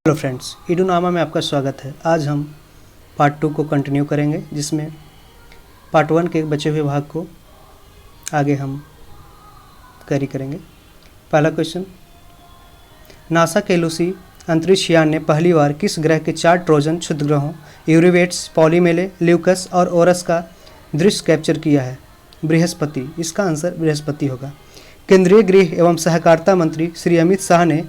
Hello friends, ईडूनामा में आपका स्वागत है। आज हम पार्ट 2 को कंटिन्यू करेंगे, जिसमें पार्ट 1 के बचे हुए भाग को आगे हम कैरी करेंगे। पहला क्वेश्चन, नासा के लूसी अंतरिक्ष यान ने पहली बार किस ग्रह के 4 ट्रोजन क्षुद्रग्रहों यूरीवेट्स, पॉलीमेले, ल्यूकस और ओरस का दृश्य कैप्चर किया है? बृहस्पति। इसका आंसर बृहस्पति होगा। केंद्रीय गृह एवं सहकारिता मंत्री श्री अमित शाह ने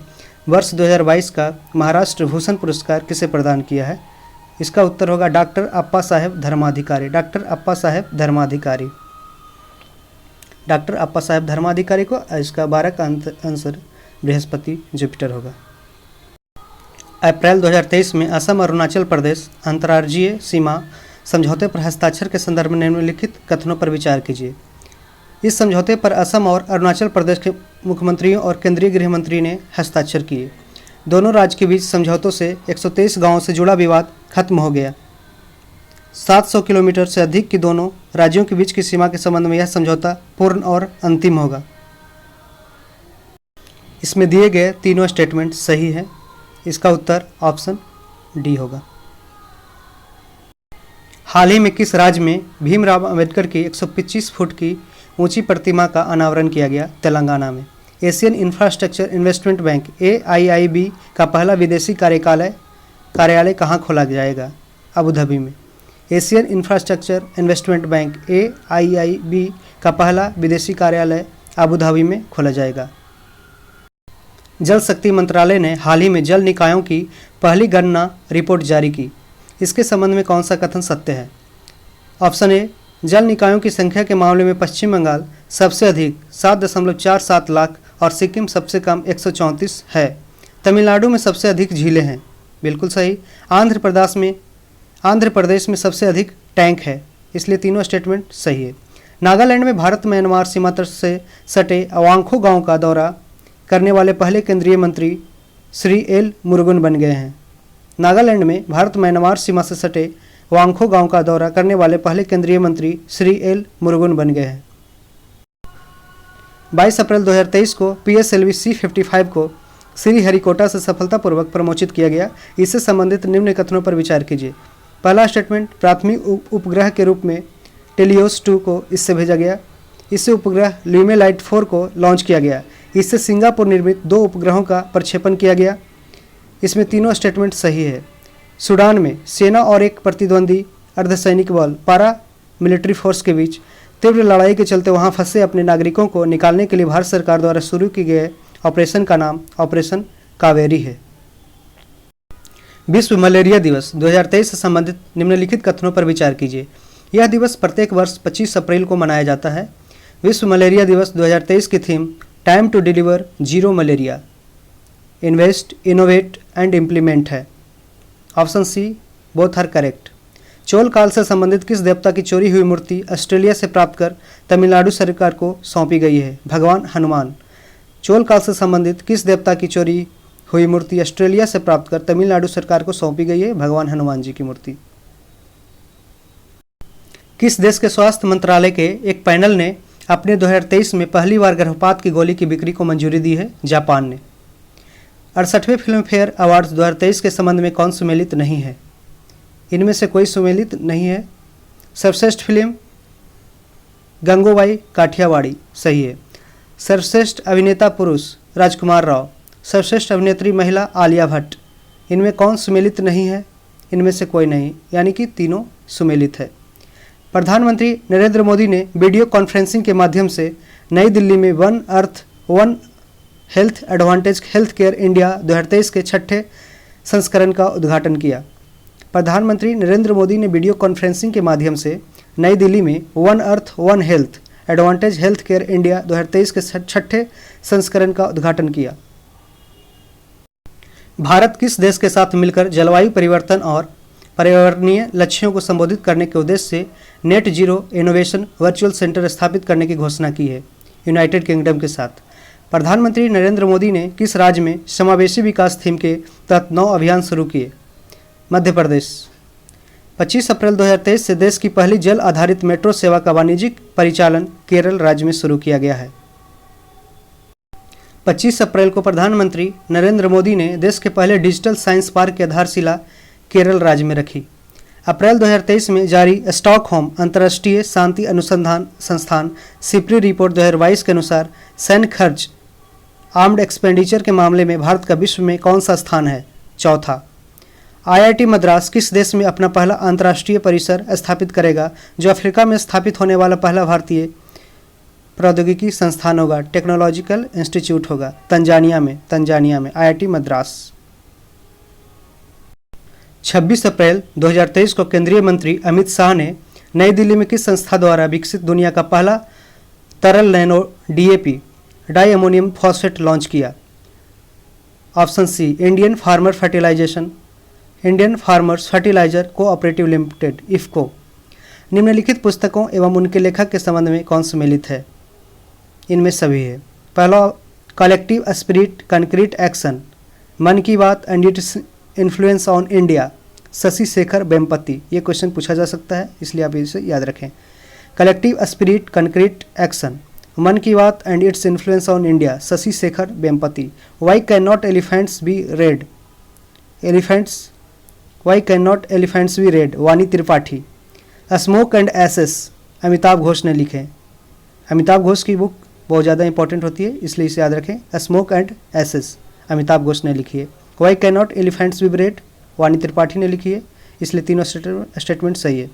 वर्ष 2022 का महाराष्ट्र भूषण पुरस्कार किसे प्रदान किया है? इसका उत्तर होगा डॉक्टर अप्पा साहेब धर्माधिकारी। डॉक्टर अप्पा साहेब धर्माधिकारी। डॉक्टर अप्पा साहेब धर्माधिकारी को इसका 12 का आंसर बृहस्पति जुपिटर होगा। अप्रैल 2023 में असम और अरुणाचल प्रदेश अंतर्राज्यीय सीमा समझौते पर हस्ताक्षर के संदर्भ में निम्नलिखित कथनों पर विचार कीजिए। इस समझौते पर असम और अरुणाचल प्रदेश के मुख्यमंत्रियों और केंद्रीय गृह मंत्री ने हस्ताक्षर किए। दोनों राज्य के बीच समझौतों से 123 गांवों से जुड़ा विवाद खत्म हो गया। 700 किलोमीटर से अधिक की दोनों राज्यों के बीच की सीमा के संबंध में यह समझौता पूर्ण और अंतिम होगा। इसमें दिए गए तीनों स्टेटमेंट सही है। इसका उत्तर ऑप्शन डी होगा। हाल ही में किस राज्य में भीमराव अंबेडकर की 125 फुट की ऊंची प्रतिमा का अनावरण किया गया? तेलंगाना में। Asian infrastructure investment bank AIIB का पहला विदेशी कार्यालय कहाँ खोला जाएगा? अबू धाबी में। Asian infrastructure investment bank AIIB का पहला विदेशी कार्यालय अबू धाबी में खोला जाएगा। जल शक्ति मंत्रालय ने हाल ही में जल निकायों की पहली गणना रिपोर्ट जारी की। इसके संबंध में कौन सा कथन सत्य है? ऑप्शन ए, जल निकायों की संख्या के मामले में पश्चिम बंगाल सबसे अधिक 7.47 लाख और सिक्किम सबसे कम 134 है। तमिलनाडु में सबसे अधिक झीलें हैं। बिल्कुल सही। आंध्र प्रदेश में सबसे अधिक टैंक है। इसलिए तीनों स्टेटमेंट सही है। नागालैंड में भारत म्यांमार सीमा तट से सटे अवांखो गांव का दौरा करने वाले पहले केंद्रीय मंत्री श्री एल मुरुगन बन गए हैं। नागालैंड में भारत म्यांमार सीमा से सटे वांखो गांव का दौरा करने वाले पहले केंद्रीय मंत्री श्री एल मुरुगन बन गए हैं। 22 अप्रैल 2023 को PSLV C-55 को श्रीहरिकोटा से सफलतापूर्वक प्रमोचित किया गया। इससे संबंधित निम्न कथनों पर विचार कीजिए। पहला स्टेटमेंट, प्राथमिक उपग्रह के रूप में टेलियोस 2 को इससे भेजा गया। इससे उपग्रह ल्यूमेलाइट 4 को लॉन्च किया गया। इससे सिंगापुर निर्मित 2 उपग्रहों का प्रक्षेपण किया गया। इसमें तीनों स्टेटमेंट सही है। सूडान में सेना और एक प्रतिद्वंदी अर्धसैनिक बल पारा मिलिट्री फोर्स के बीच तीव्र लड़ाई के चलते वहां फंसे अपने नागरिकों को निकालने के लिए भारत सरकार द्वारा शुरू किए गए ऑपरेशन का नाम ऑपरेशन कावेरी है। विश्व मलेरिया दिवस 2023 से संबंधित निम्नलिखित कथनों पर विचार कीजिए। यह दिवस प्रत्येक वर्ष 25 अप्रैल को मनाया जाता है। विश्व मलेरिया दिवस 2023 की theme time to deliver zero malaria, invest, innovate and implement है। Option C, both are correct. Chola काल से संबंधित किस देवता की चोरी हुई मूर्ति ऑस्ट्रेलिया से प्राप्त कर तमिलनाडु सरकार को सौंपी गई है? भगवान हनुमान। चोल काल से संबंधित किस देवता की चोरी हुई मूर्ति ऑस्ट्रेलिया से प्राप्त कर तमिलनाडु सरकार को सौंपी गई है? भगवान हनुमान जी की मूर्ति। किस देश के स्वास्थ्य मंत्रालय के एक पैनल ने अपने 2023 में पहली बार गर्भपात की गोली की बिक्री को मंजूरी दी है? जापान ने। 68वें फिल्म फेयर अवार्ड्स 2023 के संबंध में कौन सुमेलित नहीं है? इनमें से कोई सुमेलित नहीं है। सर्वश्रेष्ठ फिल्म गंगूबाई काठियावाड़ी सही है। सर्वश्रेष्ठ अभिनेता पुरुष राजकुमार राव। सर्वश्रेष्ठ अभिनेत्री महिला आलिया भट्ट। इनमें कौन सुमेलित नहीं है? इनमें से कोई नहीं, यानी कि तीनों सुमेलित है। प्रधानमंत्री नरेंद्र मोदी ने वीडियो कॉन्फ्रेंसिंग के माध्यम से नई दिल्ली में one earth one health advantage health care India 2023 के 6ठे संस्करण का उद्घाटन किया। प्रधानमंत्री नरेंद्र मोदी ने वीडियो कॉन्फ्रेंसिंग के माध्यम से नई दिल्ली में one earth one health advantage health care India 2023 के 6ठे संस्करण का उद्घाटन किया। भारत किस देश के साथ मिलकर जलवायु परिवर्तन और पर्यावरणीय लक्ष्यों को संबोधित करने के उद्देश्य से net zero innovation virtual centre स्थापित करने की घोषणा की है? यूनाइटेड किंगडम के साथ। प्रधानमंत्री नरेंद्र मोदी ने किस राज्य में समावेशी विकास थीम के तहत 9 अभियान शुरू किए? मध्य प्रदेश। 25 अप्रैल 2023 से देश की पहली जल आधारित मेट्रो सेवा का वाणिज्यिक परिचालन केरल राज्य में शुरू किया गया है। 25 अप्रैल को प्रधानमंत्री नरेंद्र मोदी ने देश के पहले डिजिटल साइंस पार्क की आधारशिला केरल राज्य में रखी। अप्रैल 2023 में जारी स्टॉकहोम अंतर्राष्ट्रीय शांति अनुसंधान संस्थान सिप्री रिपोर्ट 2022 के अनुसार सैन्य खर्च आर्म्ड एक्सपेंडिचर के मामले में भारत का विश्व में कौन सा स्थान है? चौथा। आईआईटी मद्रास किस देश में अपना पहला अंतर्राष्ट्रीय परिसर स्थापित करेगा, जो अफ्रीका में स्थापित होने वाला पहला भारतीय प्रौद्योगिकी संस्थान होगा? टेक्नोलॉजिकल इंस्टीट्यूट होगा। तंजानिया में आईआईटी मद्रास। 26 अप्रैल 2023 को केंद्रीय मंत्री अमित शाह ने नई दिल्ली में किस संस्था द्वारा विकसित दुनिया का पहला तरल nano DAP di ammonium phosphate launch किया? Option C, Indian farmers fertiliser cooperative limited IFFCO. निम्नलिखित पुस्तकों एवं उनके लेखक के संबंध में कौन सम्मिलित है? इनमें सभी है। पहला, collective spirit concrete action, Mann ki Baat and its influence on India, Shashi Shekhar Vempati. ये क्वेश्चन पूछा जा सकता है, इसलिए आप इसे याद रखें। Collective spirit concrete action, Mann ki Baat and its influence on India, Shashi Shekhar Vempati. Why can not elephants be red, Vani Tripathi. Smoke and ashes, Amitabh Ghosh ने लिखे। अमिताभ घोष की बुक बहुत ज़्यादा इंपॉर्टेंट होती है, इसलिए इसे याद रखें। Smoke and ashes Amitabh Ghosh ने लिखी है। Why can not elephants be red, Vani Tripathi ने लिखी है, इसलिए तीनों स्टेटमेंट सही है।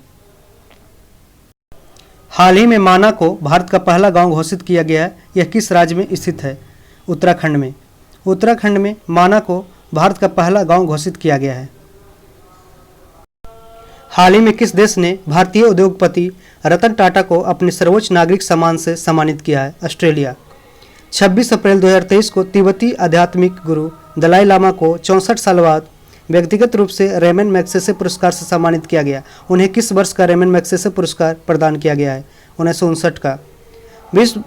हाल ही में माना को भारत का पहला गांव घोषित किया गया है, यह किस राज्य में स्थित है? उत्तराखंड में माना को भारत का पहला गांव घोषित किया गया है। हाल ही में किस देश ने भारतीय उद्योगपति रतन टाटा को अपने सर्वोच्च नागरिक सम्मान से सम्मानित किया है? ऑस्ट्रेलिया। 26 अप्रैल 2023 को तिब्बती आध्यात्मिक गुरु दलाई लामा को 64 साल बाद व्यक्तिगत रूप से रेमन मैग्सेसे पुरस्कार से सम्मानित किया गया। उन्हें किस वर्ष का रेमन मैग्सेसे पुरस्कार प्रदान किया गया है? 1959 का।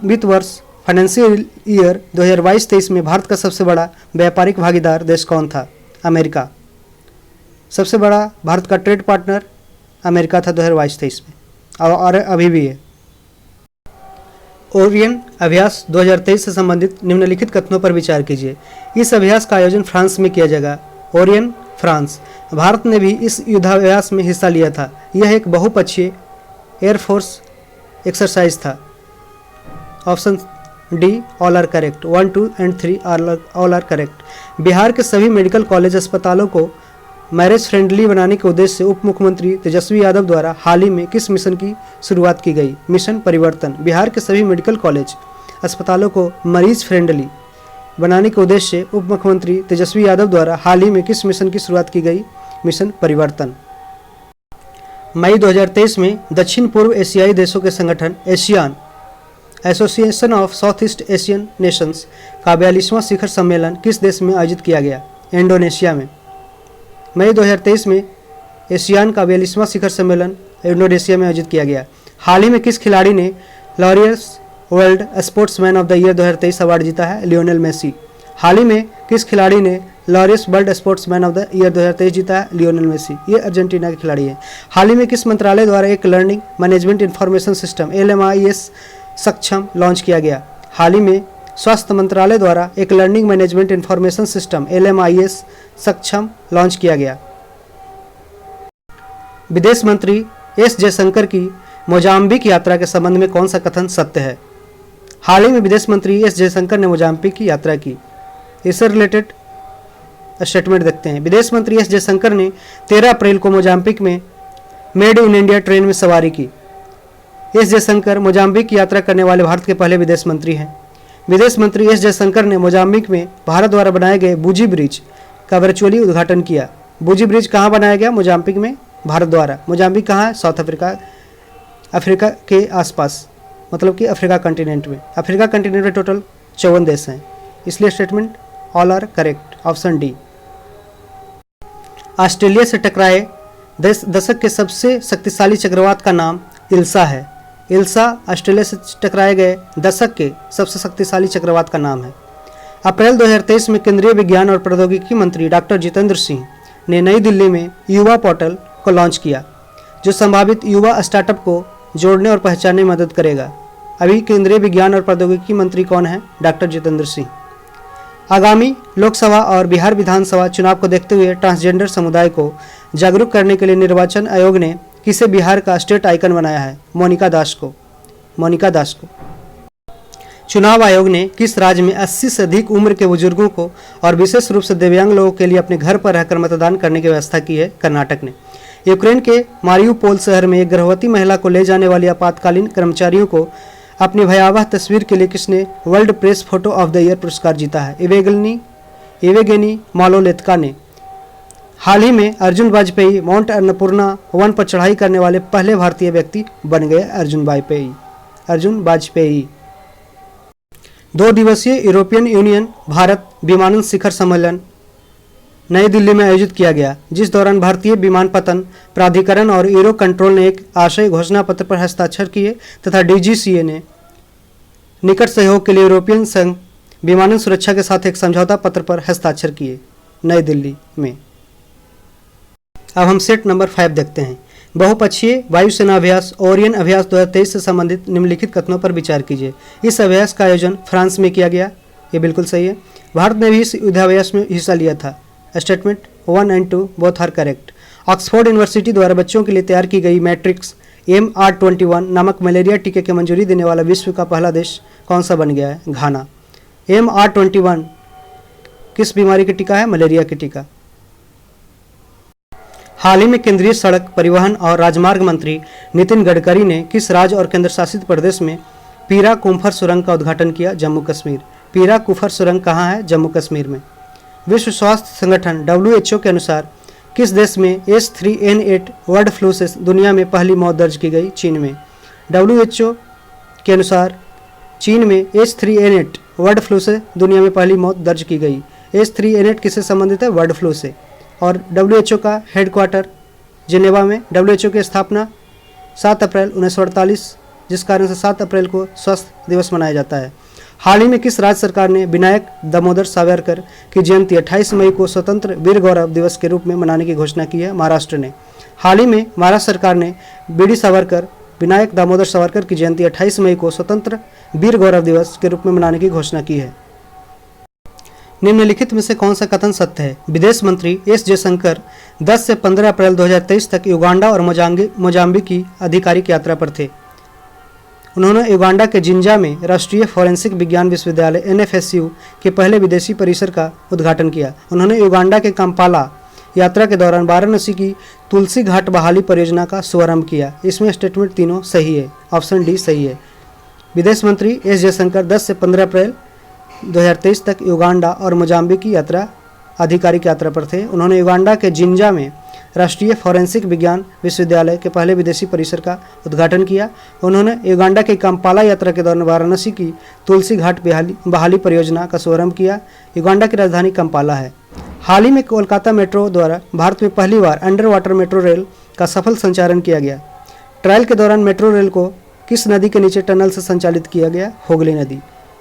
वित्त वर्ष फाइनेंशियल ईयर 2022-23 में भारत का सबसे बड़ा व्यापारिक भागीदार देश कौन था? अमेरिका। सबसे बड़ा भारत का ट्रेड पार्टनर अमेरिका था 2022-23 में, और अभी भी है। ओरियन अभ्यास 2023 से संबंधित निम्नलिखित कथनों पर विचार कीजिए। इस अभ्यास का आयोजन फ्रांस में किया जाएगा। Orion, France. भारत ने भी इस युद्धाभ्यास में हिस्सा लिया था। यह एक बहुपक्षीय एयरफोर्स एक्सरसाइज था। Option D, all are correct. 1, 2 and 3 all are correct. Bihar के सभी मेडिकल कॉलेज अस्पतालों को मैरिज फ्रेंडली बनाने के उद्देश्य से उप मुख्यमंत्री तेजस्वी यादव द्वारा हाल ही में किस मिशन की शुरुआत की गई? मिशन परिवर्तन। बिहार के सभी मेडिकल कॉलेज अस्पतालों को मरीज फ्रेंडली बनाने के उद्देश्य से उप मुख्यमंत्री तेजस्वी यादव द्वारा हाल ही में किस मिशन की शुरुआत की गई? मिशन परिवर्तन। मई 2023 में दक्षिण पूर्व एशियाई देशों के संगठन ASEAN association of south east Asian nations का 42वां शिखर सम्मेलन किस देश में आयोजित किया गया? इंडोनेशिया में। मई 2023 में एशियान का 42वां शिखर सम्मेलन इंडोनेशिया में आयोजित किया गया। हाल ही में किस खिलाड़ी ने Laureus world sportsman of the year 2023 award जीता है? Lionel Messi. हाल ही में किस खिलाड़ी ने Laureus world sportsman of the year 2023 जीता है? Lionel Messi. ये अर्जेंटीना के खिलाड़ी हैं। हाल ही में किस मंत्रालय द्वारा एक learning management information system LMIS सक्षम लॉन्च किया गया? हाल ही में स्वास्थ्य मंत्रालय द्वारा एक learning management information system LMIS सक्षम लॉन्च किया गया। विदेश मंत्री एस जयशंकर की मोजाम्बिक यात्रा के संबंध में कौन सा कथन सत्य है? हाल ही में विदेश मंत्री एस जयशंकर ने मोजाम्बिक की यात्रा की। इससे रिलेटेड स्टेटमेंट देखते हैं। विदेश मंत्री एस जयशंकर ने 13 अप्रैल को मोजाम्बिक में मेड इन इंडिया ट्रेन में सवारी की। एस जयशंकर मोजाम्बिक की यात्रा करने वाले भारत के पहले विदेश मंत्री हैं। विदेश मंत्री एस जयशंकर ने मोजाम्बिक में भारत द्वारा बनाए गए बूजी ब्रिज का वर्चुअली उद्घाटन किया। बूजी ब्रिज कहाँ बनाया गया? मोजाम्बिक में, भारत द्वारा। मोजाम्बिक कहाँ है? साउथ अफ्रीका के आसपास, मतलब कि अफ्रीका कंटिनेंट में। अफ्रीका कंटिनेंट में टोटल 54 देश हैं, इसलिए statement all are correct. Option D. Australia से टकराए दशक के सबसे शक्तिशाली चक्रवात का नाम इल्सा है। इल्सा ऑस्ट्रेलिया से टकराए गए दशक के सबसे शक्तिशाली चक्रवात का नाम है। अप्रैल 2023 में केंद्रीय विज्ञान और प्रौद्योगिकी मंत्री डॉक्टर जितेंद्र सिंह ने नई दिल्ली में युवा पोर्टल को लॉन्च किया, जो संभावित युवा स्टार्टअप को जोड़ने और पहचानने में मदद करेगा। अभी केंद्रीय विज्ञान और प्रौद्योगिकी मंत्री कौन है? डॉक्टर जितेंद्र सिंह। आगामी लोकसभा और बिहार विधानसभा चुनाव को देखते हुए ट्रांसजेंडर समुदाय को जागरूक करने के लिए निर्वाचन आयोग ने किसे बिहार का स्टेट आइकन बनाया है? मोनिका दास को। चुनाव आयोग ने किस राज्य में 80 से अधिक उम्र के बुजुर्गों को और विशेष रूप से दिव्यांग लोगों के लिए अपने घर पर रहकर मतदान करने की व्यवस्था की है? कर्नाटक ने। यूक्रेन के मारियुपोल शहर में एक गर्भवती महिला को ले जाने वाली आपातकालीन कर्मचारियों को अपनी भयावह तस्वीर के लिए किसने world press photo of the year पुरस्कार जीता है? इवेगेनी मालोलेत्का ने। हाल ही में अर्जुन वाजपेयी माउंट अन्नपूर्णा वन पर चढ़ाई करने वाले पहले भारतीय व्यक्ति बन गए। अर्जुन वाजपेयी। 2 दिवसीय यूरोपियन यूनियन भारत विमानन शिखर सम्मेलन नई दिल्ली में आयोजित किया गया, जिस दौरान भारतीय विमानपत्तन प्राधिकरण और यूरो कंट्रोल ने एक आशय घोषणा पत्र पर हस्ताक्षर किए तथा DGCA ने निकट सहयोग के लिए यूरोपियन संघ विमानन सुरक्षा के साथ एक समझौता पत्र पर हस्ताक्षर किए नई दिल्ली में। अब हम सेट नंबर 5 देखते हैं। बहुपक्षीय वायुसेना अभ्यास ओरियन अभ्यास 2023 से संबंधित निम्नलिखित कथनों पर विचार कीजिए। इस अभ्यास का आयोजन फ्रांस में किया गया, ये बिल्कुल सही है। भारत ने भी इस युद्धाभ्यास में हिस्सा लिया था। स्टेटमेंट 1 और 2 both are correct. Oxford University द्वारा बच्चों के लिए तैयार की गई मैट्रिक्स MR21 नामक मलेरिया टीके की मंजूरी देने वाला विश्व का पहला देश कौन सा बन गया है? घाना। MR21 किस बीमारी का टीका है? मलेरिया की टीका। हाल ही में केंद्रीय सड़क परिवहन और राजमार्ग मंत्री नितिन गडकरी ने किस राज्य और केंद्र शासित प्रदेश में पीरा कुम्फर सुरंग का उद्घाटन किया? जम्मू कश्मीर। पीरा कुम्फर सुरंग कहाँ है? जम्मू कश्मीर में। विश्व स्वास्थ्य संगठन WHO के अनुसार किस देश में H3N8 बर्ड फ्लू से दुनिया में पहली मौत दर्ज की गई? चीन में। WHO के अनुसार चीन में H3N8 बर्ड फ्लू से दुनिया में पहली मौत दर्ज की गई। H3N8 किससे संबंधित है? बर्ड फ्लू से। और WHO का हेडक्वार्टर जिनेवा में। WHO की स्थापना 7 अप्रैल 1948, जिस कारण से 7 अप्रैल को स्वास्थ्य दिवस मनाया जाता है। हाल ही में किस राज्य सरकार ने विनायक दामोदर सावरकर की जयंती 28 मई को स्वतंत्र वीर गौरव दिवस के रूप में मनाने की घोषणा की है? महाराष्ट्र ने। हाल ही में महाराष्ट्र सरकार ने BD सावरकर विनायक दामोदर सावरकर की जयंती 28 मई को स्वतंत्र वीर गौरव दिवस के रूप में मनाने की घोषणा की है। निम्नलिखित में से कौन सा कथन सत्य है? विदेश मंत्री S जयशंकर 10 से 15 अप्रैल 2023 तक युगांडा और मोजाम्बिक की आधिकारिक यात्रा पर थे। उन्होंने युगांडा के जिंजा में राष्ट्रीय फोरेंसिक विज्ञान विश्वविद्यालय NFSU के पहले विदेशी परिसर का उद्घाटन किया। उन्होंने युगांडा के काम्पाला यात्रा के दौरान वाराणसी की तुलसी घाट बहाली परियोजना का शुभारंभ किया। इसमें स्टेटमेंट तीनों सही है, ऑप्शन डी सही है। विदेश मंत्री S जयशंकर 10 से 15 अप्रैल 2023 तक युगांडा और मोजाम्बिक की आधिकारिक यात्रा पर थे। उन्होंने युगांडा के जिंजा में राष्ट्रीय फोरेंसिक विज्ञान विश्वविद्यालय के पहले विदेशी परिसर का उद्घाटन किया। उन्होंने युगांडा के काम्पाला यात्रा के दौरान वाराणसी की तुलसी घाट बहाली परियोजना का शुभारंभ किया। युगांडा की राजधानी काम्पाला है। हाल ही में कोलकाता मेट्रो द्वारा भारत में पहली बार अंडर वाटर मेट्रो रेल का सफल संचालन किया गया। ट्रायल के दौरान मेट्रो रेल को किस नदी के नीचे टनल से संचालित किया गया? हुगली नदी।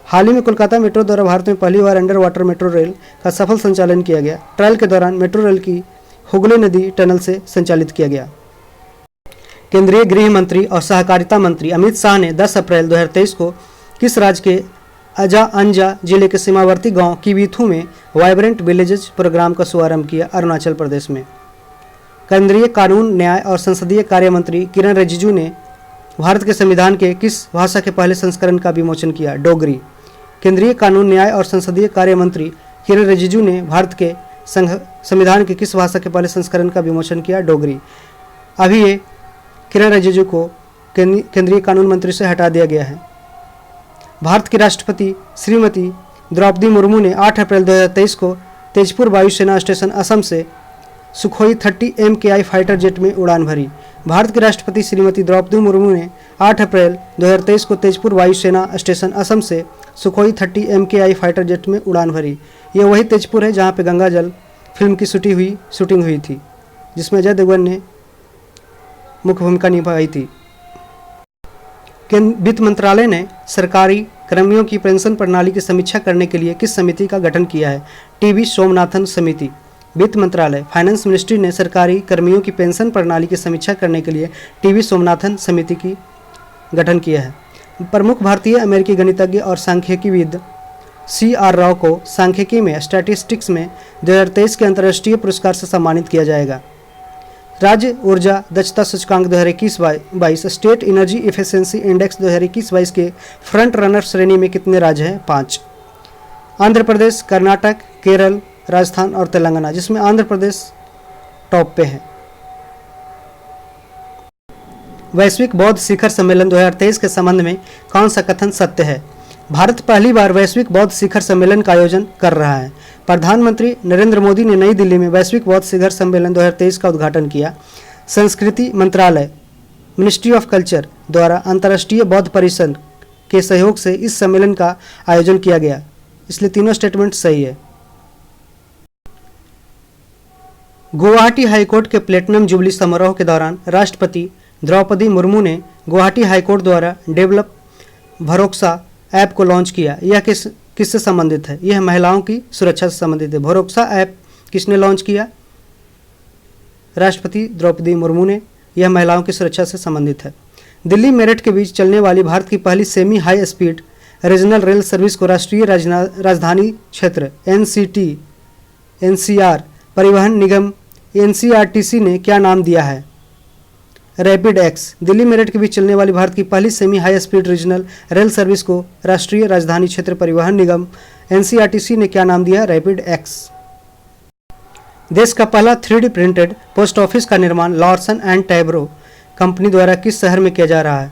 हाल ही में कोलकाता मेट्रो द्वारा भारत में पहली बार अंडर वाटर मेट्रो रेल का सफल संचालन किया गया। ट्रायल के दौरान मेट्रो रेल की हुगली नदी टनल से संचालित किया गया। केंद्रीय गृह मंत्री और सहकारिता मंत्री अमित शाह ने 10 अप्रैल 2023 को किस राज्य के अंजा जिले के सीमावर्ती गांव किबीथू में वाइब्रेंट विलेजेस प्रोग्राम का शुभारंभ किया? अरुणाचल प्रदेश में। केंद्रीय कानून न्याय और संसदीय कार्य मंत्री किरण रिजिजू ने भारत के संविधान के किस भाषा के पहले संस्करण का विमोचन किया? डोगरी। केंद्रीय कानून न्याय और संसदीय कार्य मंत्री किरण रिजिजू ने भारत के संविधान के किस भाषा के पहले संस्करण का विमोचन किया? डोगरी। अभी ये किरण रिजिजू को केंद्रीय कानून मंत्री से हटा दिया गया है। भारत की राष्ट्रपति श्रीमती द्रौपदी मुर्मू ने 8 अप्रैल 2023 को तेजपुर वायुसेना स्टेशन असम से सुखोई 30 MKI फाइटर जेट में उड़ान भरी। भारत के राष्ट्रपति श्रीमती द्रौपदी मुर्मू ने 8 अप्रैल 2023 को तेजपुर वायुसेना स्टेशन असम से सुखोई 30 MKI फाइटर जेट में उड़ान भरी। ये वही तेजपुर है जहां पे गंगा जल फिल्म की शूटिंग हुई थी, जिसमें अजय देवगन ने मुख्य भूमिका निभाई थी। वित्त मंत्रालय ने सरकारी कर्मियों की पेंशन प्रणाली की समीक्षा करने के लिए किस समिति का गठन किया है? TB सोमनाथन समिति। वित्त मंत्रालय फाइनेंस मिनिस्ट्री ने सरकारी कर्मियों की पेंशन प्रणाली की समीक्षा करने के लिए TB सोमनाथन समिति की गठन किया है। प्रमुख भारतीय अमेरिकी गणितज्ञ और सांख्यिकीविद CR राव को सांख्यिकी में स्टैटिस्टिक्स में 2023 के अंतर्राष्ट्रीय पुरस्कार से सम्मानित किया जाएगा। राज्य ऊर्जा दक्षता सूचकांक 2021-22 स्टेट एनर्जी इफिशिएंसी इंडेक्स 2021-22 के फ्रंट रनर श्रेणी में कितने राज्य हैं? 5। आंध्र प्रदेश, कर्नाटक, केरल, राजस्थान और तेलंगाना, जिसमें आंध्र प्रदेश टॉप पे है। वैश्विक बौद्ध शिखर सम्मेलन 2023 के संबंध में कौन सा कथन सत्य है? भारत पहली बार वैश्विक बौद्ध शिखर सम्मेलन का आयोजन कर रहा है। प्रधानमंत्री नरेंद्र मोदी ने नई दिल्ली में वैश्विक बौद्ध शिखर सम्मेलन 2023 का उद्घाटन किया। संस्कृति मंत्रालय, मिनिस्ट्री ऑफ कल्चर द्वारा अंतर्राष्ट्रीय बौद्ध परिषद के सहयोग से इस सम्मेलन का आयोजन किया गया, इसलिए तीनों स्टेटमेंट सही है। गुवाहाटी हाईकोर्ट के प्लेटिनम जुबली समारोह के दौरान राष्ट्रपति द्रौपदी मुर्मू ने गुवाहाटी हाईकोर्ट द्वारा डेवलप भरोक्सा ऐप को लॉन्च किया। यह किससे संबंधित है? यह महिलाओं की सुरक्षा से संबंधित है। भरोक्सा ऐप किसने लॉन्च किया? राष्ट्रपति द्रौपदी मुर्मू ने। यह महिलाओं की सुरक्षा से संबंधित है। दिल्ली मेरठ के बीच चलने वाली भारत की पहली semi high speed regional rail service को राष्ट्रीय राजधानी क्षेत्र NCR परिवहन निगम NCRTC ने क्या नाम दिया है? Rapid x. दिल्ली मेरठ के बीच चलने वाली भारत की पहली semi high speed regional rail service को राष्ट्रीय राजधानी क्षेत्र परिवहन निगम NCRTC ने क्या नाम दिया? Rapid x. देश का पहला 3D प्रिंटेड पोस्ट ऑफिस का निर्माण लॉर्सन एंड टैब्रो कंपनी द्वारा किस शहर में किया जा रहा है?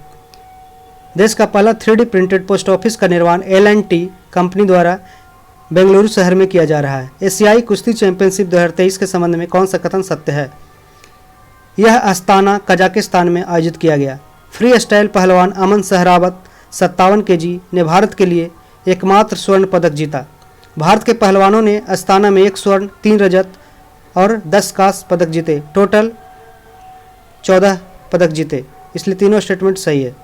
देश का पहला 3D प्रिंटेड पोस्ट ऑफिस का निर्माण L&T कंपनी द्वारा बेंगलुरु शहर में किया जा रहा है। एशियाई कुश्ती चैंपियनशिप 2023 के संबंध में कौन सा कथन सत्य है? यह अस्ताना कजाकिस्तान में आयोजित किया गया। फ्री स्टाइल पहलवान अमन सहरावत 57 kg ने भारत के लिए एकमात्र स्वर्ण पदक जीता। भारत के पहलवानों ने अस्ताना में 1 स्वर्ण, 3 रजत और 10 कांस्य पदक जीते। टोटल 14 पदक जीते, इसलिए तीनों स्टेटमेंट सही है।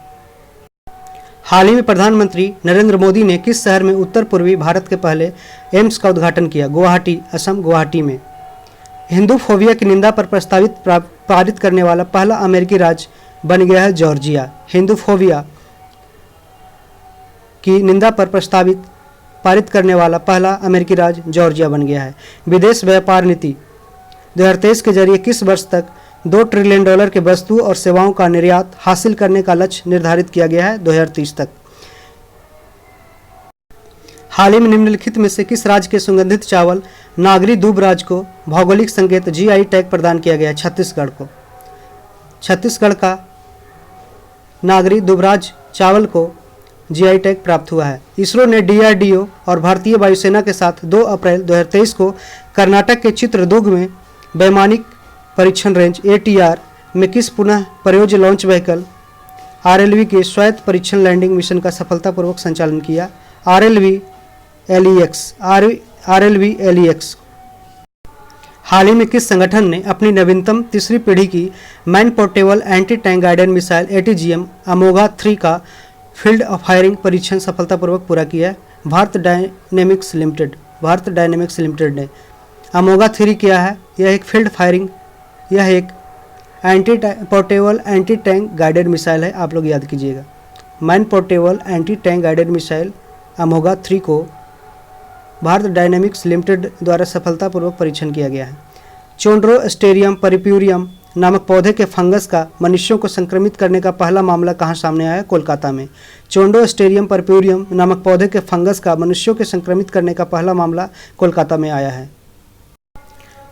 हाल ही में प्रधानमंत्री नरेंद्र मोदी ने किस शहर में उत्तर पूर्वी भारत के पहले एम्स का उद्घाटन किया? गुवाहाटी, असम गुवाहाटी में। हिंदू फोबिया की निंदा पर प्रस्तावित पारित करने वाला पहला अमेरिकी राज्य बन गया है जॉर्जिया। हिंदू फोबिया की निंदा पर प्रस्तावित पारित करने वाला पहला अमेरिकी राज्य जॉर्जिया बन गया है। विदेश व्यापार नीति 2023 के जरिए किस वर्ष तक $2 ट्रिलियन के वस्तु और सेवाओं का निर्यात हासिल करने का लक्ष्य निर्धारित किया गया है? 2030 तक। हाल ही में निम्नलिखित में से किस राज्य के सुगंधित चावल नागरी दुबराज को भौगोलिक संकेत GI टैग प्रदान किया गया है? छत्तीसगढ़ को। छत्तीसगढ़ का नागरी दुबराज चावल को GI टैग प्राप्त हुआ है। इसरो ने DRDO और भारतीय वायुसेना के साथ 2 अप्रैल 2023 को कर्नाटक के चित्रदुर्ग में वैमानिक परीक्षण रेंज ATR में किस पुनः प्रयोज्य लॉन्च व्हीकल RLV के स्वायत्त परीक्षण लैंडिंग मिशन का सफलतापूर्वक संचालन किया? RLV LEX। हाल ही में किस संगठन ने अपनी नवीनतम तीसरी पीढ़ी की man portable anti tank guided missile ATGM अमोगा 3 का फील्ड फायरिंग परीक्षण सफलतापूर्वक पूरा किया है? भारत डायनेमिक्स लिमिटेड ने। अमोगा 3 क्या है? यह एक फील्ड फायरिंग, यह एक portable anti tank guided missile है, आप लोग याद कीजिएगा। Man portable anti tank guided missile Amogha 3 को भारत डायनेमिक्स लिमिटेड द्वारा सफलतापूर्वक परीक्षण किया गया है। चोंड्रोस्टेरियम परिप्यूरियम नामक पौधे के फंगस का मनुष्यों को संक्रमित करने का पहला मामला कहाँ सामने आया है? कोलकाता में। चोंड्रोस्टेरियम परिप्यूरियम नामक पौधे के फंगस का मनुष्यों के संक्रमित करने का पहला मामला कोलकाता में आया है।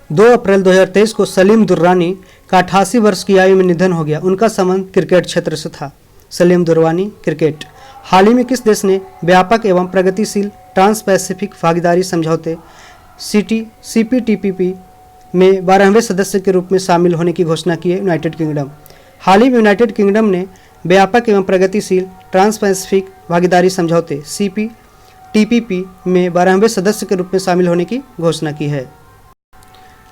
2 अप्रैल 2023 को सलीम दुर्रानी का 88 वर्ष की आयु में निधन हो गया। उनका संबंध क्रिकेट क्षेत्र से था। सलीम दुर्रानी, क्रिकेट। हाल ही में किस देश ने व्यापक एवं प्रगतिशील ट्रांस पैसिफिक भागीदारी समझौते CPTPP में 12वें सदस्य के रूप में शामिल होने की घोषणा की है? United kingdom. हाल ही में यूनाइटेड किंगडम ने व्यापक एवं प्रगतिशील ट्रांस पैसिफिक भागीदारी समझौते CPTPP में 12वें सदस्य के रूप में शामिल होने की घोषणा की है।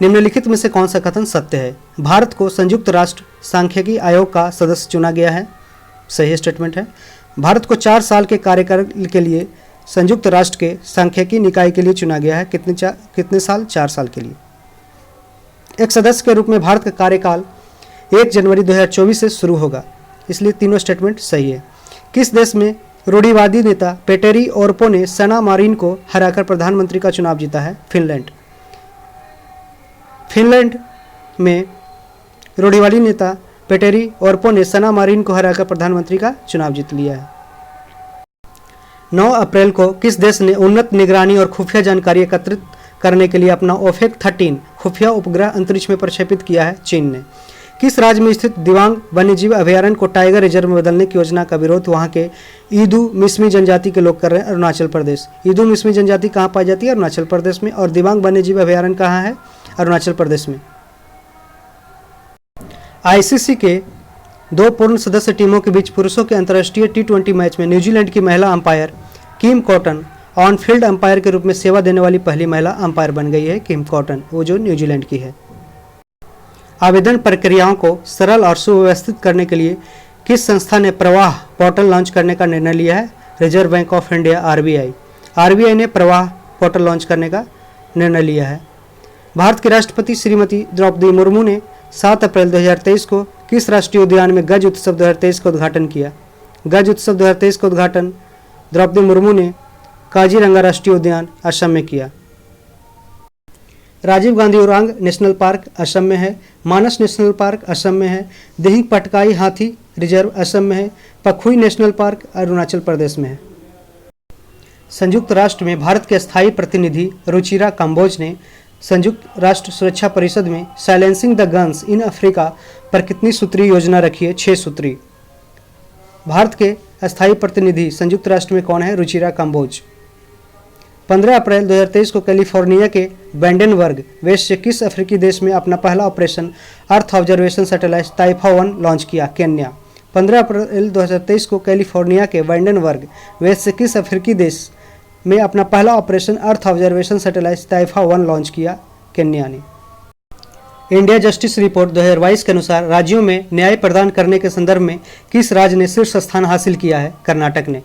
निम्नलिखित में से कौन सा कथन सत्य है? भारत को संयुक्त राष्ट्र सांख्यिकी आयोग का सदस्य चुना गया है। सही स्टेटमेंट है। भारत को 4 साल के कार्यकाल के लिए संयुक्त राष्ट्र के सांख्यिकी निकाय के लिए चुना गया है। कितने साल? 4 साल के लिए। एक सदस्य के रूप में भारत का कार्यकाल 1 जनवरी 2024 से शुरू होगा, इसलिए तीनों स्टेटमेंट सही है। किस देश में रूढ़िवादी नेता पेटेरी ओरपो ने सना मारिन को हराकर प्रधानमंत्री का चुनाव जीता है फिनलैंड। फिनलैंड में रूढ़िवादी नेता पेटेरी ओरपो ने सना मारिन को हराकर प्रधानमंत्री का चुनाव जीत लिया है। 9 अप्रैल को किस देश ने उन्नत निगरानी और खुफिया जानकारी एकत्रित करने के लिए अपना ओफेक 13 खुफिया उपग्रह अंतरिक्ष में प्रक्षेपित किया है? चीन ने। किस राज्य में स्थित दिबांग वन्यजीव अभयारण्य को टाइगर रिजर्व में बदलने की योजना का विरोध वहां के ईदू मिसमी जनजाति के लोग कर रहे हैं? अरुणाचल प्रदेश। ईदू मिसमी जनजाति कहाँ पाई जाती है? अरुणाचल प्रदेश में। और दिबांग वन्यजीव अभयारण्य कहाँ है? अरुणाचल प्रदेश में। आईसीसी के 2 पूर्ण सदस्य टीमों के बीच पुरुषों के अंतर्राष्ट्रीय T20 मैच में न्यूजीलैंड की महिला umpire Kim cotton on field umpire के रूप में सेवा देने वाली पहली महिला अंपायर बन गई है। किम कॉटन, वो जो न्यूजीलैंड की है। आवेदन प्रक्रियाओं को सरल और सुव्यवस्थित करने के लिए किस संस्था ने प्रवाह पोर्टल लॉन्च करने का निर्णय लिया है? Reserve bank of India RBI। RBI ने प्रवाह पोर्टल लॉन्च करने का निर्णय लिया है। भारत के राष्ट्रपति श्रीमती द्रौपदी मुर्मू ने 7 अप्रैल 2023 को किस राष्ट्रीय उद्यान में गज उत्सव 2023 का उद्घाटन किया? गज उत्सव 2023 का उद्घाटन द्रौपदी मुर्मू ने काजीरंगा राष्ट्रीय उद्यान असम में किया। राजीव गांधी ओरांग नेशनल पार्क असम में है। मानस नेशनल पार्क असम में है। दिहिंग पटकाई हाथी रिजर्व असम में है। पखुई नेशनल पार्क अरुणाचल प्रदेश में है। संयुक्त राष्ट्र में भारत के स्थायी प्रतिनिधि रुचिरा कंबोज ने संयुक्त राष्ट्र सुरक्षा परिषद में silencing the guns in Africa पर कितनी सूत्री योजना रखी है? 6 सूत्री। भारत के अस्थायी प्रतिनिधि संयुक्त राष्ट्र में कौन है? रुचिरा कंबोज। 15 अप्रैल 2023 को कैलिफोर्निया के बैंडेनबर्ग वेस्ट से किस अफ्रीकी देश में अपना पहला operation earth observation satellite Taifa 1 launch किया? केन्या। 15 अप्रैल 2023 को कैलिफोर्निया के बैंडेनबर्ग वेस्ट से किस अफ्रीकी देश में अपना पहला operation earth observation satellite Taifa 1 launch किया? केन्या ने। इंडिया जस्टिस रिपोर्ट 2022 के अनुसार राज्यों में न्याय प्रदान करने के संदर्भ में किस राज्य ने शीर्ष स्थान हासिल किया है? कर्नाटक ने।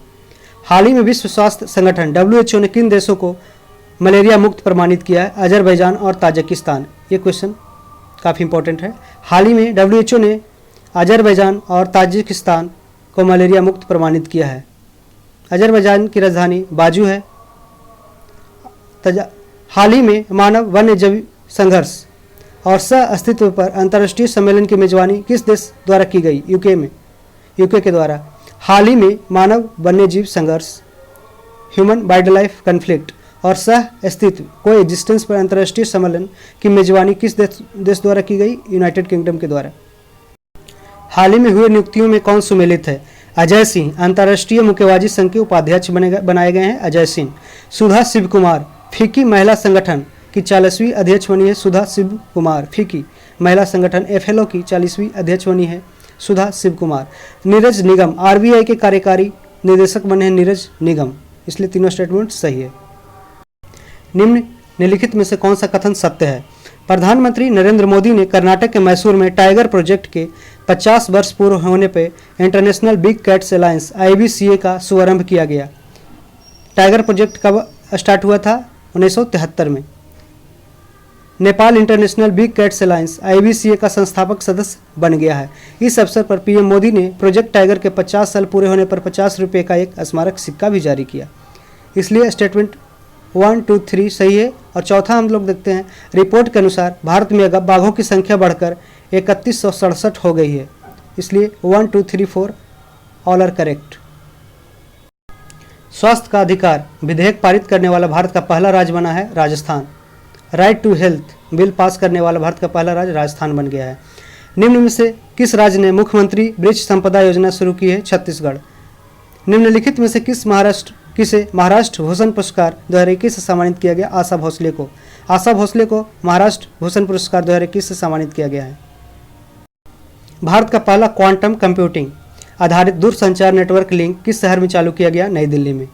हाल ही में विश्व स्वास्थ्य संगठन WHO ने किन देशों को मलेरिया मुक्त प्रमाणित किया है? अजरबैजान और ताजिकिस्तान। ये क्वेश्चन काफ़ी इंपॉर्टेंट है। हाल ही में WHO ने अजरबैजान और ताजिकिस्तान को मलेरिया मुक्त प्रमाणित किया है। अजरबैजान की राजधानी बाजू है। हाल ही में मानव वन्यजीव संघर्ष और सह अस्तित्व पर अंतर्राष्ट्रीय सम्मेलन की मेजबानी किस देश द्वारा की गई? यूके के द्वारा। हाल ही में मानव वन्यजीव संघर्ष ह्यूमन वाइल्ड लाइफ कन्फ्लिक्ट और सह अस्तित्व को एग्जिस्टेंस पर अंतर्राष्ट्रीय सम्मेलन की मेजबानी किस देश द्वारा की गई? यूनाइटेड किंगडम के द्वारा। हाल ही में हुए नियुक्तियों में कौन सुमेलित है? अजय सिंह अंतर्राष्ट्रीय मुक्केबाजी संघ के उपाध्यक्ष बनाए गए हैं। अजय सिंह। सुधा शिव कुमार फीकी महिला संगठन की 40वीं अध्यक्ष बनी है। सुधा शिव कुमार फीकी महिला संगठन FLO की 40वीं अध्यक्ष बनी है सुधा शिव कुमार। नीरज निगम RBI के कार्यकारी निदेशक बने हैं नीरज निगम। इसलिए तीनों स्टेटमेंट सही है। निम्नलिखित में से कौन सा कथन सत्य है? प्रधानमंत्री नरेंद्र मोदी ने कर्नाटक के मैसूर में टाइगर प्रोजेक्ट के 50 वर्ष पूर्ण होने पर international big cats alliance IBCA का शुभारंभ किया गया। टाइगर प्रोजेक्ट कब स्टार्ट हुआ था? 1973 में। Nepal international big cats alliance IBCA का संस्थापक सदस्य बन गया है। इस अवसर पर PM मोदी ने प्रोजेक्ट टाइगर के 50 साल पूरे होने पर 50 रुपये का एक स्मारक सिक्का भी जारी किया। इसलिए स्टेटमेंट 1, 2, 3 सही है। और चौथा हम लोग देखते हैं, रिपोर्ट के अनुसार भारत में बाघों की संख्या बढ़कर 3167 हो गई है। इसलिए 1, 2, 3, 4 ऑल आर करेक्ट। स्वास्थ्य का अधिकार विधेयक पारित करने वाला भारत का पहला राज्य बना है Rajasthan. Right to health bill pass करने वाला भारत का पहला राज्य राजस्थान बन गया है। निम्न में से किस राज्य ने मुख्यमंत्री वृक्ष संपदा योजना शुरू की है? छत्तीसगढ़। निम्नलिखित में से किसे महाराष्ट्र भूषण पुरस्कार 2021 से सम्मानित किया गया? आशा भोसले को। आशा भोसले को महाराष्ट्र भूषण पुरस्कार 2021 से सम्मानित किया गया है। भारत का पहला क्वांटम कंप्यूटिंग आधारित दूरसंचार नेटवर्क लिंक किस शहर में चालू किया गया? नई दिल्ली में।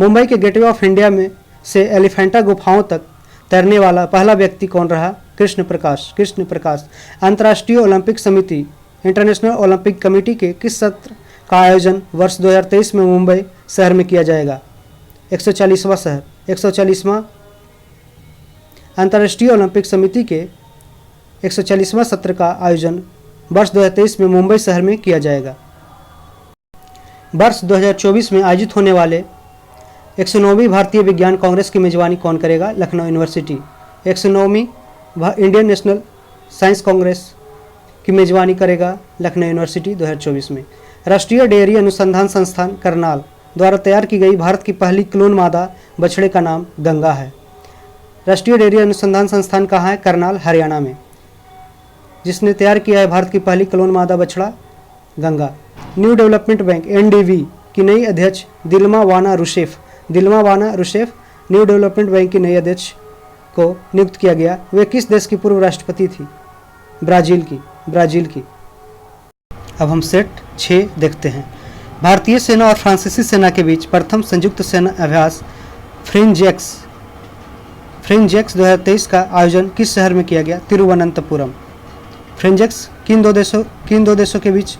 मुंबई के गेटवे ऑफ इंडिया में से एलिफेंटा गुफाओं तक तैरने वाला पहला व्यक्ति कौन रहा? कृष्ण प्रकाश। अंतर्राष्ट्रीय ओलंपिक समिति इंटरनेशनल ओलंपिक कमेटी के किस सत्र का आयोजन वर्ष 2023 में मुंबई शहर में किया जाएगा? 140वां अंतर्राष्ट्रीय ओलंपिक समिति के 140वां सत्र का आयोजन वर्ष 2023 में मुंबई शहर में किया जाएगा। वर्ष 2024 में आयोजित होने वाले 109वीं भारतीय विज्ञान कांग्रेस की मेजबानी कौन करेगा? लखनऊ यूनिवर्सिटी। 109वीं इंडियन नेशनल साइंस कांग्रेस की मेजबानी करेगा लखनऊ यूनिवर्सिटी 2024 में। राष्ट्रीय डेयरी अनुसंधान संस्थान करनाल द्वारा तैयार की गई भारत की पहली क्लोन मादा बछड़े का नाम गंगा है। राष्ट्रीय डेयरी अनुसंधान संस्थान कहाँ है? करनाल, हरियाणा में। जिसने तैयार किया है भारत की पहली क्लोन मादा बछड़ा? Ganga. New development bank NDB की नई अध्यक्ष दिल्मा वाना रुशेफ न्यू डेवलपमेंट बैंक की नई अध्यक्ष को नियुक्त किया गया। वे किस देश की पूर्व राष्ट्रपति थी? ब्राजील की। अब हम सेट 6 देखते हैं। भारतीय सेना और फ्रांसीसी सेना के बीच प्रथम संयुक्त सेना अभ्यास फ्रेंजेक्स 2023 का आयोजन किस शहर में किया गया? तिरुवनंतपुरम। फ्रेंजेक्स किन दो देशों के बीच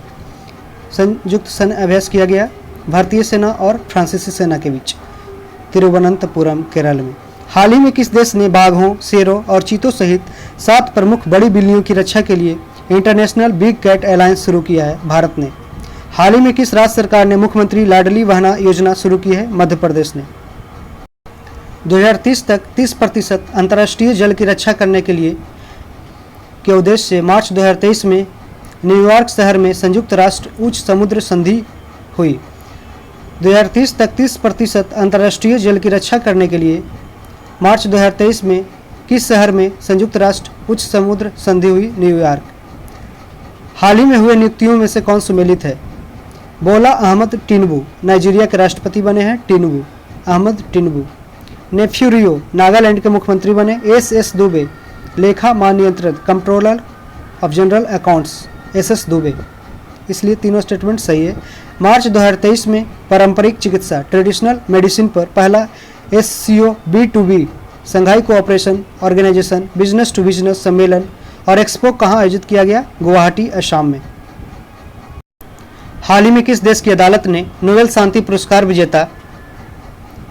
संयुक्त सेना अभ्यास किया गया? भारतीय सेना और फ्रांसीसी सेना के बीच, तिरुवनंतपुरम, केरल में। हाल ही में किस देश ने बाघों, शेरों और चीतों सहित 7 प्रमुख बड़ी बिल्लियों की रक्षा के लिए इंटरनेशनल बिग कैट अलायंस शुरू किया है? भारत ने। हाल ही में किस राज्य सरकार ने मुख्यमंत्री लाडली बहना योजना शुरू की है? मध्य प्रदेश ने। 2030 तक 30% अंतर्राष्ट्रीय जल की रक्षा करने के उद्देश्य से मार्च 2023 में न्यूयॉर्क शहर में संयुक्त राष्ट्र उच्च समुद्र संधि हुई। 2030 तक 30% अंतर्राष्ट्रीय जल की रक्षा करने के लिए मार्च 2023 में किस शहर में संयुक्त राष्ट्र उच्च समुद्र संधि हुई? न्यूयॉर्क। हाल ही में हुए नियुक्तियों में से कौन सुमेलित है? बोला अहमद टिनुबू नाइजीरिया के राष्ट्रपति बने हैं। अहमद टिनुबू। नेफ्यूरियो नागालैंड के मुख्यमंत्री बने। एस दुबे लेखा महानियंत्रक controller of general accounts S Dubey. इसलिए तीनों स्टेटमेंट सही है। मार्च 2023 में पारंपरिक चिकित्सा ट्रेडिशनल मेडिसिन पर पहला SCO B2B Shanghai cooperation organisation business to business सम्मेलन और एक्सपो कहाँ आयोजित किया गया? गुवाहाटी, असम में। हाल ही में किस देश की अदालत ने नोबेल शांति पुरस्कार विजेता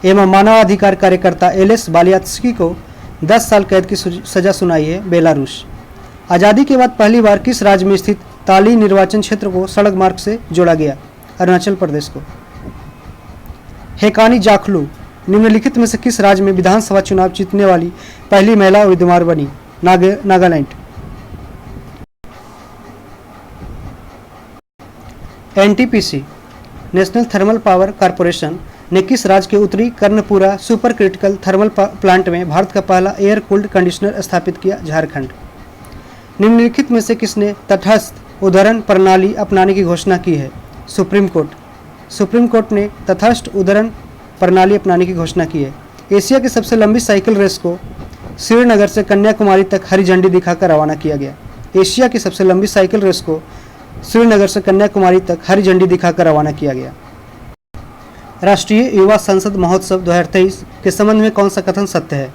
एवं मानवाधिकार कार्यकर्ता एलेस बालियात्स्की को 10 साल कैद की सजा सुनाई है? बेलारूस। आज़ादी के बाद पहली बार किस राज्य में स्थित ताली निर्वाचन क्षेत्र को सड़क मार्ग से जोड़ा गया? अरुणाचल प्रदेश को। हेकानी जाखलू निम्नलिखित में से किस राज्य में विधानसभा चुनाव जीतने वाली पहली महिला उम्मीदवार बनी? Nagaland. NTPC national thermal power corporation ने किस राज्य के उत्तरी Karanpura super critical thermal plant में भारत का पहला एयर कूल्ड कंडीशनर स्थापित किया? झारखंड। निम्नलिखित में से किसने तटस्थ उद्धरण प्रणाली अपनाने की घोषणा की है? सुप्रीम कोर्ट ने तटस्थ उद्धरण प्रणाली अपनाने की घोषणा की है। एशिया की सबसे लंबी साइकिल रेस को श्रीनगर से कन्याकुमारी तक हरी झंडी दिखाकर रवाना किया गया। एशिया की सबसे लंबी साइकिल रेस को श्रीनगर से कन्याकुमारी तक हरी झंडी दिखाकर रवाना किया गया। राष्ट्रीय युवा संसद महोत्सव 2023 के संबंध में कौन सा कथन सत्य है?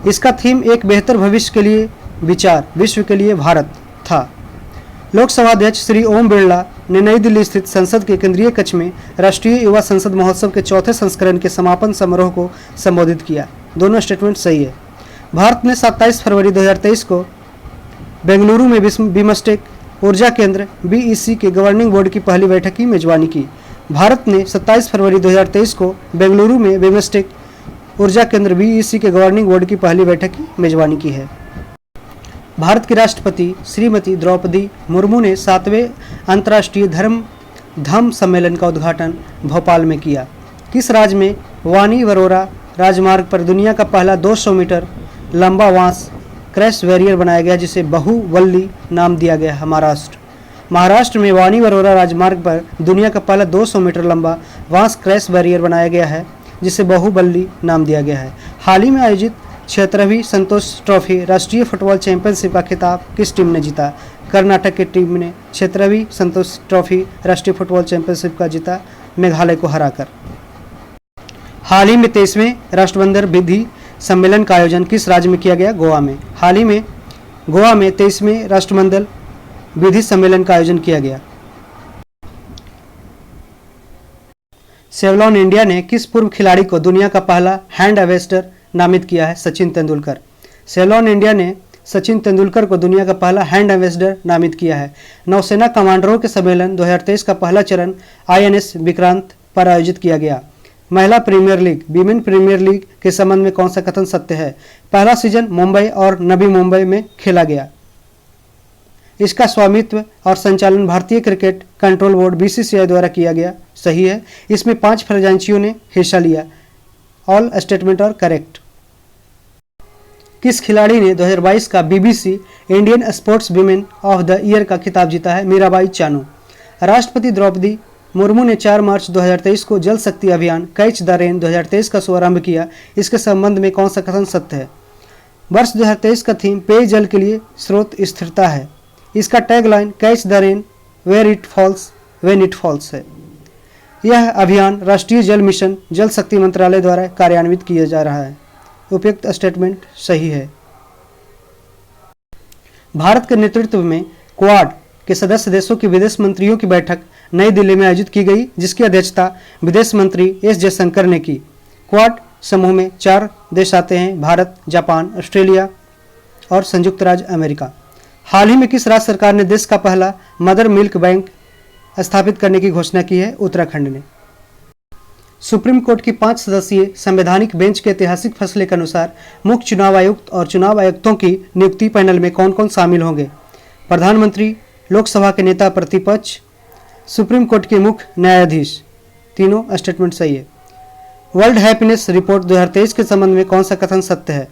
इसका थीम एक बेहतर भविष्य के लिए विचार, विश्व के लिए भारत था। लोकसभा अध्यक्ष श्री ओम बिरला ने नई दिल्ली स्थित संसद के केंद्रीय कक्ष में राष्ट्रीय युवा संसद महोत्सव के 4थे संस्करण के समापन समारोह को संबोधित किया। दोनों स्टेटमेंट सही है। भारत ने 27 फरवरी 2023 को बेंगलुरु में बिमस्टेक ऊर्जा केंद्र BEC के गवर्निंग बोर्ड की पहली बैठक की मेजबानी की। भारत ने 27 फरवरी 2023 को बेंगलुरु में बिमस्टेक ऊर्जा केंद्र BEC के गवर्निंग बोर्ड की पहली बैठक की मेजबानी की है। भारत की राष्ट्रपति श्रीमती द्रौपदी मुर्मू ने 7वें अंतर्राष्ट्रीय धम्म सम्मेलन का उद्घाटन भोपाल में किया। किस राज्य में वानी वरोरा राजमार्ग पर दुनिया का पहला 200 मीटर लंबा बांस क्रैश बैरियर बनाया गया, जिसे बहुवल्ली नाम दिया गया है? महाराष्ट्र में वानी वरोरा राजमार्ग पर दुनिया का पहला 200 मीटर लंबा बांस क्रैश बैरियर बनाया गया है, जिसे बहुवल्ली नाम दिया गया है। हाल ही में आयोजित 76वीं संतोष ट्रॉफी राष्ट्रीय फुटबॉल चैंपियनशिप का खिताब किस टीम ने जीता? कर्नाटक की टीम ने 76वीं संतोष ट्रॉफी राष्ट्रीय फुटबॉल चैंपियनशिप का जीता, मेघालय को हराकर। हाल ही में 23वें राष्ट्रबंधन विधि सम्मेलन का आयोजन किस राज्य में किया गया? गोवा में। हाल ही में गोवा में 23वें राष्ट्रमंडल विधि सम्मेलन का आयोजन किया गया। सेवलॉन इंडिया ने किस पूर्व खिलाड़ी को दुनिया का पहला हैंड एम्बेसडर नामित किया है? सचिन तेंदुलकर। सेवलॉन इंडिया ने सचिन तेंदुलकर को दुनिया का पहला हैंड एम्बेसडर नामित किया है। नौसेना कमांडरों के सम्मेलन 2023 का पहला चरण INS विक्रांत पर आयोजित किया गया। महिला premier league women premier league के संबंध में कौन सा कथन सत्य है? पहला सीजन मुंबई और नवी मुंबई में खेला गया। इसका स्वामित्व और संचालन भारतीय क्रिकेट कंट्रोल बोर्ड BCCI द्वारा किया गया। सही है। इसमें 5 फ्रेंचाइजियों ने हिस्सा लिया। ऑल स्टेटमेंट और करेक्ट। किस खिलाड़ी ने 2022 का BBC Indian sports women of the year का खिताब जीता है? मीराबाई चानू। राष्ट्रपति द्रौपदी मुर्मू ने 4 मार्च 2023 को जल शक्ति अभियान कैच द रेन 2023 का शुभारंभ किया। इसके संबंध में कौन सा कथन सत्य है? वर्ष 2023 का थीम पेयजल के लिए स्रोत स्थिरता है। इसका tagline catch the rain where it falls when it falls है। यह अभियान राष्ट्रीय जल मिशन जल शक्ति मंत्रालय द्वारा कार्यान्वित किया जा रहा है। उपयुक्त स्टेटमेंट सही है। भारत के नेतृत्व में क्वाड के सदस्य देशों के विदेश मंत्रियों की बैठक नई दिल्ली में आयोजित की गई, जिसकी अध्यक्षता विदेश मंत्री S जयशंकर ने की। क्वाड समूह में 4 देश आते हैं: भारत, जापान, ऑस्ट्रेलिया और संयुक्त राज्य अमेरिका। हाल ही में किस राज्य सरकार ने देश का पहला मदर मिल्क बैंक स्थापित करने की घोषणा की है? उत्तराखंड ने। सुप्रीम कोर्ट की 5 सदस्यीय संवैधानिक बेंच के ऐतिहासिक फैसले के अनुसार मुख्य चुनाव आयुक्त और चुनाव आयुक्तों की नियुक्ति पैनल में कौन कौन शामिल होंगे? प्रधानमंत्री, लोकसभा के नेता प्रतिपक्ष, सुप्रीम कोर्ट के मुख्य न्यायाधीश। तीनों स्टेटमेंट सही है। वर्ल्ड हैप्पीनेस रिपोर्ट 2023 के संबंध में कौन सा कथन सत्य है?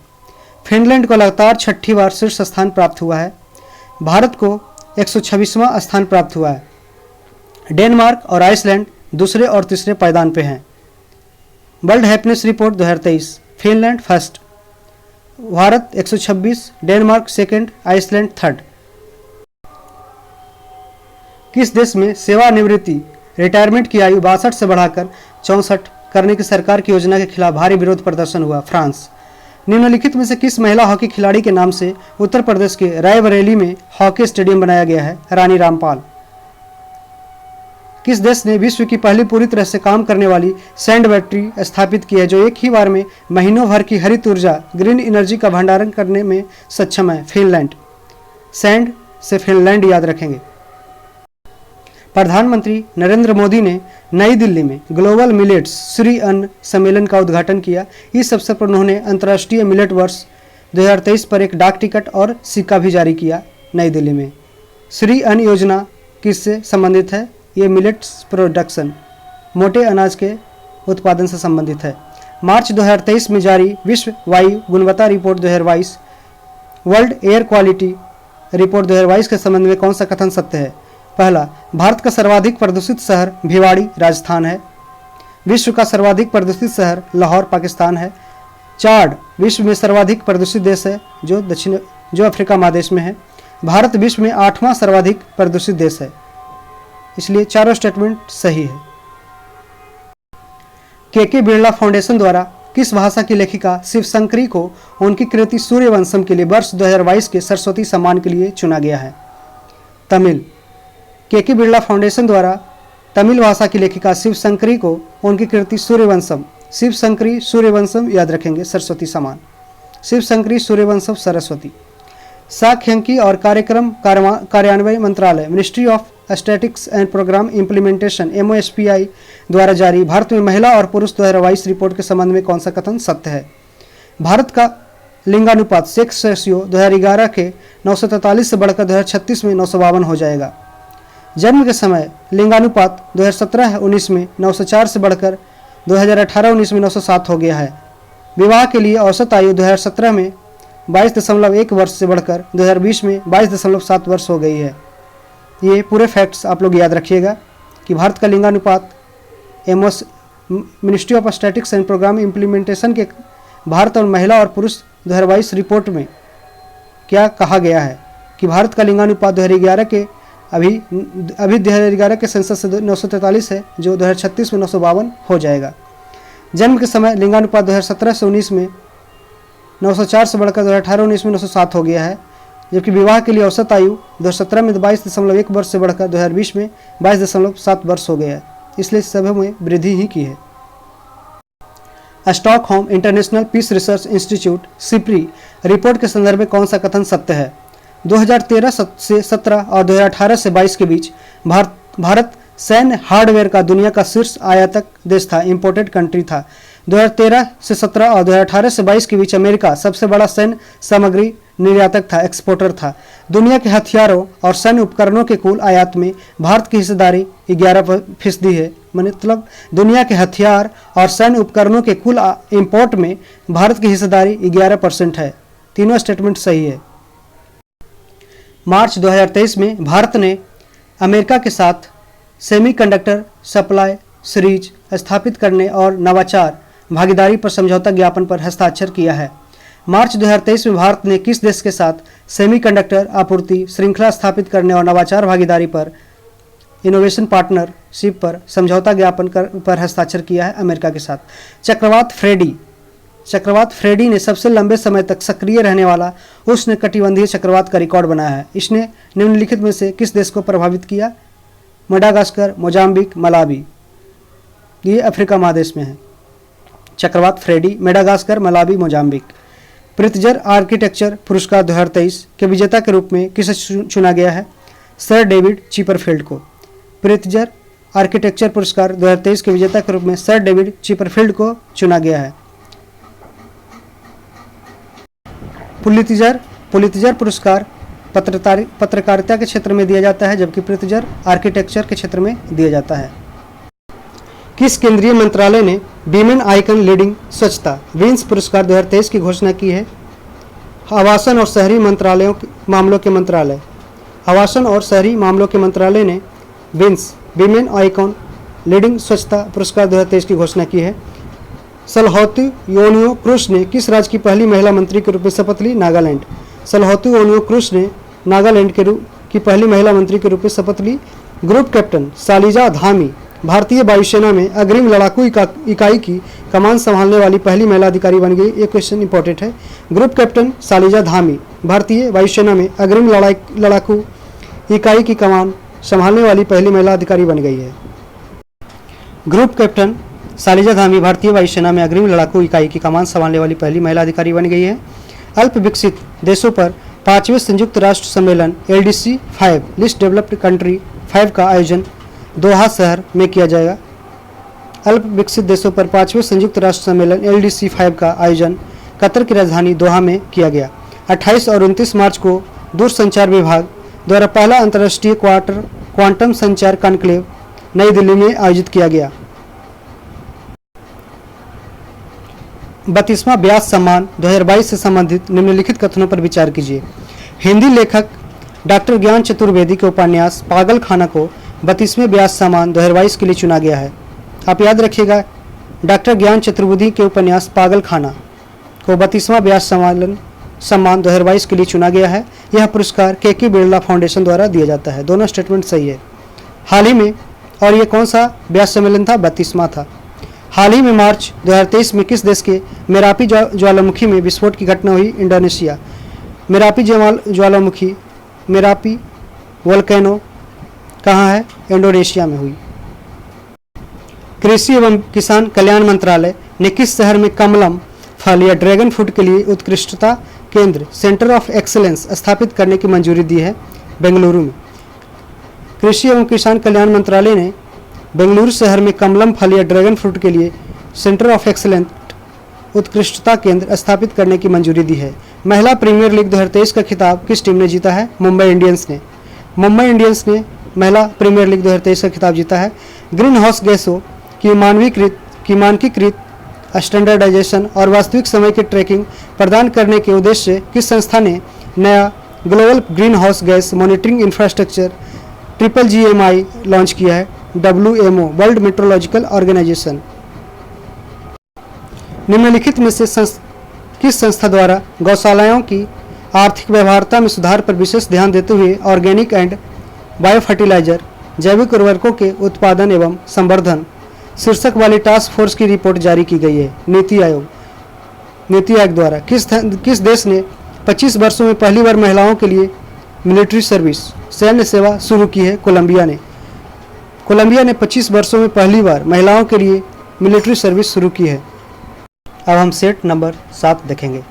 फिनलैंड को लगातार 6ठी बार शीर्ष स्थान प्राप्त हुआ है। भारत को 126वां स्थान प्राप्त हुआ है। डेनमार्क और आइसलैंड दूसरे और तीसरे पायदान पे हैं। World happiness report 2023, Finland first, Bharat 126, Denmark second, Iceland third. किस देश में सेवानिवृत्ति रिटायरमेंट की आयु 62 से बढ़ाकर 64 करने की सरकार की योजना के खिलाफ भारी विरोध प्रदर्शन हुआ? फ्रांस। निम्नलिखित में से किस महिला हॉकी खिलाड़ी के नाम से उत्तर प्रदेश के रायबरेली में हॉकी स्टेडियम बनाया गया है? रानी रामपाल। किस देश ने विश्व की पहली पूरी तरह से काम करने वाली सैंड बैटरी स्थापित की है, जो एक ही बार में महीनों भर की हरित ऊर्जा ग्रीन एनर्जी का भंडारण करने में सक्षम है? फिनलैंड। सैंड से फिनलैंड याद रखेंगे। प्रधानमंत्री नरेंद्र मोदी ने नई दिल्ली में ग्लोबल मिलेट्स श्री अन्न सम्मेलन का उद्घाटन किया। इस अवसर पर उन्होंने अंतर्राष्ट्रीय मिलेट वर्ष 2023 पर एक डाक टिकट और सिक्का भी जारी किया। नई दिल्ली में श्री अन्न योजना किससे संबंधित है? ये मिलेट्स प्रोडक्शन, मोटे अनाज के उत्पादन से संबंधित है। मार्च 2023 में जारी विश्व वायु गुणवत्ता report 2022, world air quality report 2022 के संबंध में कौन सा कथन सत्य है? पहला, भारत का सर्वाधिक प्रदूषित शहर भिवाड़ी राजस्थान है। विश्व का सर्वाधिक प्रदूषित शहर लाहौर पाकिस्तान है। चाड विश्व में सर्वाधिक प्रदूषित देश है, जो अफ्रीका महादेश में है। भारत विश्व में 8वां सर्वाधिक प्रदूषित देश है। इसलिए चारों स्टेटमेंट सही है। के बिरला फाउंडेशन द्वारा किस भाषा की लेखिका शिवशंकरी को उनकी कृति सूर्यवंशम के लिए वर्ष 2022 के सरस्वती सम्मान के लिए चुना गया है? तमिल। के बिरला फाउंडेशन द्वारा तमिल भाषा की लेखिका शिवशंकरी को उनकी कृति सूर्यवंशम, शिवशंकरी सूर्यवंशम याद रखेंगे, सरस्वती सम्मान। शिवशंकरी सूर्यवंशम सरस्वती। सांख्यिकी और कार्यक्रम कार्यान्वयन मंत्रालय ministry of statistics and programme implementation MOSPI द्वारा जारी भारत में महिला और पुरुष 2022 रिपोर्ट के संबंध में कौन सा कथन सत्य है? भारत का लिंगानुपात सेक्स रेशियो 2011 के 943 से बढ़कर 2036 में 952 हो जाएगा। जन्म के समय लिंगानुपात 2017-19 में 904 से बढ़कर 2018-19 में 907 हो गया है। विवाह के लिए औसत आयु 2017 में 22.1 वर्ष से बढ़कर 2020 में 22.7 वर्ष हो गई है। ये पूरे फैक्ट्स आप लोग याद रखिएगा कि भारत का लिंगानुपात ministry of statistics and programme implementation के भारत और महिला और पुरुष 2022 रिपोर्ट में क्या कहा गया है कि भारत का लिंगानुपात 2011 के अभी 2011 के सेंसस से 943 है, जो 2036 में 952 हो जाएगा। जन्म के समय लिंगानुपात 2017 से 19 में 904 से बढ़कर 2018-19 में 907 हो गया है, जबकि विवाह के लिए औसत आयु 2017 में 22.1 वर्ष से बढ़कर 2020 में 22.7 वर्ष हो गया है। इसलिए सभी में वृद्धि ही की है। Stockholm International Peace Research Institute SIPRI report के संदर्भ में कौन सा कथन सत्य है? 2013 से 17 और 2018 से 22 के बीच भारत सैन्य हार्डवेयर का दुनिया का शीर्ष आयातक देश था, इंपोर्टेड कंट्री था। 2013 से 17 और 2018 से 22 के बीच अमेरिका सबसे बड़ा सैन्य सामग्री निर्यातक था, एक्सपोर्टर था। दुनिया के हथियारों और सैन्य उपकरणों के कुल आयात में भारत की हिस्सेदारी 11% है। मतलब दुनिया के हथियार और सैन्य उपकरणों के कुल इंपोर्ट में भारत की हिस्सेदारी 11% है। तीनों स्टेटमेंट सही है। मार्च 2023 में भारत ने अमेरिका के साथ सेमीकंडक्टर सप्लाई सीरीज स्थापित करने और नवाचार भागीदारी पर समझौता ज्ञापन पर हस्ताक्षर किया है। मार्च 2023 में भारत ने किस देश के साथ सेमीकंडक्टर आपूर्ति श्रृंखला स्थापित करने और नवाचार भागीदारी पर इनोवेशन पार्टनरशिप पर समझौता ज्ञापन पर हस्ताक्षर किया है? अमेरिका के साथ। चक्रवात फ्रेडी ने सबसे लंबे समय तक सक्रिय रहने वाला उष्णकटिबंधीय चक्रवात का रिकॉर्ड बनाया है। इसने निम्नलिखित में से किस देश को प्रभावित किया? Madagascar, Mozambique, Malawi. ये अफ्रीका महादेश में है। चक्रवात Freddy, Madagascar, Malawi, Mozambique. Pritzker architecture पुरस्कार 2023 के विजेता के रूप में किसे चुना गया है? सर डेविड चिपरफील्ड को। प्रित्जर आर्किटेक्चर पुरस्कार 2023 के विजेता के रूप में सर डेविड चिपरफील्ड को चुना गया है। पुलित्जर पुरस्कार पत्रकारिता के क्षेत्र में दिया जाता है, जबकि प्रित्जर आर्किटेक्चर के क्षेत्र में दिया जाता है। किस केंद्रीय मंत्रालय ने वीमेन आइकन लीडिंग स्वच्छता विंस पुरस्कार 2023 की घोषणा की है? आवासन और शहरी मामलों के मंत्रालय। आवासन और शहरी मामलों के मंत्रालय ने विंस वीमेन आइकॉन लीडिंग स्वच्छता पुरस्कार 2023 की घोषणा की है। सलहौती योनियो क्रूस ने किस राज्य की पहली महिला मंत्री के रूप में शपथ ली? नागालैंड। सलहौती योनियो क्रूस ने नागालैंड की पहली महिला मंत्री के रूप में शपथ ली। ग्रुप कैप्टन शालिजा धामी भारतीय वायुसेना में अग्रिम लड़ाकू इकाई की कमान संभालने वाली पहली महिला अधिकारी बन गई। ये क्वेश्चन इंपॉर्टेंट है। ग्रुप कैप्टन शालिजा धामी भारतीय वायुसेना में अग्रिम लड़ाकू इकाई की कमान संभालने वाली पहली महिला अधिकारी बन गई है। ग्रुप कैप्टन शालिजा धामी भारतीय वायुसेना में अग्रिम लड़ाकू इकाई की कमान संभालने वाली पहली महिला अधिकारी बन गई है। अल्प विकसित देशों पर 5वें संयुक्त राष्ट्र सम्मेलन LDC 5 लिस्ट डेवलप्ड कंट्री 5 का आयोजन दोहा शहर में किया जाएगा। अल्प विकसित देशों पर 5वें संयुक्त राष्ट्र सम्मेलन LDC 5 का आयोजन कतर की राजधानी दोहा में किया गया। 28 और 29 मार्च को दूरसंचार विभाग द्वारा पहला अंतर्राष्ट्रीय क्वांटम संचार कॉन्क्लेव नई दिल्ली में आयोजित किया गया। 32वां व्यास सम्मान 2022 से संबंधित निम्नलिखित कथनों पर विचार कीजिए। हिंदी लेखक डॉक्टर ज्ञान चतुर्वेदी के उपन्यास पागल खाना को 32वें व्यास सम्मान 2022 के लिए चुना गया है। आप याद रखिएगा, डॉक्टर ज्ञान चतुर्वेदी के उपन्यास पागल खाना को 32वां व्यास सम्मान 2022 के लिए चुना गया है। यह पुरस्कार KK बिरला फाउंडेशन द्वारा दिया जाता है। दोनों स्टेटमेंट सही है। हाल ही में, और ये कौन सा व्यास सम्मेलन था? 32वां था। हाल ही में मार्च 2023 में किस देश के मेरापी ज्वालामुखी में विस्फोट की घटना हुई? इंडोनेशिया। मेरापी ज्वालामुखी मेरापी वोल्केनो कहाँ है? इंडोनेशिया में हुई। कृषि एवं किसान कल्याण मंत्रालय ने किस शहर में कमलम फल या ड्रैगन फ्रूट के लिए उत्कृष्टता केंद्र सेंटर ऑफ एक्सीलेंस स्थापित करने की मंजूरी दी है? बेंगलुरु में। कृषि एवं किसान कल्याण मंत्रालय ने बेंगलुरु शहर में कमलम फल या ड्रैगन फ्रूट के लिए सेंटर ऑफ एक्सीलेंस उत्कृष्टता केंद्र स्थापित करने की मंजूरी दी है। महिला प्रीमियर लीग 2023 का खिताब किस टीम ने जीता है? मुंबई इंडियंस ने। मुंबई इंडियंस ने महिला प्रीमियर लीग 2023 का खिताब जीता है। ग्रीन हाउस गैसों की मानकीकृत स्टैंडर्डाइजेशन और वास्तविक समय की ट्रैकिंग प्रदान करने के उद्देश्य से किस संस्था ने नया global green house gas monitoring infrastructure GGMI launch किया है? WMO world metrological organisation. निम्नलिखित में से किस संस्था द्वारा गौशालाओं की आर्थिक व्यवहार्यता में सुधार पर विशेष ध्यान देते हुए ऑर्गेनिक एंड बायो फर्टिलाइजर जैविक उर्वरकों के उत्पादन एवं संवर्धन शीर्षक वाली टास्क फोर्स की रिपोर्ट जारी की गई है? नीति आयोग द्वारा। किस देश ने 25 वर्षों में पहली बार महिलाओं के लिए मिलिट्री सर्विस सैन्य सेवा शुरू की है? कोलंबिया ने 25 वर्षों में पहली बार महिलाओं के लिए मिलिट्री सर्विस शुरू की है। अब हम सेट नंबर 7 देखेंगे।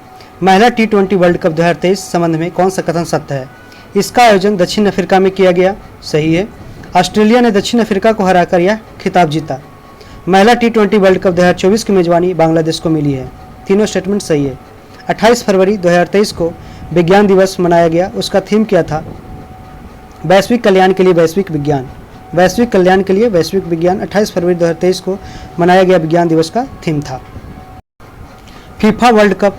महिला T20 वर्ल्ड कप 2023 संबंध में कौन सा कथन सत्य है? इसका आयोजन दक्षिण अफ्रीका में किया गया, सही है। ऑस्ट्रेलिया ने दक्षिण अफ्रीका को हराकर यह खिताब जीता। महिला T20 वर्ल्ड कप 2024 की मेजबानी बांग्लादेश को मिली है। तीनों स्टेटमेंट सही है। 28 फरवरी 2023 को विज्ञान दिवस मनाया गया। उसका थीम क्या था? वैश्विक कल्याण के लिए वैश्विक विज्ञान। वैश्विक कल्याण के लिए वैश्विक विज्ञान 28 फरवरी 2023 को मनाया गया विज्ञान दिवस का थीम था। FIFA world cup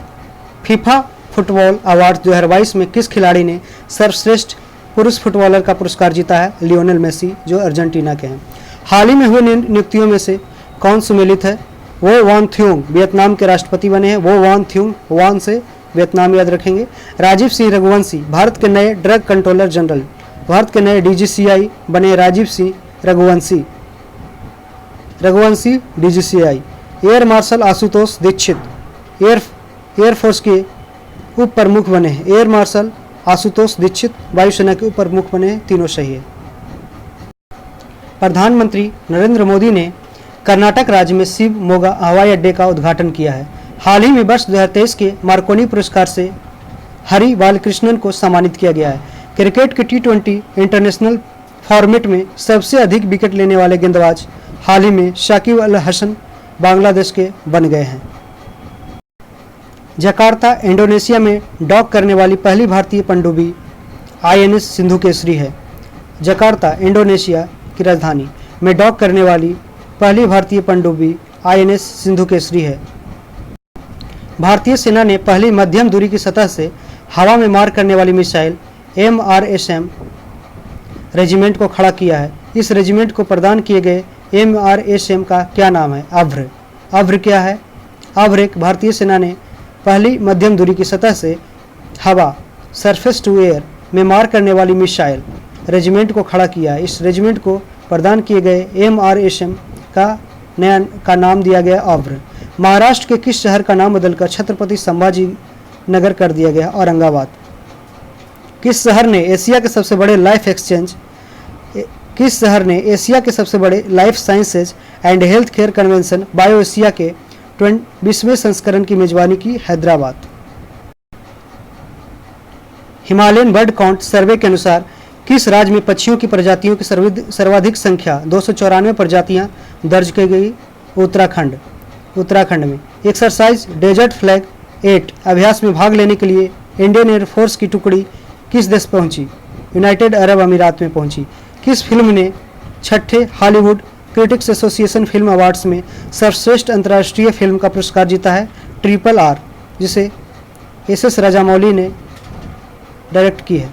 FIFA football award 2022 में किस खिलाड़ी ने सर्वश्रेष्ठ पुरुष फुटबॉलर का पुरस्कार जीता है? लियोनेल मेसी, जो अर्जेंटीना के हैं। हाल ही में हुए नियुक्तियों में से कौन सुमेलित है? वो वान थ्योंग वियतनाम के राष्ट्रपति बने हैं। वो वान थ्योंग, वान से वियतनाम याद रखेंगे। राजीव सिंह रघुवंशी भारत के नए ड्रग कंट्रोलर जनरल, भारत के नए DGCI बने Rajeev Singh Raghuvanshi DGCI। Air marshal Ashutosh Dixit air force के उप प्रमुख बने हैं। एयर मार्शल आशुतोष दीक्षित वायुसेना के उप प्रमुख बने हैं। तीनों सही है। प्रधानमंत्री नरेंद्र मोदी ने कर्नाटक राज्य में शिवमोगा हवाई अड्डे का उद्घाटन किया है। हाल ही में वर्ष 2023 के मार्कोनी पुरस्कार से हरि बालकृष्णन को सम्मानित किया गया है। क्रिकेट के T20 इंटरनेशनल फॉर्मेट में सबसे अधिक विकेट लेने वाले गेंदबाज हाल ही में शाकिब अल हसन बांग्लादेश के बन गए हैं। जकार्ता इंडोनेशिया में डॉक करने वाली पहली भारतीय पनडुब्बी INS सिंधुकेसरी है। जकार्ता इंडोनेशिया की राजधानी में डॉक करने वाली पहली भारतीय पनडुब्बी INS सिंधुकेसरी है। भारतीय सेना ने पहली मध्यम दूरी की सतह से हवा में मार करने वाली मिसाइल MRSM रेजिमेंट को खड़ा किया है। इस रेजिमेंट को प्रदान किए गए MRSM का क्या नाम है? अभ्र। अभ्र क्या है? अभ्र एक भारतीय सेना ने पहली मध्यम दूरी की सतह से हवा सरफेस टू एयर में मार करने वाली मिसाइल रेजिमेंट को खड़ा किया है। इस रेजिमेंट को प्रदान किए गए MRSM का नाम दिया गया अभ्र। महाराष्ट्र के किस शहर का नाम बदलकर छत्रपति संभाजी नगर कर दिया गया? औरंगाबाद। किस शहर ने एशिया के सबसे बड़े life sciences and health care convention bio Asia के 20वें संस्करण की मेजबानी की? हैदराबाद। हिमालयन बर्ड काउंट सर्वे के अनुसार किस राज्य में पक्षियों की प्रजातियों की सर्वाधिक संख्या 294 प्रजातियां दर्ज की गई? उत्तराखंड में। एक्सरसाइज डेजर्ट फ्लैग 8 अभ्यास में भाग लेने के लिए इंडियन एयरफोर्स की टुकड़ी किस देश पहुंची? यूनाइटेड अरब अमीरात में पहुंची। किस फिल्म ने 6ठे Hollywood critics association film awards में सर्वश्रेष्ठ अंतर्राष्ट्रीय फिल्म का पुरस्कार जीता है? RRR, जिसे SS राजामौली ने डायरेक्ट की है।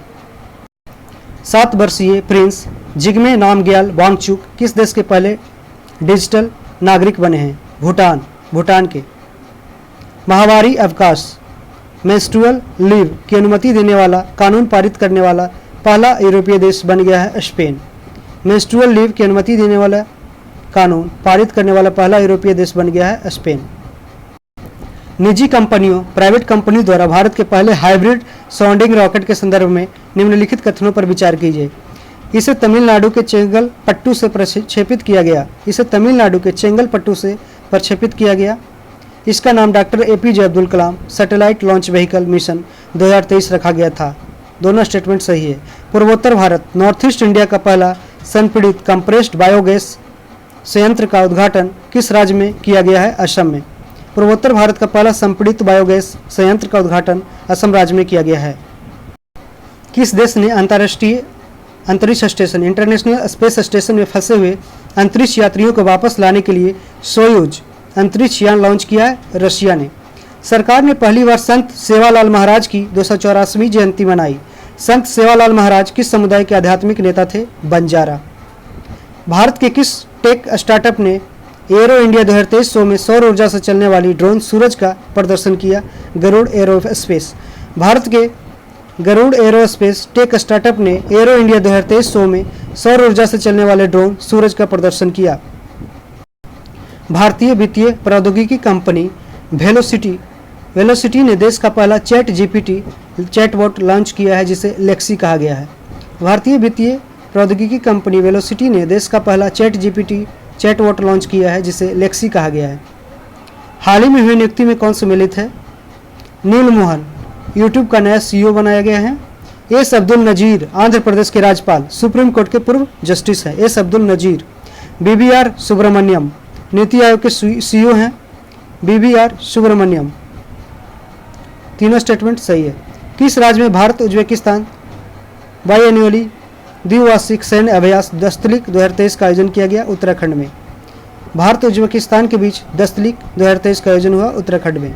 7 वर्षीय प्रिंस जिग्मे नामग्याल वांगचुक किस देश के पहले डिजिटल नागरिक बने हैं? भूटान के। माहवारी अवकाश मेंस्ट्रुअल लीव की अनुमति देने वाला कानून पारित करने वाला पहला यूरोपीय देश बन गया है स्पेन। मेंस्ट्रुअल लीव की अनुमति देने वाला कानून पारित करने वाला पहला यूरोपीय देश बन गया है स्पेन। निजी कंपनियों प्राइवेट कंपनियों द्वारा भारत के पहले हाइब्रिड साउंडिंग रॉकेट के संदर्भ में निम्नलिखित कथनों पर विचार कीजिए। इसे तमिलनाडु के चेंगलपट्टू से प्रक्षेपित किया गया। इसका नाम doctor APJ Abdul Kalam satellite launch vehicle mission 2023 रखा गया था। दोनों स्टेटमेंट सही है। पूर्वोत्तर भारत नॉर्थ ईस्ट इंडिया का पहला संपीड़ित कंप्रेस्ड बायोगैस संयंत्र का उद्घाटन किस राज्य में किया गया है? असम में। पूर्वोत्तर भारत का पहला संपीड़ित बायोगैस संयंत्र का उद्घाटन असम राज्य में किया गया है। किस देश ने अंतर्राष्ट्रीय अंतरिक्ष स्टेशन इंटरनेशनल स्पेस स्टेशन में फंसे हुए अंतरिक्ष यात्रियों को वापस लाने के लिए सोयूज अंतरिक्ष यान लॉन्च किया है? रशिया ने। सरकार ने पहली बार संत सेवालाल महाराज की 284वीं जयंती मनाई। संत सेवालाल महाराज किस समुदाय के आध्यात्मिक नेता थे? बंजारा। भारत के किस टेक स्टार्टअप ने एरो इंडिया 2023 शो में सौर ऊर्जा से चलने वाली ड्रोन सूरज का प्रदर्शन किया? गरुड़ एरोस्पेस। भारत के गरुड़ एरोस्पेस टेक स्टार्टअप ने एरो इंडिया 2023 शो में सौर ऊर्जा से चलने वाले ड्रोन सूरज का प्रदर्शन किया। भारतीय वित्तीय प्रौद्योगिकी कंपनी वेलोसिटी ने देश का पहला ChatGPT चैटबॉट लॉन्च किया है, जिसे लेक्सी कहा गया है। भारतीय वित्तीय प्रौद्योगिकी कंपनी वेलोसिटी ने देश का पहला ChatGPT चैटबॉट लॉन्च किया है, जिसे लेक्सी कहा गया है। हाल ही में हुई नियुक्ति में कौन सम्मिलित है? नील मोहन, यूट्यूब का नया CEO बनाया गया है। एस अब्दुल नजीर, आंध्र प्रदेश के राज्यपाल, सुप्रीम कोर्ट के पूर्व जस्टिस हैं एस अब्दुल नजीर। BBR सुब्रमण्यम, नीति आयोग के CEO हैं BBR सुब्रमण्यम। तीनों स्टेटमेंट सही है। किस राज्य में भारत उज्बेकिस्तान बाईएनुअली द्विवार्षिक सैन्य अभ्यास दस्तलिक 2023 का आयोजन किया गया? उत्तराखंड में। भारत उज्बेकिस्तान के बीच दस्तलिक 2023 का आयोजन हुआ उत्तराखंड में।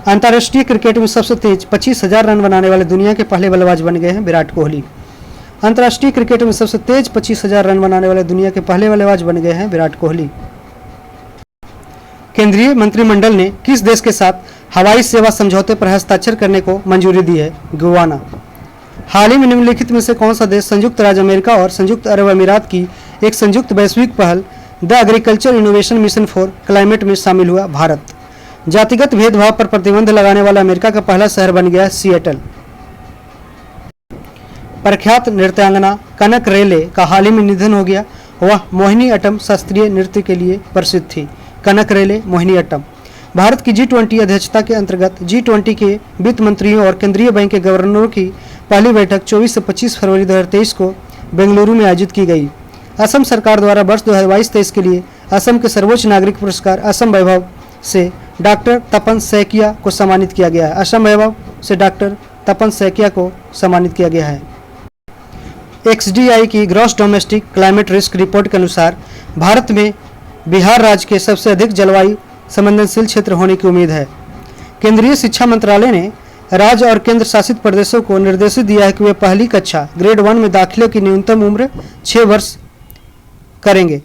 अंतर्राष्ट्रीय क्रिकेट में सबसे तेज 25,000 रन बनाने वाले दुनिया के पहले बल्लेबाज बन गए हैं विराट कोहली। अंतर्राष्ट्रीय क्रिकेट में सबसे तेज 25,000 रन बनाने वाले दुनिया के पहले बल्लेबाज बन गए हैं विराट कोहली। केंद्रीय मंत्रिमंडल ने किस देश के साथ हवाई सेवा समझौते पर हस्ताक्षर करने को मंजूरी दी है? गुयाना। हाल ही में निम्नलिखित में से कौन सा देश संयुक्त राज्य अमेरिका और संयुक्त अरब अमीरात की एक संयुक्त वैश्विक पहल the agriculture innovation mission for climate में शामिल हुआ? भारत। जातिगत भेदभाव पर प्रतिबंध लगाने वाला अमेरिका का पहला शहर बन गया सिएटल। प्रख्यात नृत्यांगना कनक रेले का हाल ही में निधन हो गया। वह मोहिनी अट्टम शास्त्रीय नृत्य के लिए प्रसिद्ध थी। कनक रेले, मोहिनी अट्टम। भारत की G20 अध्यक्षता के अंतर्गत G20 के वित्त मंत्रियों और केंद्रीय बैंक के गवर्नरों की पहली बैठक 24 से 25 फरवरी 2023 को बेंगलुरु में आयोजित की गई। असम सरकार द्वारा वर्ष 2022-23 के लिए असम के सर्वोच्च नागरिक पुरस्कार असम वैभव से डॉक्टर तपन सैकिया को सम्मानित किया गया है। असम वैभव से डॉक्टर तपन सैकिया को सम्मानित किया गया है। XDI की gross domestic climate risk report के अनुसार भारत में बिहार राज्य के सबसे अधिक जलवायु संवेदनशील क्षेत्र होने की उम्मीद है। केंद्रीय शिक्षा मंत्रालय ने राज्य और केंद्र शासित प्रदेशों को निर्देशित दिया है कि वे पहली कक्षा ग्रेड 1 में दाखिले की न्यूनतम उम्र 6 वर्ष करेंगे।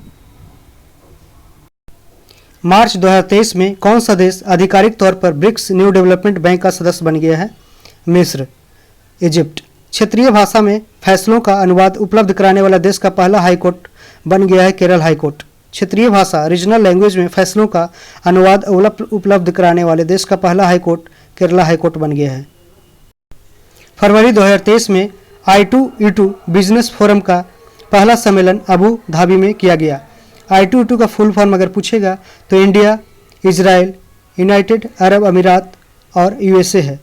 मार्च 2023 में कौन सा देश आधिकारिक तौर पर ब्रिक्स न्यू डेवलपमेंट बैंक का सदस्य बन गया है? मिस्र। इजिप्ट। क्षेत्रीय भाषा में फैसलों का अनुवाद उपलब्ध कराने वाला देश का पहला हाईकोर्ट बन गया है केरल हाईकोर्ट। क्षेत्रीय भाषा रीजनल लैंग्वेज में फैसलों का अनुवाद उपलब्ध कराने वाले देश का पहला हाईकोर्ट केरला हाईकोर्ट बन गया है। फरवरी 2023 में I2E2 बिजनेस फोरम का पहला सम्मेलन अबू धाबी में किया गया। I2E2 का फुल फॉर्म अगर पूछेगा तो इंडिया, इजराइल, यूनाइटेड अरब अमीरात और USA है।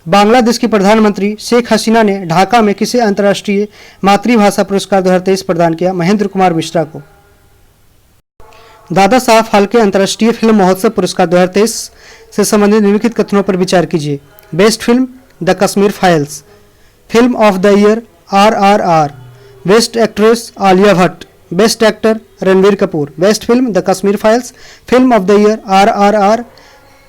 बांग्लादेश की प्रधानमंत्री शेख हसीना ने ढाका में किसे अंतर्राष्ट्रीय मातृभाषा पुरस्कार 2023 प्रदान किया? महेंद्र कुमार मिश्रा को। दादा साहब फाल्के अंतर्राष्ट्रीय फिल्म महोत्सव पुरस्कार 2023 से संबंधित निम्नलिखित कथनों पर विचार कीजिए। Best film the Kashmir files, film of the year RRR, best actress Alia Bhatt, best actor Ranbir Kapoor. Best film the Kashmir files, film of the year RRR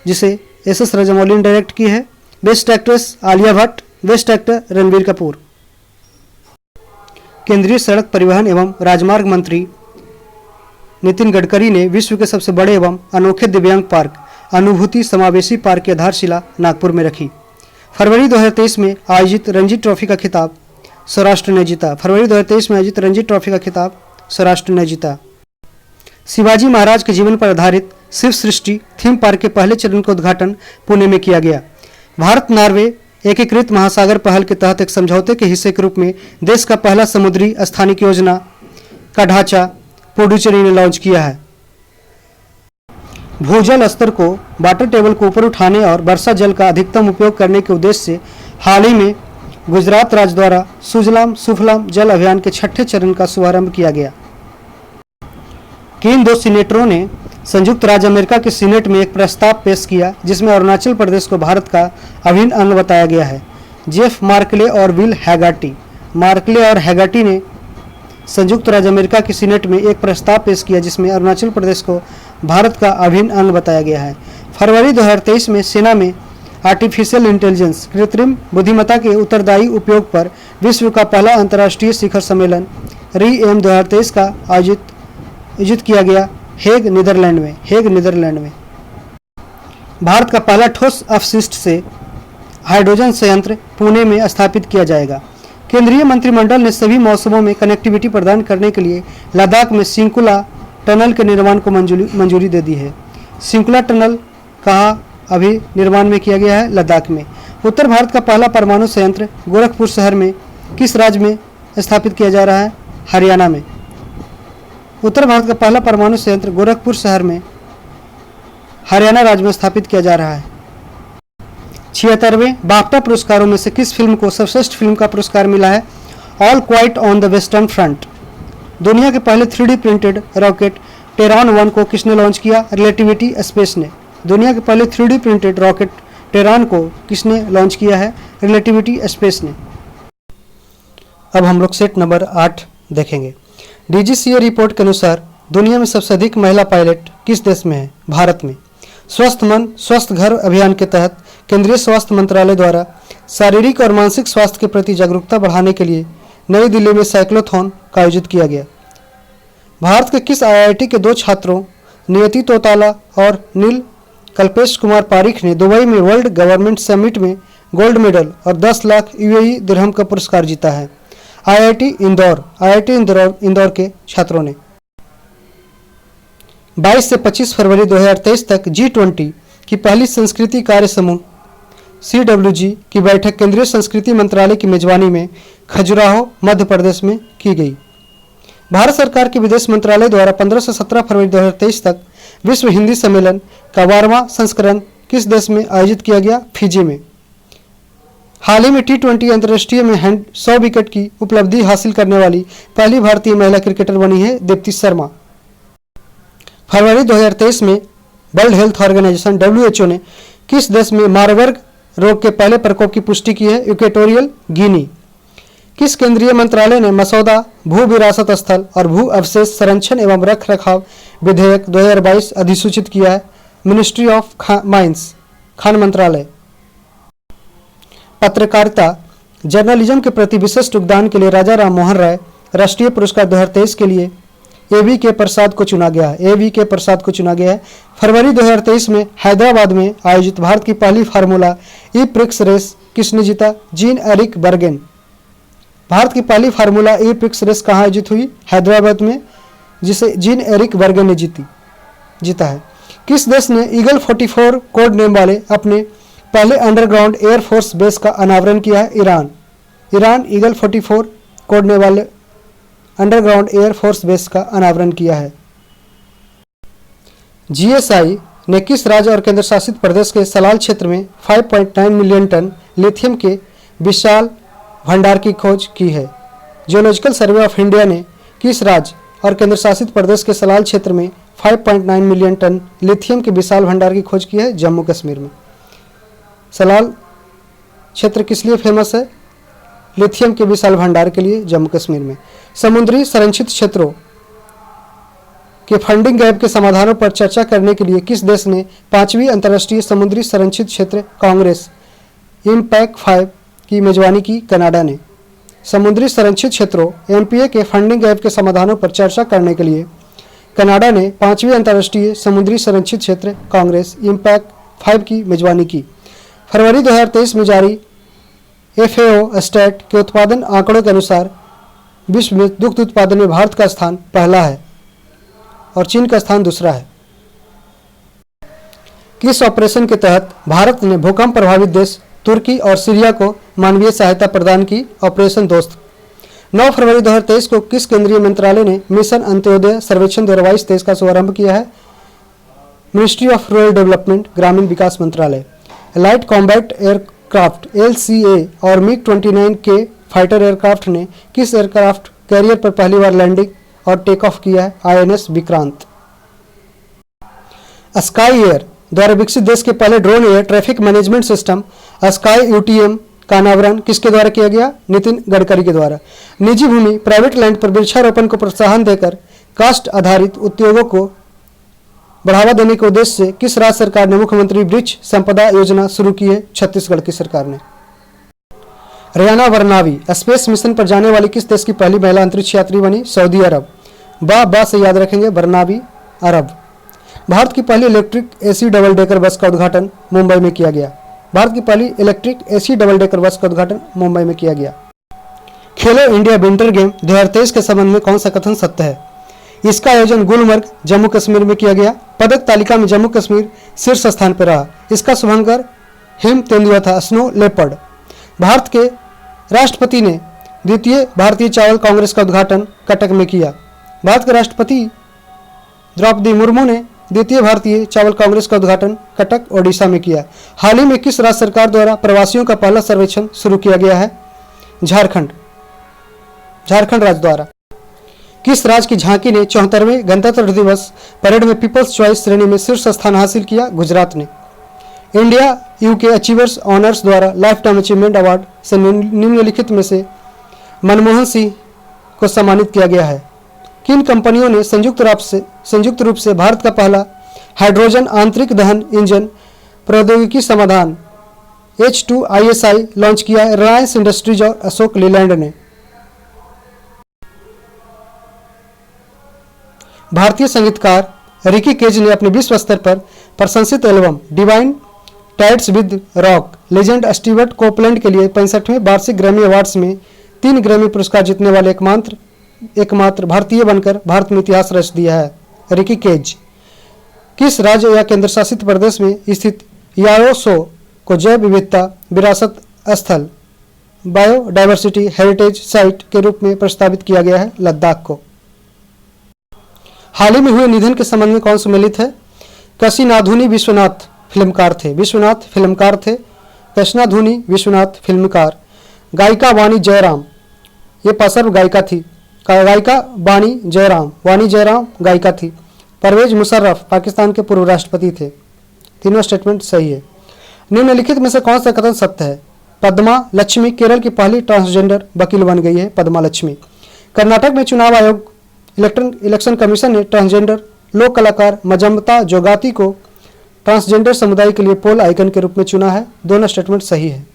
जिसे SS राजामौली ने डायरेक्ट की है। Best actress Alia Bhatt, best actor Ranbir Kapoor. केंद्रीय सड़क परिवहन एवं राजमार्ग मंत्री नितिन गडकरी ने विश्व के सबसे बड़े एवं अनोखे दिव्यांग पार्क अनुभूति समावेशी पार्क की आधारशिला नागपुर में रखी। फरवरी 2023 में आयोजित रणजी ट्रॉफी का खिताब सौराष्ट्र ने जीता। फरवरी 2023 में आयोजित रणजी ट्रॉफी का खिताब सौराष्ट्र ने जीता। शिवाजी महाराज के जीवन पर आधारित शिव सृष्टि थीम पार्क के पहले चरण का उद्घाटन पुणे में किया गया। भारत नॉर्वे एकीकृत महासागर पहल के तहत एक समझौते के हिस्से के रूप में देश का पहला समुद्री स्थानिक योजना का ढांचा पुडुचेरी ने लॉन्च किया है। भूजल स्तर को वाटर टेबल को ऊपर उठाने और वर्षा जल का अधिकतम उपयोग करने के उद्देश्य से हाल ही में गुजरात राज्य द्वारा सुजलाम सुफलाम जल अभियान के 6ठे चरण का शुभारंभ किया गया। किन 2 सीनेटरों ने संयुक्त राज्य अमेरिका के सीनेट में एक प्रस्ताव पेश किया जिसमें अरुणाचल प्रदेश को भारत का अभिन्न अंग बताया गया है? जेफ मार्कले और विल हैगार्टी। मार्कले और हैगार्टी ने संयुक्त राज्य अमेरिका के सीनेट में एक प्रस्ताव पेश किया जिसमें अरुणाचल प्रदेश को भारत का अभिन्न अंग बताया गया है। फरवरी 2023 में सेना में आर्टिफिशियल इंटेलिजेंस कृत्रिम बुद्धिमत्ता के उत्तरदायी उपयोग पर विश्व का पहला अंतर्राष्ट्रीय शिखर सम्मेलन RIEM 2023 का आयोजित किया गया हेग नीदरलैंड में। भारत का पहला ठोस अपशिष्ट से हाइड्रोजन संयंत्र पुणे में स्थापित किया जाएगा। केंद्रीय मंत्रिमंडल ने सभी मौसमों में कनेक्टिविटी प्रदान करने के लिए लद्दाख में सिंकुला टनल के निर्माण को मंजूरी दे दी है। सिंकुला टनल कहाँ अभी निर्माण में किया गया है? लद्दाख में। उत्तर भारत का पहला परमाणु संयंत्र गोरखपुर शहर में किस राज्य में स्थापित किया जा रहा है? हरियाणा में। उत्तर भारत का पहला परमाणु संयंत्र गोरखपुर शहर में हरियाणा राज्य में स्थापित किया जा रहा है। 76वें बाफ्टा पुरस्कारों में से किस फिल्म को सर्वश्रेष्ठ फिल्म का पुरस्कार मिला है? All quite on the western front. दुनिया के पहले 3D प्रिंटेड रॉकेट टेरॉन 1 को किसने लॉन्च किया? रिलेटिविटी स्पेस ने। दुनिया के पहले 3D प्रिंटेड रॉकेट टेरॉन को किसने लॉन्च किया है? रिलेटिविटी स्पेस ने। अब हम लोग सेट नंबर 8 देखेंगे। DGCA रिपोर्ट के अनुसार दुनिया में सबसे अधिक महिला पायलट किस देश में है? भारत में। स्वस्थ मन स्वस्थ घर अभियान के तहत केंद्रीय स्वास्थ्य मंत्रालय द्वारा शारीरिक और मानसिक स्वास्थ्य के प्रति जागरूकता बढ़ाने के लिए नई दिल्ली में साइक्लोथॉन का आयोजित किया गया। भारत के किस IIT के 2 छात्रों नियति तोताला और नील कल्पेश कुमार पारिख ने दुबई में वर्ल्ड गवर्नमेंट समिट में गोल्ड मेडल और 10 लाख UAE दिरहम का पुरस्कार जीता है? IIT इंदौर के छात्रों ने। 22 से 25 फरवरी 2023 तक G20 की पहली संस्कृति कार्य समूह CWG की बैठक केंद्रीय संस्कृति मंत्रालय की मेजबानी में खजुराहो मध्य प्रदेश में की गई। भारत सरकार के विदेश मंत्रालय द्वारा 15 से 17 फरवरी 2023 तक विश्व हिंदी सम्मेलन का 12वां संस्करण किस देश में आयोजित किया गया? फिजी में। हाल ही में T20 अंतर्राष्ट्रीय में 100 विकेट की उपलब्धि हासिल करने वाली पहली भारतीय महिला क्रिकेटर बनी है दीप्ति शर्मा। फरवरी 2023 में वर्ल्ड हेल्थ ऑर्गेनाइजेशन WHO ने किस देश में मारबर्ग रोग के पहले प्रकोप की पुष्टि की है? Equatorial Guinea. किस केंद्रीय मंत्रालय ने मसौदा भू विरासत स्थल और भू अवशेष संरक्षण एवं रख रखाव विधेयक 2022 अधिसूचित किया है? मिनिस्ट्री ऑफ माइंस, खान मंत्रालय। पत्रकारिता जर्नलिज्म के प्रति विशिष्ट योगदान के लिए राजा राम मोहन राय राष्ट्रीय पुरस्कार 2023 के लिए AVK प्रसाद को चुना गया है। AVK प्रसाद को चुना गया है। फरवरी 2023 में हैदराबाद में आयोजित भारत की पहली फार्मूला ई प्रिक्स रेस किसने जीता? Gene Eric Bergen. भारत की पहली फार्मूला ई प्रिक्स रेस कहाँ आयोजित हुई? हैदराबाद में, जिसे जीन एरिक बर्गेन ने जीता है। किस देश ने ईगल 44 कोड नेम वाले अपने पहले अंडरग्राउंड एयरफोर्स बेस का अनावरण किया है? ईरान ईगल 44 कोड नेम वाले अंडरग्राउंड एयरफोर्स बेस का अनावरण किया है। GSI ने किस राज्य और केंद्र शासित प्रदेश के सलाल क्षेत्र में 5.9 मिलियन टन लिथियम के विशाल भंडार की खोज की है? जियोलॉजिकल सर्वे ऑफ इंडिया ने किस राज्य और केंद्र शासित प्रदेश के सलाल क्षेत्र में 5.9 मिलियन टन लिथियम के विशाल भंडार की खोज की है? जम्मू कश्मीर में। सलाल क्षेत्र किस लिए फेमस है? लिथियम के विशाल भंडार के लिए जम्मू कश्मीर में। समुद्री संरक्षित क्षेत्रों के फंडिंग गैप के समाधानों पर चर्चा करने के लिए किस देश ने 5वीं अंतर्राष्ट्रीय समुद्री संरक्षित क्षेत्र कांग्रेस इम्पैक्ट 5 की मेजबानी की? कनाडा ने। समुद्री संरक्षित क्षेत्रों MPA के फंडिंग गैप के समाधानों पर चर्चा करने के लिए कनाडा ने 5वीं अंतर्राष्ट्रीय समुद्री संरक्षित क्षेत्र कांग्रेस इम्पैक्ट 5 की मेजबानी की। फरवरी 2023 में जारी FAO स्टेट के उत्पादन आंकड़ों के अनुसार विश्व में दुग्ध उत्पादन में भारत का स्थान पहला है और चीन का स्थान दूसरा है। किस ऑपरेशन के तहत भारत ने भूकंप प्रभावित देश तुर्की और सीरिया को मानवीय सहायता प्रदान की? ऑपरेशन दोस्त। 9 फरवरी 2023 को किस केंद्रीय मंत्रालय ने मिशन अंत्योदय सर्वेक्षण 2022-23 का शुभारंभ किया है? मिनिस्ट्री ऑफ रूरल डेवलपमेंट, ग्रामीण विकास मंत्रालय। लाइट कॉम्बैट एयरक्राफ्ट LCA और MiG-29K फाइटर एयरक्राफ्ट ने किस एयरक्राफ्ट कैरियर पर पहली बार लैंडिंग और टेक ऑफ किया है? INS विक्रांत। स्काई एयर द्वारा विकसित देश के पहले drone air traffic management system sky UTM का अनावरण किसके द्वारा किया गया? नितिन गडकरी के द्वारा। निजी भूमि प्राइवेट लैंड पर वृक्षारोपण को प्रोत्साहन देकर कास्ट आधारित उद्योगों को बढ़ावा देने के उद्देश्य से किस राज्य सरकार ने मुख्यमंत्री वृक्ष संपदा योजना शुरू की है? छत्तीसगढ़ की सरकार ने। रियाना वर्नावी स्पेस मिशन पर जाने वाली किस देश की पहली महिला अंतरिक्ष यात्री बनी? सऊदी अरब। बा से याद रखेंगे, वर्नावी अरब। भारत की पहली electric AC double decker bus का उद्घाटन मुंबई में किया गया। भारत की पहली electric AC double decker bus का उद्घाटन मुंबई में किया गया। खेलो इंडिया विंटर गेम 2023 के संबंध में कौन सा कथन सत्य है? इसका आयोजन गुलमर्ग जम्मू कश्मीर में किया गया। पदक तालिका में जम्मू कश्मीर शीर्ष स्थान पर रहा। इसका शुभंकर हिम तेंदुआ था, स्नो लेपर्ड। भारत के राष्ट्रपति ने द्वितीय भारतीय चावल कांग्रेस का उद्घाटन कटक में किया। भारत के राष्ट्रपति द्रौपदी मुर्मू ने द्वितीय भारतीय चावल कांग्रेस का उद्घाटन कटक ओडिशा में किया। हाल ही में किस राज्य सरकार द्वारा प्रवासियों का पहला सर्वेक्षण शुरू किया गया है? झारखंड राज्य द्वारा। किस राज्य की झांकी ने 74वें गणतंत्र दिवस परेड में पीपल्स चॉइस श्रेणी में शीर्ष स्थान हासिल किया? गुजरात ने। इंडिया यूके अचीवर्स ऑनर्स द्वारा लाइफ टाइम अचीवमेंट अवार्ड से निम्नलिखित में से मनमोहन सिंह को सम्मानित किया गया है? किन कंपनियों ने संयुक्त रूप से भारत का पहला हाइड्रोजन आंतरिक दहन इंजन प्रौद्योगिकी समाधान H2ISI लॉन्च किया है? रिलायंस इंडस्ट्रीज और अशोक लीलैंड ने। भारतीय संगीतकार रिकी केज ने अपने विश्व स्तर पर प्रशंसित album divine tides with rock legend Stewart Copeland के लिए 65वें वार्षिक ग्रैमी अवार्ड्स में 3 ग्रैमी पुरस्कार जीतने वाले एकमात्र भारतीय बनकर भारत में इतिहास रच दिया है। रिकी केज किस राज्य या केंद्र शासित प्रदेश में स्थित याओसो को जैव विविधता विरासत स्थल बायोडाइवर्सिटी हेरिटेज साइट के रूप में प्रस्तावित किया गया है? लद्दाख को। हाल ही में हुए निधन के संबंध में कौन सम्मिलित है? कशिनाधुनी विश्वनाथ फिल्मकार थे। कशिनाधुनी विश्वनाथ फिल्मकार। गायिका वाणी जयराम, ये पार्श्व गायिका थी। गायिका वाणी जयराम गायिका थी। परवेज मुशर्रफ पाकिस्तान के पूर्व राष्ट्रपति थे। तीनों स्टेटमेंट सही है। निम्नलिखित में से कौन सा कथन सत्य है? पद्मा लक्ष्मी केरल की पहली ट्रांसजेंडर वकील बन गई है। पद्मा लक्ष्मी। कर्नाटक में चुनाव आयोग इलेक्शन कमीशन ने ट्रांसजेंडर लोक कलाकार मजम्ता जोगाती को ट्रांसजेंडर समुदाय के लिए पोल आइकन के रूप में चुना है। दोनों स्टेटमेंट सही है।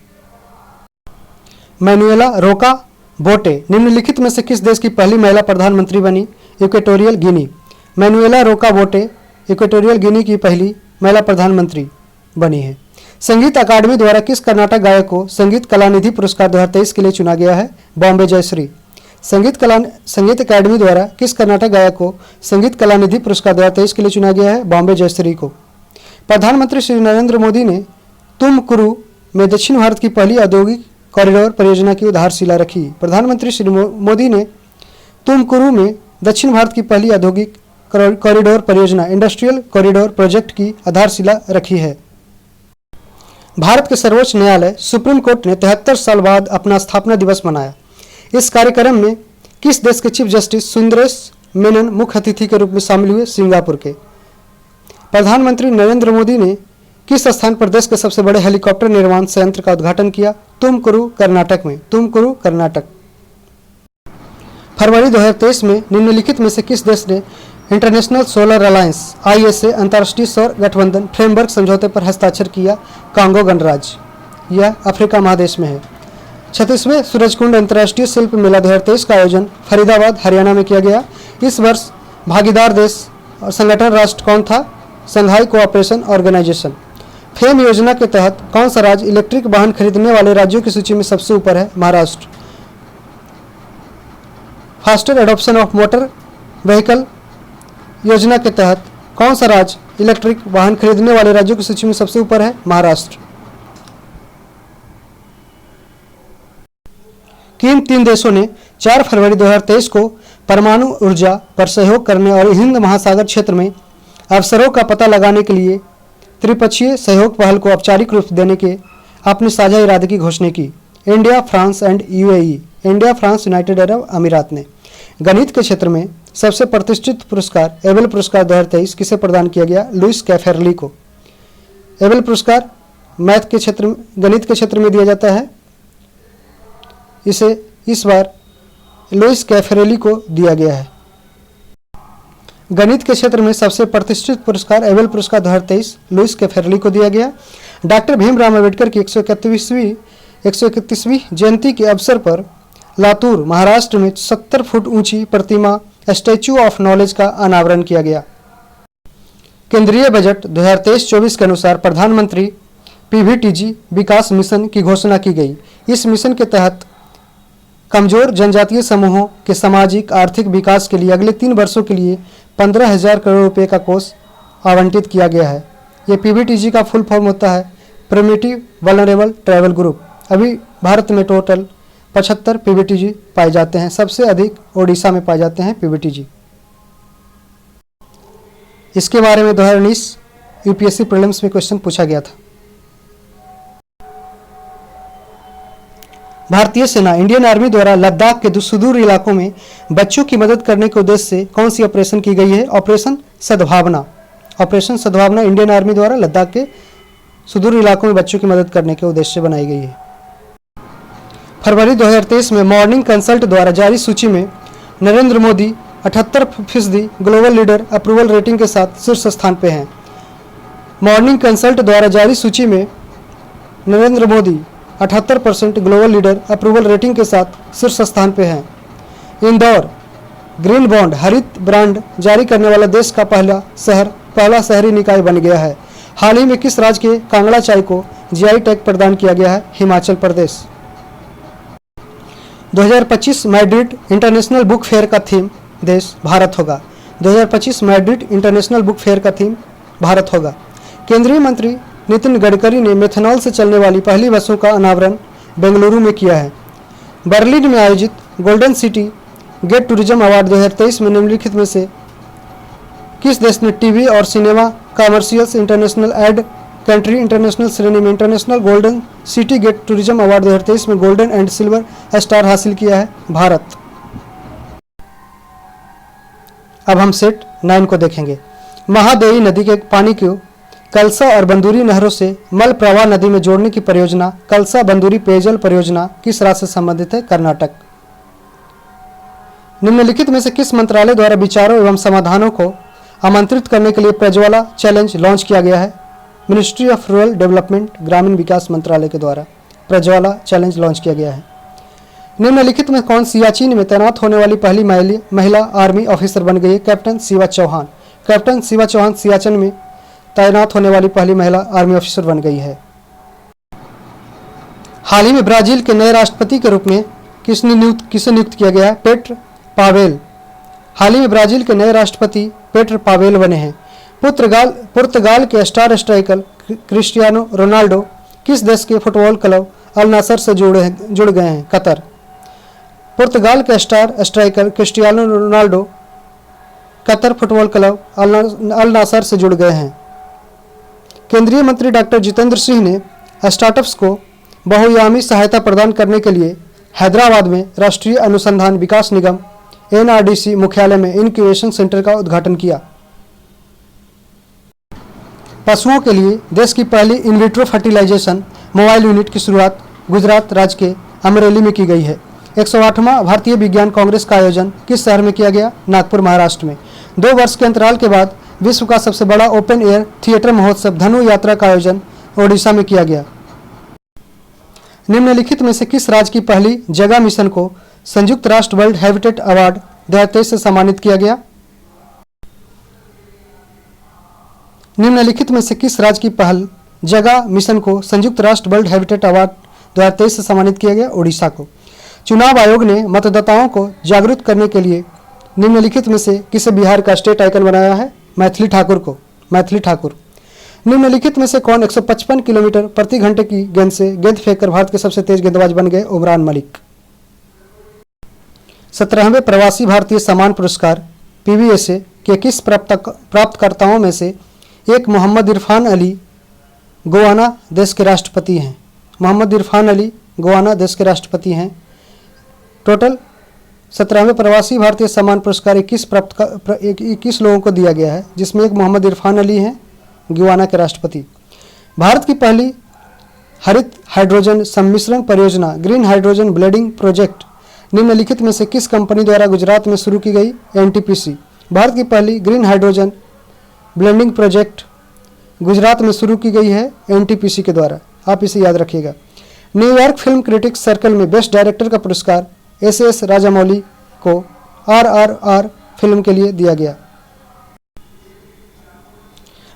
मैनुएला रोका बोटे निम्नलिखित में से किस देश की पहली महिला प्रधानमंत्री बनी? Equatorial Guinea. मैनुएला रोका बोटे इक्वेटोरियल गिनी की पहली महिला प्रधानमंत्री बनी है। संगीत अकादमी द्वारा किस कर्नाटक गायक को संगीत कलानिधि पुरस्कार 2023 के लिए चुना गया है? बॉम्बे जयश्री। संगीत अकादमी द्वारा किस कर्नाटक गायक को संगीत कलानिधि पुरस्कार 2023 के लिए चुना गया है? बॉम्बे जयश्री को। प्रधानमंत्री श्री नरेंद्र मोदी ने तुमकुरू में दक्षिण भारत की पहली औद्योगिक कॉरिडोर परियोजना की आधारशिला रखी। प्रधानमंत्री श्री मोदी ने तुमकुरू में दक्षिण भारत की पहली औद्योगिक कॉरिडोर परियोजना इंडस्ट्रियल कॉरिडोर प्रोजेक्ट की आधारशिला रखी है। भारत के सर्वोच्च न्यायालय सुप्रीम कोर्ट ने 73 साल बाद अपना स्थापना दिवस मनाया। इस कार्यक्रम में किस देश के चीफ जस्टिस सुंदरेश मेनन मुख्य अतिथि के रूप में शामिल हुए? सिंगापुर के। प्रधानमंत्री नरेंद्र मोदी ने किस स्थान पर देश के सबसे बड़े हेलीकॉप्टर निर्माण संयंत्र का उद्घाटन किया? तुमकुरू कर्नाटक में। तुमकुरू कर्नाटक। फरवरी 2023 में निम्नलिखित में से किस देश ने इंटरनेशनल सोलर अलायंस ISA अंतर्राष्ट्रीय सौर गठबंधन फ्रेमवर्क समझौते पर हस्ताक्षर किया? कांगो गणराज्य। यह अफ्रीका महादेश में है। 36वें सूरजकुंड अंतर्राष्ट्रीय शिल्प मेला 2023 का आयोजन फरीदाबाद हरियाणा में किया गया। इस वर्ष भागीदार देश और संगठन राष्ट्र कौन था? संघाई कोऑपरेशन ऑर्गेनाइजेशन। फेम योजना के तहत कौन सा राज्य इलेक्ट्रिक वाहन खरीदने वाले राज्यों की सूची में सबसे ऊपर है? Maharashtra. Faster adoption of motor vehicle योजना के तहत कौन सा राज्य इलेक्ट्रिक वाहन खरीदने वाले राज्यों की सूची में सबसे ऊपर है? महाराष्ट्र। किन 3 देशों ने 4 फरवरी 2023 को परमाणु ऊर्जा पर सहयोग करने और हिंद महासागर क्षेत्र में अवसरों का पता लगाने के लिए त्रिपक्षीय सहयोग पहल को औपचारिक रूप देने के अपने साझा इरादे की घोषणा की? India, France and UAE। India, France, United Arab अमीरात ने। गणित के क्षेत्र में सबसे प्रतिष्ठित पुरस्कार एबल पुरस्कार 2023 किसे प्रदान किया गया? लुइस कैफेरली को। एबल पुरस्कार मैथ के क्षेत्र में, गणित के क्षेत्र में दिया जाता है। इसे इस बार लुइस कैफेरली को दिया गया है। गणित के क्षेत्र में सबसे प्रतिष्ठित पुरस्कार एबल पुरस्कार 2023 लुइस कैफेरली को दिया गया। डॉक्टर भीमराव अम्बेडकर की 131वीं जयंती के अवसर पर लातूर महाराष्ट्र में 70 फुट ऊंची प्रतिमा स्टैच्यू ऑफ नॉलेज का अनावरण किया गया। केंद्रीय बजट 2023-24 के अनुसार प्रधानमंत्री PVTG विकास मिशन की घोषणा की गई। इस मिशन के तहत कमजोर जनजातीय समूहों के सामाजिक आर्थिक विकास के लिए अगले 3 वर्षों के लिए 15,000 करोड़ रुपए का कोष आवंटित किया गया है। ये PVTG का फुल फॉर्म होता है प्रिमिटिव वल्नरेबल ट्राइबल ग्रुप। अभी भारत में टोटल 75 PVTG पाए जाते हैं। सबसे अधिक ओडिशा में पाए जाते हैं PVTG। इसके बारे में 2019 यूपीएससी प्रीलिम्स में क्वेश्चन पूछा गया था। भारतीय सेना इंडियन आर्मी द्वारा लद्दाख के सुदूर इलाकों में बच्चों की मदद करने के उद्देश्य से कौन सी ऑपरेशन की गई है? ऑपरेशन सद्भावना। ऑपरेशन सद्भावना इंडियन आर्मी द्वारा लद्दाख के सुदूर इलाकों में बच्चों की मदद करने के उद्देश्य से बनाई गई है। फरवरी 2023 में मॉर्निंग कंसल्ट द्वारा जारी सूची में Narendra Modi 78% global leader approval rating के साथ शीर्ष स्थान पे हैं। मॉर्निंग कंसल्ट द्वारा जारी सूची में Narendra Modi 78% global leader approval rating के साथ शीर्ष स्थान पे हैं। इंदौर ग्रीन बॉन्ड हरित ब्रांड जारी करने वाला देश का पहला शहरी निकाय बन गया है। हाल ही में किस राज्य के कांगड़ा चाय को जीआई टैग प्रदान किया गया है? Himachal Pradesh. 2025 Madrid international book fair का थीम देश भारत होगा। 2025 मैड्रिड इंटरनेशनल बुक फेयर का थीम भारत होगा। केंद्रीय मंत्री नितिन गडकरी ने मेथनॉल से चलने वाली पहली बसों का अनावरण बेंगलुरु में किया है। बर्लिन में आयोजित golden city gate tourism award 2023 में निम्नलिखित में से किस देश ने टीवी और cinema commercials international ad country international श्रेणी में international golden city gate tourism award 2023 में गोल्डन एंड सिल्वर स्टार हासिल किया है? भारत। अब हम सेट 9 को देखेंगे। महादेवी नदी के पानी को कलसा और बंदूरी नहरों से मल प्रवाह नदी में जोड़ने की परियोजना कलसा बंदूरी पेयजल परियोजना किस राज्य से संबंधित है? कर्नाटक। निम्नलिखित में से किस मंत्रालय द्वारा विचारों एवं समाधानों को आमंत्रित करने के लिए प्रज्वाला चैलेंज लॉन्च किया गया है? मिनिस्ट्री ऑफ रूरल डेवलपमेंट ग्रामीण विकास मंत्रालय के द्वारा प्रज्वाला चैलेंज लॉन्च किया गया है। निम्नलिखित में कौन सियाचिन में तैनात होने वाली पहली महिला आर्मी ऑफिसर बन गई है? कैप्टन शिवा चौहान। कैप्टन शिवा चौहान सियाचिन में तैनात होने वाली पहली महिला आर्मी ऑफिसर बन गई है। हाल ही में ब्राजील के नए राष्ट्रपति के रूप में किसे नियुक्त किया गया है? Petr Pavel. हाल ही में ब्राजील के नए राष्ट्रपति पेट्र पावेल बने हैं। पुर्तगाल के स्टार स्ट्राइकर क्रिस्टियानो रोनाल्डो किस देश के फुटबॉल क्लब अल नासर से जुड़ गए हैं? कतर। पुर्तगाल के star striker Cristiano Ronaldo Qatar football club Al Nassr से जुड़ गए हैं। केंद्रीय मंत्री डॉक्टर जितेंद्र सिंह ने स्टार्टअप्स को बहुआयामी सहायता प्रदान करने के लिए हैदराबाद में राष्ट्रीय अनुसंधान विकास निगम NRDC मुख्यालय में इनक्यूबेशन सेंटर का उद्घाटन किया। पशुओं के लिए देश की पहली in vitro fertilisation mobile unit की शुरुआत गुजरात राज्य के अमरेली में की गई है। 108वां भारतीय विज्ञान कांग्रेस का आयोजन किस शहर में किया गया? नागपुर महाराष्ट्र में। 2 वर्ष के अंतराल के बाद विश्व का सबसे बड़ा ओपन एयर थिएटर महोत्सव धनु यात्रा का आयोजन ओडिशा में किया गया। निम्नलिखित में से किस राज्य की पहली जगह मिशन को संयुक्त राष्ट्र वर्ल्ड हैबिटेट अवार्ड 2023 से सम्मानित किया गया? निम्नलिखित में से किस राज्य की पहल जगह मिशन को संयुक्त राष्ट्र वर्ल्ड हैबिटेट अवार्ड 2023 से सम्मानित किया गया? ओडिशा को। चुनाव आयोग ने मतदाताओं को जागरूक करने के लिए निम्नलिखित में से किसे बिहार का स्टेट आइकन बनाया है? मैथिली ठाकुर को। मैथिली ठाकुर। निम्नलिखित में से कौन 155 किलोमीटर प्रति घंटे की गेंद से गेंद फेंककर भारत के सबसे तेज गेंदबाज बन गए? उमरान मलिक। 17वें प्रवासी भारतीय सम्मान पुरस्कार PVSA के किस प्राप्तकर्ताओं में से एक मोहम्मद इरफान अली गोवाना देश के राष्ट्रपति हैं? मोहम्मद इरफान अली गोवाना देश के राष्ट्रपति हैं। टोटल 17वें प्रवासी भारतीय सम्मान पुरस्कार 21 लोगों को दिया गया है, जिसमें एक मोहम्मद इरफान अली हैं गुयाना के राष्ट्रपति। भारत की पहली हरित हाइड्रोजन सम्मिश्रण परियोजना ग्रीन हाइड्रोजन ब्लेंडिंग प्रोजेक्ट निम्नलिखित में से किस कंपनी द्वारा गुजरात में शुरू की गई? NTPC। भारत की पहली green hydrogen blending project Gujarat में शुरू की गई है NTPC के द्वारा। आप इसे याद रखिएगा। न्यूयॉर्क फिल्म क्रिटिक्स सर्कल में बेस्ट डायरेक्टर का पुरस्कार SS राजामौली को RRR फिल्म के लिए दिया गया।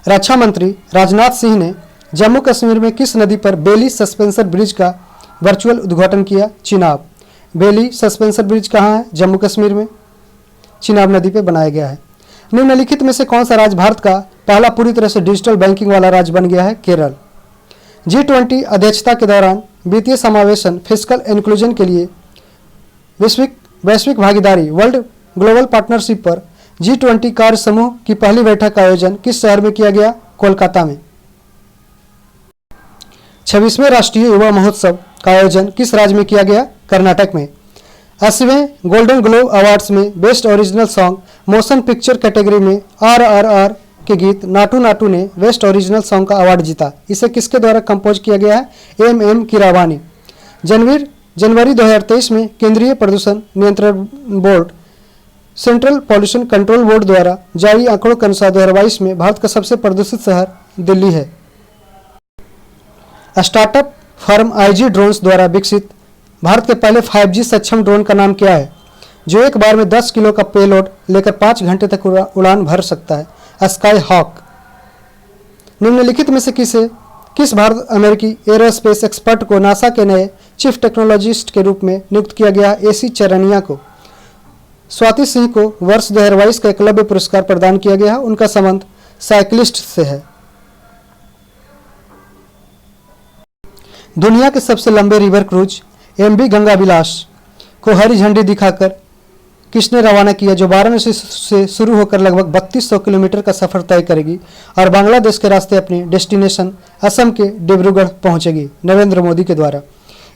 रक्षा मंत्री राजनाथ सिंह ने जम्मू कश्मीर में किस नदी पर बेली सस्पेंशन ब्रिज का वर्चुअल उद्घाटन किया? चिनाब। बेली सस्पेंशन ब्रिज कहाँ है? जम्मू कश्मीर में चिनाब नदी पर बनाया गया है। निम्नलिखित में से कौन सा राज्य भारत का पहला पूरी तरह से डिजिटल बैंकिंग वाला राज्य बन गया है? केरल। G20 अध्यक्षता के दौरान वित्तीय समावेशन फिस्कल इंक्लूजन के लिए वैश्विक भागीदारी वर्ल्ड ग्लोबल पार्टनरशिप पर G20 कार्य समूह की पहली बैठक का आयोजन किस शहर में किया गया? कोलकाता में। 26वें राष्ट्रीय युवा महोत्सव का आयोजन किस राज्य में किया गया? कर्नाटक में। 80वें गोल्डन ग्लोब अवार्ड्स में best original song motion picture category में RRR के गीत नाटू नाटू ने बेस्ट ओरिजिनल सॉन्ग का अवार्ड जीता। इसे किसके द्वारा कंपोज किया गया है? MM कीरावानी। जनवरी 2023 में केंद्रीय प्रदूषण नियंत्रण board central pollution control board द्वारा जारी आंकड़ों के अनुसार 2022 में भारत का सबसे प्रदूषित शहर दिल्ली है। स्टार्टअप फर्म IG ड्रोन्स द्वारा विकसित भारत के पहले 5G सक्षम ड्रोन का नाम क्या है, जो एक बार में 10 किलो का पेलोड लेकर 5 घंटे तक उड़ान भर सकता है? Sky hawk. निम्नलिखित में से किस भारत अमेरिकी एरोस्पेस एक्सपर्ट को नासा के नए चीफ टेक्नोलॉजिस्ट के रूप में नियुक्त किया गया? AC चरनिया को। स्वाति सिंह को वर्ष 2022 का एकलव्य पुरस्कार प्रदान किया गया है। उनका संबंध साइकिलिस्ट से है। दुनिया के सबसे लंबे रिवर क्रूज MV गंगा विलास को हरी झंडी दिखाकर किसने रवाना किया, जो वाराणसी से शुरू होकर लगभग 3200 किलोमीटर का सफर तय करेगी और बांग्लादेश के रास्ते अपने डेस्टिनेशन असम के डिब्रूगढ़ पहुंचेगी? नरेंद्र मोदी के द्वारा।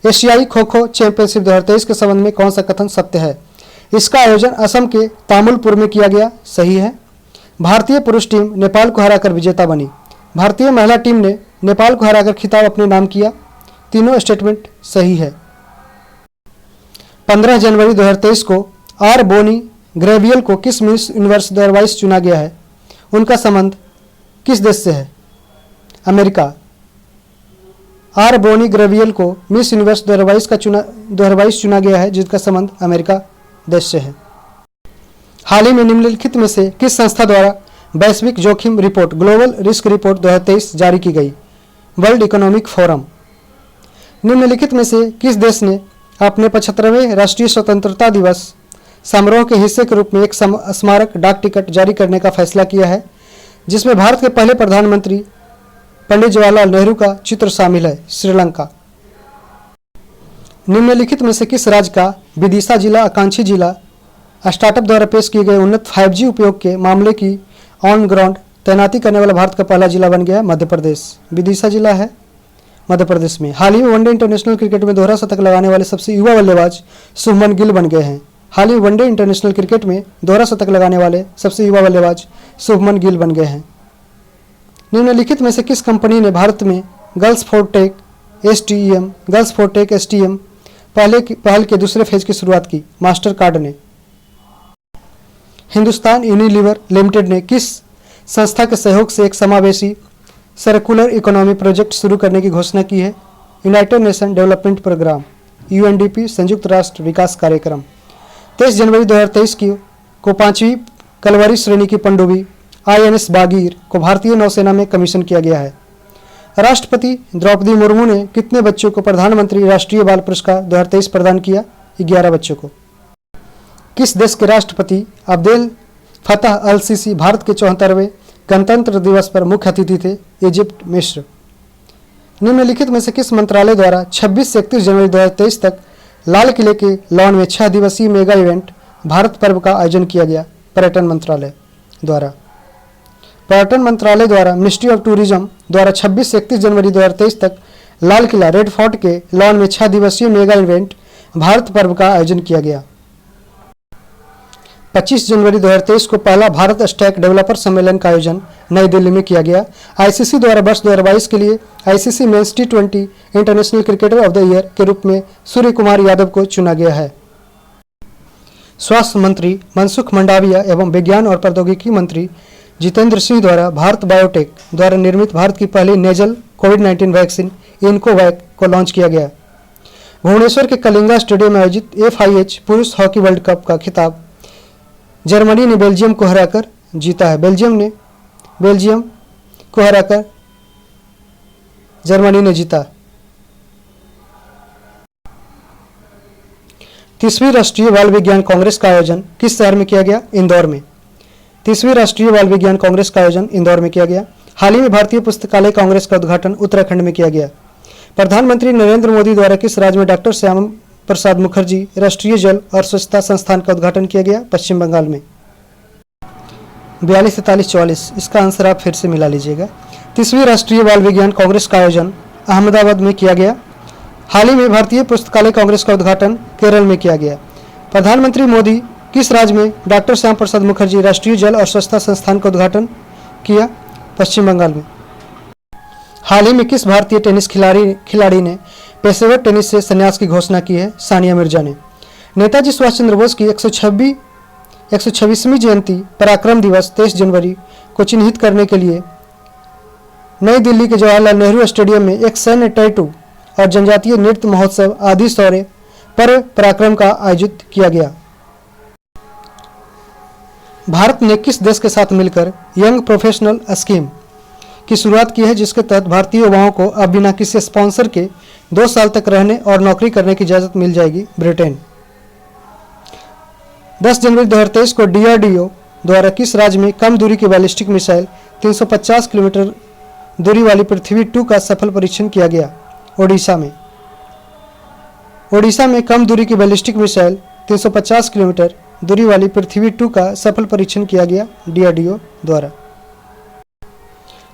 एशियाई खो खो चैंपियनशिप 2023 के संबंध में कौन सा कथन सत्य है? इसका आयोजन असम के तामुलपुर में किया गया। सही है। भारतीय पुरुष टीम नेपाल को हराकर विजेता बनी। भारतीय महिला टीम ने नेपाल को हराकर खिताब अपने नाम किया। तीनों स्टेटमेंट सही है। 15 जनवरी 2023 को R बोनी ग्रेवियल को किस मिस यूनिवर्स 2022 चुना गया है? उनका संबंध किस देश से है? अमेरिका। R बोनी ग्रेवियल को मिस यूनिवर्स 2022 चुना गया है, जिसका संबंध अमेरिका देश से है। हाल ही में निम्नलिखित में से किस संस्था द्वारा वैश्विक जोखिम रिपोर्ट ग्लोबल रिस्क रिपोर्ट 2023 जारी की गई? World economic forum. निम्नलिखित में से किस देश ने अपने 75वें राष्ट्रीय स्वतंत्रता दिवस समारोह के हिस्से के रूप में एक स्मारक डाक टिकट जारी करने का फैसला किया है, जिसमें भारत के पहले प्रधानमंत्री पंडित जवाहरलाल नेहरू का चित्र शामिल है? श्रीलंका। निम्नलिखित में से किस राज्य का विदिशा जिला आकांक्षी जिला स्टार्टअप द्वारा पेश किए गए उन्नत 5G उपयोग के मामले की ऑन ग्राउंड तैनाती करने वाला भारत का पहला जिला बन गया? मध्य प्रदेश। विदिशा जिला है मध्य प्रदेश में। हाल ही में वनडे इंटरनेशनल क्रिकेट में दोहरा शतक लगाने वाले सबसे युवा बल्लेबाज शुभमन गिल बन गए हैं। हाल ही वनडे इंटरनेशनल क्रिकेट में दोहरा शतक लगाने वाले सबसे युवा बल्लेबाज शुभमन गिल बन गए हैं। निम्नलिखित में से किस कंपनी ने भारत में गर्ल्स फॉर टेक STEM पहल के दूसरे फेज की शुरुआत की? मास्टर कार्ड ने। हिंदुस्तान यूनिलीवर लिमिटेड ने किस संस्था के सहयोग से एक समावेशी सर्कुलर इकोनॉमी प्रोजेक्ट शुरू करने की घोषणा की है? United Nation Development Programme UNDP संयुक्त राष्ट्र विकास कार्यक्रम। 23 जनवरी 2023 को 5वीं कलवरी श्रेणी की पनडुब्बी INS बागीर को भारतीय नौसेना में कमीशन किया गया है। राष्ट्रपति द्रौपदी मुर्मू ने कितने बच्चों को प्रधानमंत्री राष्ट्रीय बाल पुरस्कार 2023 प्रदान किया? 11 बच्चों को। किस देश के राष्ट्रपति अब्देल फतह अल सीसी भारत के 74वें गणतंत्र दिवस पर मुख्य अतिथि थे? इजिप्ट। मिस्र। निम्नलिखित में से किस मंत्रालय द्वारा 26 से 31 जनवरी 2023 तक लाल किले के लॉन में 6 दिवसीय मेगा इवेंट भारत पर्व का आयोजन किया गया? पर्यटन मंत्रालय द्वारा। पर्यटन मंत्रालय द्वारा मिनिस्ट्री ऑफ टूरिज्म द्वारा 26 से 31 जनवरी 2023 तक लाल किला रेड फोर्ट के लॉन में 6 दिवसीय मेगा इवेंट भारत पर्व का आयोजन किया गया। 25 जनवरी 2023 को पहला भारत स्टैक डेवलपर सम्मेलन का आयोजन नई दिल्ली में किया गया। ICC द्वारा वर्ष 2022 के लिए ICC men's T20 international cricketer of the year के रूप में सूर्य कुमार यादव को चुना गया है। स्वास्थ्य मंत्री मनसुख मंडाविया एवं विज्ञान और प्रौद्योगिकी मंत्री जितेंद्र सिंह द्वारा भारत बायोटेक द्वारा निर्मित भारत की पहली नेजल कोविड-19 वैक्सीन इनकोवैक को लॉन्च किया गया। भुवनेश्वर के कलिंगा स्टेडियम में आयोजित FIH पुरुष हॉकी वर्ल्ड कप का खिताब जर्मनी ने बेल्जियम को हराकर जीता है। बेल्जियम को हराकर जर्मनी ने जीता। 30वीं राष्ट्रीय बाल विज्ञान कांग्रेस का आयोजन किस शहर में किया गया? इंदौर में। 30वीं राष्ट्रीय बाल विज्ञान कांग्रेस का आयोजन इंदौर में किया गया। हाल ही में भारतीय पुस्तकालय कांग्रेस का उद्घाटन उत्तराखंड में किया गया। प्रधानमंत्री नरेंद्र मोदी द्वारा किस राज्य में डॉक्टर श्यामा प्रसाद मुखर्जी राष्ट्रीय जल और स्वच्छता संस्थान का उद्घाटन किया गया? पश्चिम बंगाल में। 42, 43, 44, इसका आंसर आप फिर से मिला लीजिएगा। 30वीं राष्ट्रीय बाल विज्ञान कांग्रेस का आयोजन अहमदाबाद में किया गया। हाल ही में भारतीय पुस्तकालय कांग्रेस का उद्घाटन केरल में किया गया। प्रधानमंत्री मोदी किस राज्य में डॉक्टर श्याम प्रसाद मुखर्जी राष्ट्रीय जल और स्वच्छता संस्थान का उद्घाटन किया? पश्चिम बंगाल में। हाल ही में किस भारतीय टेनिस खिलाड़ी ने पेशेवर टेनिस से संन्यास की घोषणा की है? सानिया मिर्जा ने। नेताजी सुभाष चंद्र बोस की 126वीं जयंती पराक्रम दिवस 23 जनवरी को चिन्हित करने के लिए नई दिल्ली के जवाहरलाल नेहरू स्टेडियम में एक सैन्य टैटू और जनजातीय नृत्य महोत्सव आदि शौर्य पर्व पराक्रम का आयोजित किया गया। भारत ने किस देश के साथ मिलकर यंग प्रोफेशनल स्कीम की शुरुआत की है, जिसके तहत भारतीय युवाओं को अब बिना किसी स्पॉन्सर के 2 साल तक रहने और नौकरी करने की इजाजत मिल जाएगी? ब्रिटेन। 10 जनवरी 2023 को DRDO द्वारा किस राज्य में कम दूरी की बैलिस्टिक मिसाइल 350 किलोमीटर दूरी वाली पृथ्वी 2 का सफल परीक्षण किया गया? ओडिशा में। ओडिशा में कम दूरी की बैलिस्टिक मिसाइल 350 किलोमीटर दूरी वाली पृथ्वी 2 का सफल परीक्षण किया गया DRDO द्वारा।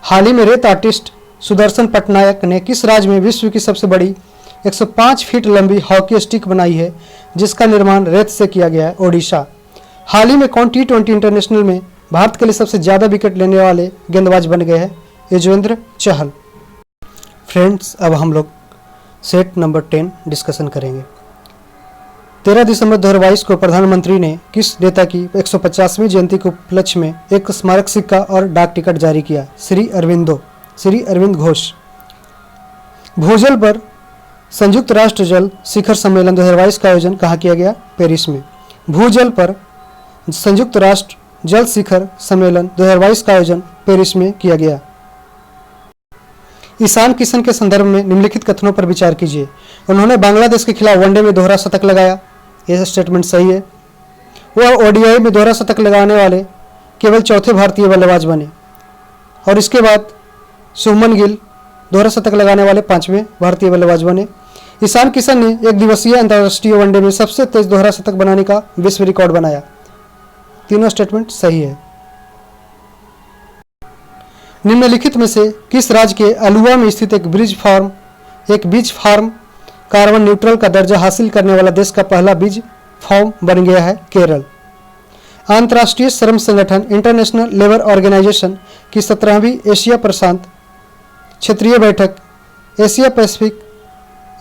हाल ही में रेत आर्टिस्ट सुदर्शन पटनायक ने किस राज्य में विश्व की सबसे बड़ी 105 फीट लंबी हॉकी स्टिक बनाई है, जिसका निर्माण रेत से किया गया है? ओडिशा। हाल ही में कौन T20 इंटरनेशनल में भारत के लिए सबसे ज़्यादा विकेट लेने वाले गेंदबाज बन गए हैं? युजवेंद्र चहल। फ्रेंड्स, अब हम लोग सेट नंबर 10 डिस्कशन करेंगे। 13 दिसंबर 2022 को प्रधानमंत्री ने किस नेता की 150वीं जयंती के उपलक्ष्य में एक स्मारक सिक्का और डाक टिकट जारी किया? श्री अरविंद घोष। भूजल पर संयुक्त राष्ट्र जल शिखर सम्मेलन 2022 का आयोजन कहाँ किया गया? पेरिस में। भूजल पर संयुक्त राष्ट्र जल शिखर सम्मेलन 2022 का आयोजन पेरिस में किया गया। ईशान किशन के संदर्भ में निम्नलिखित कथनों पर विचार कीजिए। उन्होंने बांग्लादेश के खिलाफ वनडे में दोहरा शतक लगाया, यह स्टेटमेंट सही है। वह ODI में दोहरा शतक लगाने वाले केवल चौथे भारतीय बल्लेबाज बने, और इसके बाद शुभमन गिल दोहरा शतक लगाने वाले 5वें भारतीय बल्लेबाज बने। ईशान किशन ने एक दिवसीय अंतर्राष्ट्रीय वनडे में सबसे तेज दोहरा शतक बनाने का विश्व रिकॉर्ड बनाया। तीनों स्टेटमेंट सही है। निम्नलिखित में से किस राज्य के अलुवा में स्थित एक बीज फार्म कार्बन न्यूट्रल का दर्जा हासिल करने वाला देश का पहला बीज फार्म बन गया है? केरल। अंतर्राष्ट्रीय श्रम संगठन इंटरनेशनल लेबर ऑर्गेनाइजेशन की 17वीं एशिया प्रशांत क्षेत्रीय बैठक एशिया पैसिफिक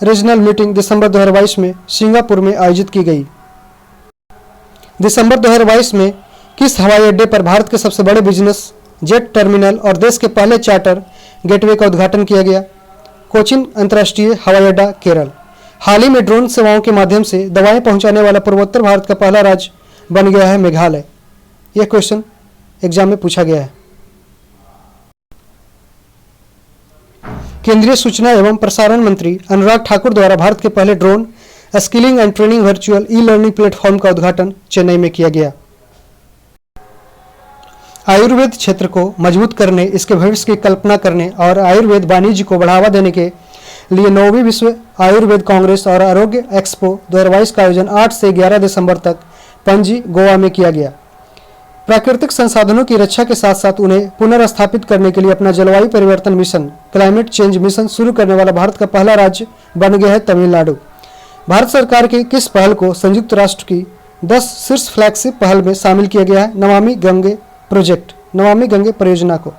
रीजनल मीटिंग दिसंबर 2022 में सिंगापुर में आयोजित की गई। दिसंबर 2022 में किस हवाई अड्डे पर भारत के सबसे बड़े बिजनेस जेट टर्मिनल और देश के पहले चार्टर गेटवे का उद्घाटन किया गया? कोचिन अंतर्राष्ट्रीय हवाई अड्डा, केरल। हाल ही में ड्रोन सेवाओं के माध्यम से दवाएं पहुंचाने वाला पूर्वोत्तर भारत का पहला राज्य बन गया है मेघालय। यह क्वेश्चन एग्जाम में पूछा गया है। केंद्रीय सूचना एवं प्रसारण मंत्री अनुराग ठाकुर द्वारा भारत के पहले drone skilling and training virtual e-learning platform का उद्घाटन चेन्नई में किया गया। आयुर्वेद क्षेत्र को मजबूत करने, इसके भविष्य की कल्पना करने और आयुर्वेद वाणिज्य को बढ़ावा देने के लिए 9वीं विश्व आयुर्वेद कांग्रेस और आरोग्य एक्सपो 2022 का आयोजन 8 से 11 दिसंबर तक पणजी, गोवा में किया गया। प्राकृतिक संसाधनों की रक्षा के साथ साथ उन्हें पुनर्स्थापित करने के लिए अपना जलवायु परिवर्तन मिशन क्लाइमेट चेंज मिशन शुरू करने वाला भारत का पहला राज्य बन गया है तमिलनाडु। भारत सरकार की किस पहल को संयुक्त राष्ट्र की 10 शीर्ष फ्लैगशिप पहल में शामिल किया गया है? नमामि गंगे परियोजना को।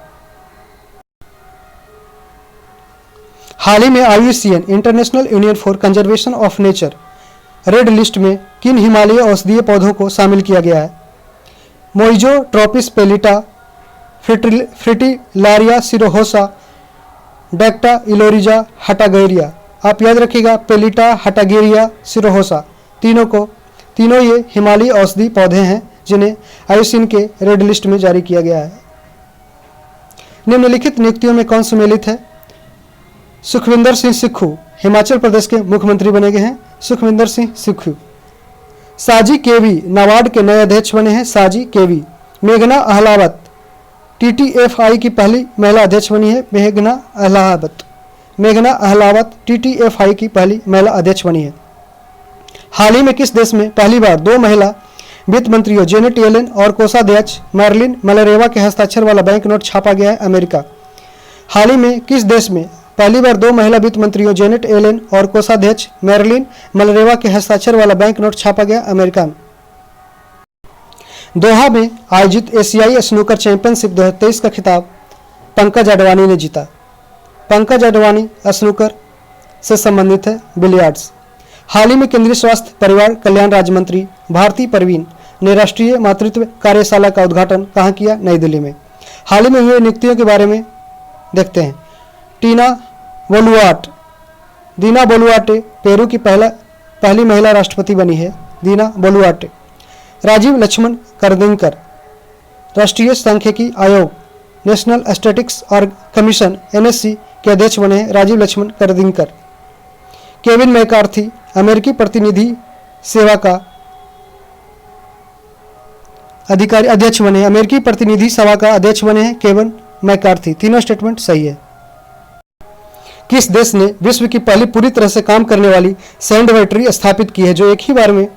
हाल ही में IUCN international union for conservation of nature red list में किन हिमालयी औषधीय पौधों को शामिल किया गया है? मोइजोट्रोपिस पेलिटा, फ्रिटिलारिया सिरोहोसा, डैक्टा इलोरिजा हटागेरिया। आप याद रखिएगा, पेलिटा, हटागेरिया, सिरोहोसा, तीनों ये हिमालयी औषधि पौधे हैं जिन्हें IUCN के रेड लिस्ट में जारी किया गया है। निम्नलिखित नियुक्तियों में कौन सम्मिलित है? सुखविंदर सिंह सुक्खू हिमाचल प्रदेश के मुख्यमंत्री बने गए हैं। सुखविंदर सिंह सुक्खू। साजी केवी नाबार्ड के नए अध्यक्ष बने हैं। साजी केवी। मेघना अहलावत TTFI की पहली महिला अध्यक्ष बनी है। मेघना अहलावत TTFI की पहली महिला अध्यक्ष बनी है। हाल ही में किस देश में पहली बार 2 महिला वित्त मंत्रियों जेनेट येलेन और कोषाध्यक्ष मैर्लिन मलरेवा के हस्ताक्षर वाला बैंक नोट छापा गया है अमेरिका। हाल ही में किस देश में पहली बार 2 महिला वित्त मंत्रियों जेनेट येलेन और कोषाध्यक्ष मैर्लिन मलरेवा के हस्ताक्षर वाला बैंक नोट छापा गया अमेरिका में? दोहा में आयोजित एशियाई स्नूकर चैंपियनशिप 2023 का खिताब पंकज अडवाणी ने जीता। पंकज अडवाणी स्नूकर से संबंधित है बिलियर्ड्स। हाल ही में केंद्रीय स्वास्थ्य परिवार कल्याण राज्य मंत्री भारती परवीन ने राष्ट्रीय मातृत्व कार्यशाला का उद्घाटन कहाँ किया? नई दिल्ली में। हाल ही में हुए नियुक्तियों के बारे में देखते हैं। दीना बोलुआटे पेरू की पहली महिला राष्ट्रपति बनी है। दीना बोलुआटे। राजीव लक्ष्मण करदिंकर राष्ट्रीय सांख्यिकी आयोग नेशनल स्टैटिस्टिक्स और कमीशन NSC के अध्यक्ष बने हैं राजीव लक्ष्मण करदिंकर। केविन मैकार्थी अमेरिकी प्रतिनिधि सेवा का अध्यक्ष बने हैं। अमेरिकी प्रतिनिधि सभा का अध्यक्ष बने हैं केविन मैकार्थी। तीनों स्टेटमेंट सही है। किस देश ने विश्व की पहली पूरी तरह से काम करने वाली सैंड बैटरी स्थापित की है जो एक ही बार में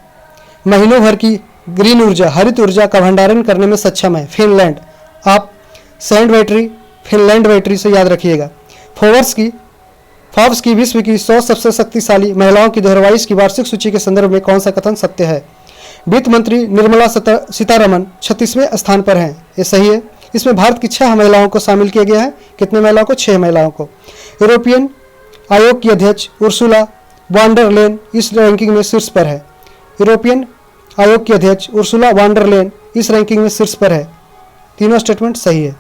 महीनों भर की ग्रीन ऊर्जा हरित ऊर्जा का भंडारण करने में सक्षम है? फिनलैंड। आप सैंड बैटरी फिनलैंड बैटरी से याद रखिएगा। फोर्ब्स की विश्व की 100 सबसे शक्तिशाली महिलाओं की 2022 की वार्षिक सूची के संदर्भ में कौन सा कथन सत्य है? वित्त मंत्री निर्मला सीतारमण 36वें स्थान पर हैं। ये सही है। इसमें भारत की 6 महिलाओं को शामिल किया गया है। कितने महिलाओं को? 6 महिलाओं को। यूरोपियन आयोग की अध्यक्ष उर्सुला वॉन डर लेन इस रैंकिंग में शीर्ष पर है। यूरोपियन आयोग की अध्यक्ष उर्सुला वॉन डर लेन इस रैंकिंग में शीर्ष पर है। तीनों स्टेटमेंट सही है।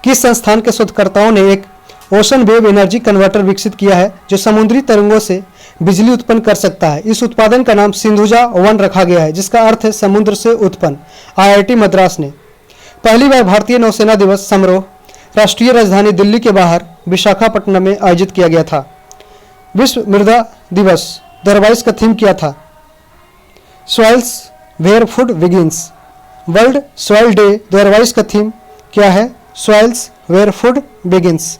किस संस्थान के शोधकर्ताओं ने एक ओशन वेव एनर्जी कन्वर्टर विकसित किया है जो समुद्री तरंगों से बिजली उत्पन्न कर सकता है? इस उत्पादन का नाम सिंधुजा 1 रखा गया है जिसका अर्थ है समुद्र से उत्पन्न। IIT मद्रास ने। पहली बार भारतीय नौसेना दिवस समारोह राष्ट्रीय राजधानी दिल्ली के बाहर विशाखापट्टनम में आयोजित किया गया था। विश्व मृदा दिवस 2022 का थीम क्या था? Soils where food begins. World soil day 2022 का थीम क्या है? Soils where food begins.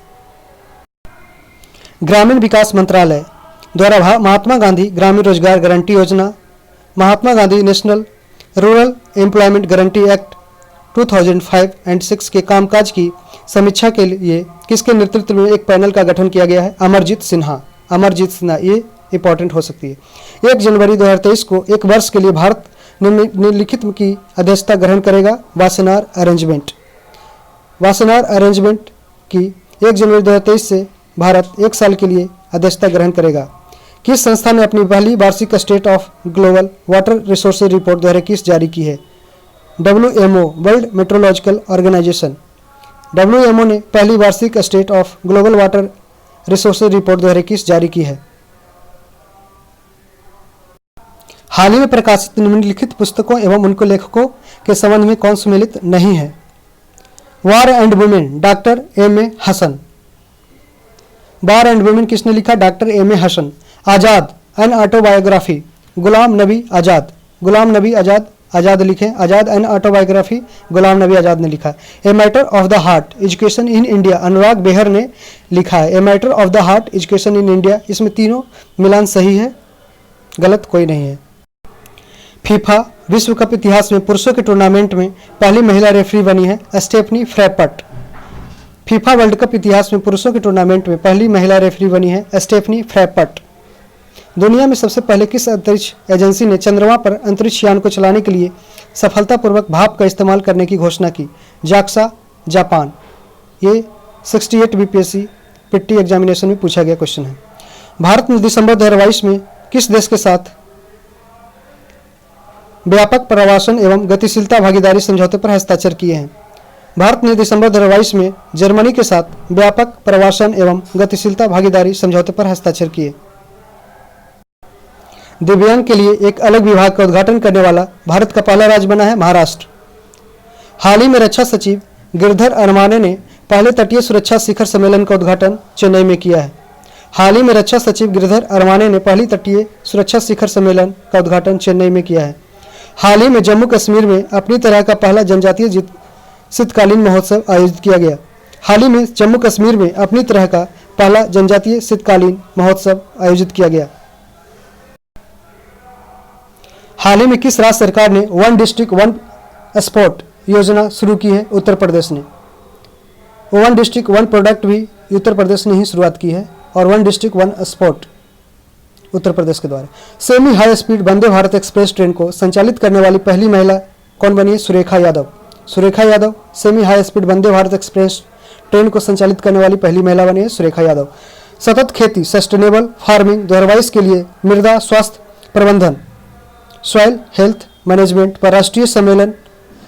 ग्रामीण विकास मंत्रालय द्वारा महात्मा गांधी ग्रामीण रोजगार गारंटी योजना, Mahatma Gandhi national rural employment guarantee act 2005 and 6 के कामकाज की समीक्षा के लिए किसके नेतृत्व में एक पैनल का गठन किया गया है? अमरजीत सिन्हा। ये इंपॉर्टेंट हो सकती है। 1 जनवरी 2023 को एक वर्ष के लिए भारत निम्नलिखित की अध्यक्षता ग्रहण करेगा? वासेनार अरेंजमेंट की 1 जनवरी 2023 से भारत 1 साल के लिए अध्यक्षता ग्रहण करेगा। किस संस्था ने अपनी पहली वार्षिक state of global water resources report 2021 जारी की है? WMO world metrological organisation. WMO ने पहली वार्षिक state of global water resources report 2021 जारी की है। हाल ही में प्रकाशित निम्नलिखित पुस्तकों एवं उनके लेखकों के संबंध में कौन सम्मिलित नहीं है? War and women doctor M.A. Hasan. War and women किसने लिखा? Doctor M.A. Hasan. Azad an autobiography Ghulam Nabi Azad लिखे। आज़ाद एन ऑटोबायोग्राफी गुलाम नबी आज़ाद ने लिखा। A matter of the heart education in India Anurag Behar ने लिखा है। A matter of the heart education in India. इसमें तीनों मिलान सही है, गलत कोई नहीं है। फीफा विश्व कप इतिहास में पुरुषों के टूर्नामेंट में पहली महिला रेफरी बनी है स्टेफनी फ्रैपट। फीफा वर्ल्ड कप इतिहास में पुरुषों के टूर्नामेंट में पहली महिला रेफरी बनी है स्टेफनी फ्रैपट। दुनिया में सबसे पहले किस अंतरिक्ष एजेंसी ने चंद्रमा पर अंतरिक्ष यान को चलाने के लिए सफलतापूर्वक भाप का इस्तेमाल करने की घोषणा की? JAXA Japan. ये 68 BPSC पिट्टी एग्जामिनेशन में पूछा गया क्वेश्चन है। भारत ने दिसंबर 2022 में किस देश के साथ व्यापक प्रवासन एवं गतिशीलता भागीदारी समझौते पर हस्ताक्षर किए हैं? भारत ने दिसंबर 2022 में जर्मनी के साथ व्यापक प्रवासन एवं गतिशीलता भागीदारी समझौते पर हस्ताक्षर किए। दिव्यांग के लिए एक अलग विभाग का उद्घाटन करने वाला भारत का पहला राज्य बना है महाराष्ट्र। हाल ही में रक्षा सचिव गिरधर अरमाने ने पहले तटीय सुरक्षा शिखर सम्मेलन का उद्घाटन चेन्नई में किया है। हाल ही में रक्षा सचिव गिरधर अरमाने ने पहली तटीय सुरक्षा शिखर सम्मेलन का उद्घाटन चेन्नई में किया है। हाल ही में जम्मू कश्मीर में अपनी तरह का पहला जनजातीय शीतकालीन महोत्सव आयोजित किया गया। हाल ही में जम्मू कश्मीर में अपनी तरह का पहला जनजातीय शीतकालीन महोत्सव आयोजित किया गया। हाल ही में किस राज्य सरकार ने वन डिस्ट्रिक्ट वन स्पॉट योजना शुरू की है? उत्तर प्रदेश ने। वन डिस्ट्रिक्ट वन प्रोडक्ट भी उत्तर प्रदेश ने ही शुरुआत की है और one district one spot Uttar Pradesh के द्वारा। Semi high speed Vande Bharat express train को संचालित करने वाली पहली महिला कौन बनी है? Surekha Yadav. Surekha Yadav semi high speed Vande Bharat express train को संचालित करने वाली पहली महिला बनी है सुरेखा यादव। सतत खेती सस्टेनेबल फार्मिंग 2022 के लिए मृदा स्वास्थ्य प्रबंधन सॉइल हेल्थ मैनेजमेंट पर राष्ट्रीय सम्मेलन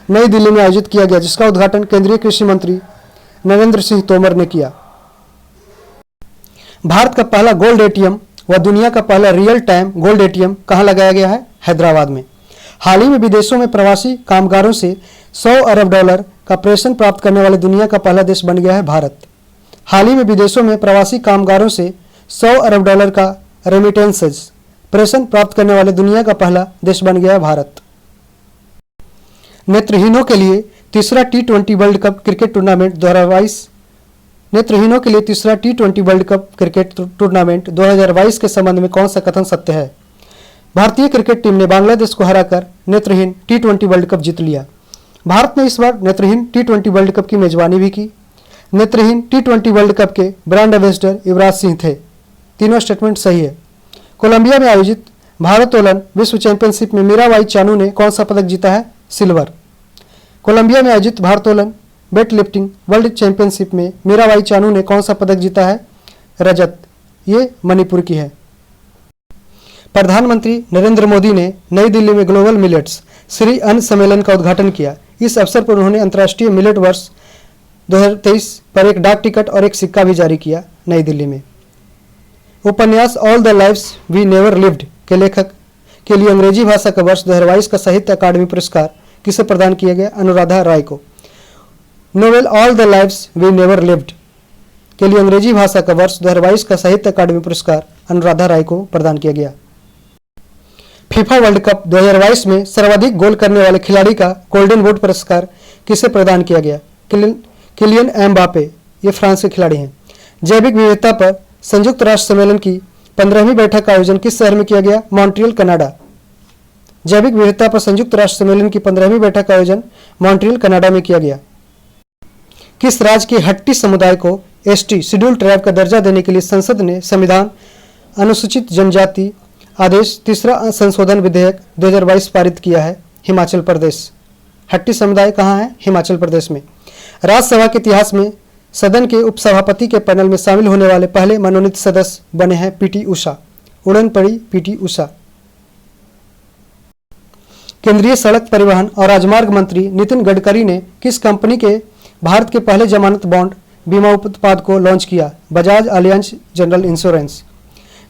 नई दिल्ली में आयोजित किया गया, जिसका उद्घाटन केंद्रीय कृषि मंत्री नरेंद्र सिंह तोमर ने किया। भारत का पहला गोल्ड एटीएम व दुनिया का पहला रियल टाइम गोल्ड एटीएम कहां लगाया गया है? हैदराबाद में। हाल ही में विदेशों में प्रवासी कामगारों से 100 अरब डॉलर का प्रेषण प्राप्त करने वाले दुनिया का पहला देश बन गया है भारत। हाल ही में विदेशों में प्रवासी कामगारों से 100 अरब डॉलर का रेमिटेंसेज प्रेषण प्राप्त करने वाले दुनिया का पहला देश बन गया है भारत। नेत्रहीनों के लिए तीसरा T20 world cup cricket tournament 2022 नेत्रहीनों के लिए तीसरा T20 world cup cricket tournament 2022 के संबंध में कौन सा कथन सत्य है? भारतीय क्रिकेट टीम ने बांग्लादेश को हराकर नेत्रहीन T20 वर्ल्ड कप जीत लिया। भारत ने इस बार नेत्रहीन T20 वर्ल्ड कप की मेजबानी भी की। नेत्रहीन T20 वर्ल्ड कप के ब्रांड एम्बेसडर युवराज सिंह थे। तीनों स्टेटमेंट सही है। कोलंबिया में आयोजित भारोत्तोलन विश्व चैंपियनशिप में मीराबाई चानू ने कौन सा पदक जीता है? सिल्वर। कोलंबिया में आयोजित भारोत्तोलन वेट लिफ्टिंग वर्ल्ड चैंपियनशिप में मीराबाई चानू ने कौन सा पदक जीता है? रजत। ये मणिपुर की है। प्रधानमंत्री नरेंद्र मोदी ने नई दिल्ली में ग्लोबल मिलेट्स श्री अन्न सम्मेलन का उद्घाटन किया। इस अवसर पर उन्होंने अंतर्राष्ट्रीय मिलेट वर्ष 2023 पर एक डाक टिकट और एक सिक्का भी जारी किया नई दिल्ली में। उपन्यास all the lives we never lived के लेखक के लिए अंग्रेजी भाषा का वर्ष 2022 का साहित्य अकादमी पुरस्कार किसे प्रदान किया गया? अनुराधा राय को। Novel all the lives we never lived के लिए अंग्रेजी भाषा का वर्ष 2022 का साहित्य अकादमी पुरस्कार अनुराधा राय को प्रदान किया गया। फीफा वर्ल्ड कप 2022 में सर्वाधिक गोल करने वाले खिलाड़ी का गोल्डन बूट पुरस्कार किसे प्रदान किया गया? Kylian Mbappe. ये फ्रांस के खिलाड़ी हैं। जैविक विविधता पर संयुक्त राष्ट्र सम्मेलन की 15वीं बैठक का आयोजन किस शहर में किया गया? Montreal, Canada. जैविक विविधता पर संयुक्त राष्ट्र सम्मेलन की 15वीं बैठक का आयोजन मॉन्ट्रियल, कनाडा में किया गया। किस राज्य के हट्टी समुदाय को एसटी शेड्यूल ट्राइब का दर्जा देने के लिए संसद ने संविधान अनुसूचित जनजाति आदेश तीसरा संशोधन विधेयक 2022 पारित किया है? हिमाचल प्रदेश। हट्टी समुदाय कहाँ है? हिमाचल प्रदेश में। राज्यसभा के इतिहास में सदन के उपसभापति के पैनल में शामिल होने वाले पहले मनोनीत सदस्य बने हैं पीटी उषा। उड़न पड़ी पीटी उषा। केंद्रीय सड़क परिवहन और राजमार्ग मंत्री नितिन गडकरी ने किस कंपनी के भारत के पहले जमानत बॉन्ड बीमा उत्पाद को लॉन्च किया? Bajaj Allianz general insurance.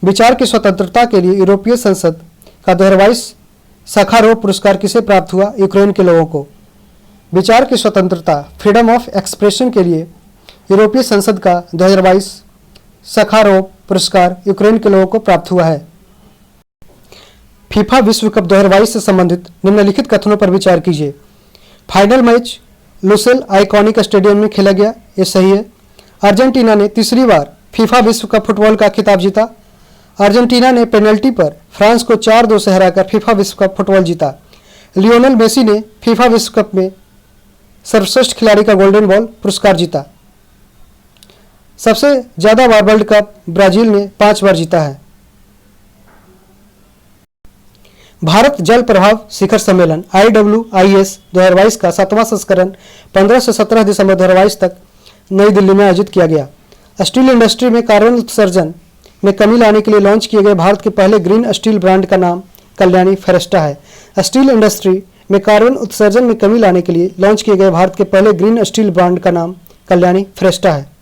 विचार की स्वतंत्रता के लिए यूरोपीय संसद का 2022 सखारोव पुरस्कार किसे प्राप्त हुआ? यूक्रेन के लोगों को। विचार की स्वतंत्रता फ्रीडम ऑफ एक्सप्रेशन के लिए यूरोपीय संसद का 2022 सखारोव पुरस्कार यूक्रेन के लोगों को प्राप्त हुआ है। फीफा विश्व कप 2022 से संबंधित निम्नलिखित कथनों पर विचार कीजिए। Final match Lucille iconic stadium में खेला गया, ये सही है। अर्जेंटीना ने तीसरी बार फीफा विश्व कप फुटबॉल का खिताब जीता। अर्जेंटीना ने पेनल्टी पर फ्रांस को 4-2 से हराकर फीफा विश्व कप फुटबॉल जीता। लियोनेल मेसी ने फीफा विश्व कप में सर्वश्रेष्ठ खिलाड़ी का गोल्डन बॉल पुरस्कार जीता। सबसे ज्यादा बार वर्ल्ड कप ब्राजील ने 5 बार जीता है। भारत जल प्रभाव शिखर सम्मेलन IWIS 2022 का 7वां संस्करण 15 से 17 दिसंबर 2022 तक नई दिल्ली में आयोजित किया गया। स्टील इंडस्ट्री में कार्बन उत्सर्जन में कमी लाने के लिए लॉन्च किए गए भारत के पहले ग्रीन स्टील ब्रांड का नाम कल्याणी फेरेस्टा है। स्टील इंडस्ट्री में कार्बन उत्सर्जन में कमी लाने के लिए लॉन्च किए गए भारत के पहले ग्रीन स्टील ब्रांड का नाम कल्याणी फेरेस्टा है।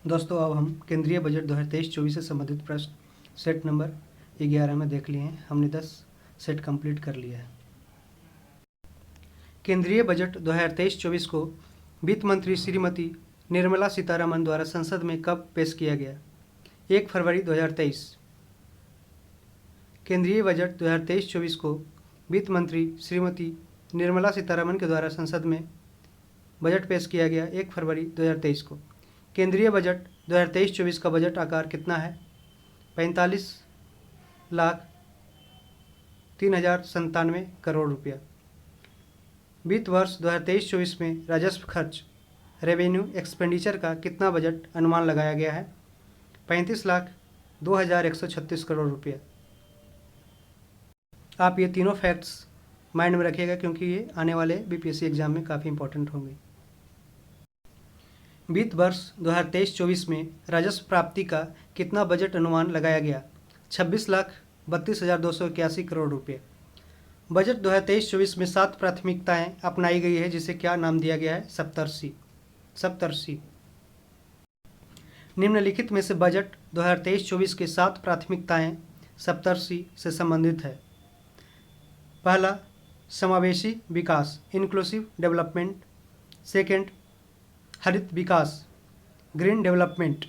दोस्तों, अब हम केंद्रीय बजट 2023-24 से संबंधित प्रश्न सेट नंबर 11 में देख लिए हैं। हमने 10 सेट कंप्लीट कर लिया है। केंद्रीय बजट 2023-24 को वित्त मंत्री श्रीमती निर्मला सीतारमण द्वारा संसद में कब पेश किया गया? 1 फरवरी 2023। केंद्रीय बजट 2023-24 को वित्त मंत्री श्रीमती निर्मला सीतारमण के द्वारा संसद में बजट पेश किया गया 1 फरवरी 2023 को। केंद्रीय बजट 2023-24 का बजट आकार कितना है? 45 लाख 3,097 करोड़ रुपया। वित्त वर्ष 2023-24 में राजस्व खर्च रेवेन्यू एक्सपेंडिचर का कितना बजट अनुमान लगाया गया है? 35,02,136 करोड़ रुपया। आप ये तीनों फैक्ट्स माइंड में रखिएगा क्योंकि ये आने वाले बीपीएससी एग्जाम में काफ़ी इंपॉर्टेंट होंगे। वित्त वर्ष 2023-24 में राजस्व प्राप्ति का कितना बजट अनुमान लगाया गया? 26,32,281 करोड़ रुपये। बजट 2023-24 में 7 प्राथमिकताएं अपनाई गई है जिसे क्या नाम दिया गया है? सप्तर्षि। निम्नलिखित में से बजट 2023-24 के 7 प्राथमिकताएं सप्तर्षि से संबंधित है। पहला, समावेशी विकास, इंक्लूसिव डेवलपमेंट। सेकेंड, हरित विकास, ग्रीन डेवलपमेंट।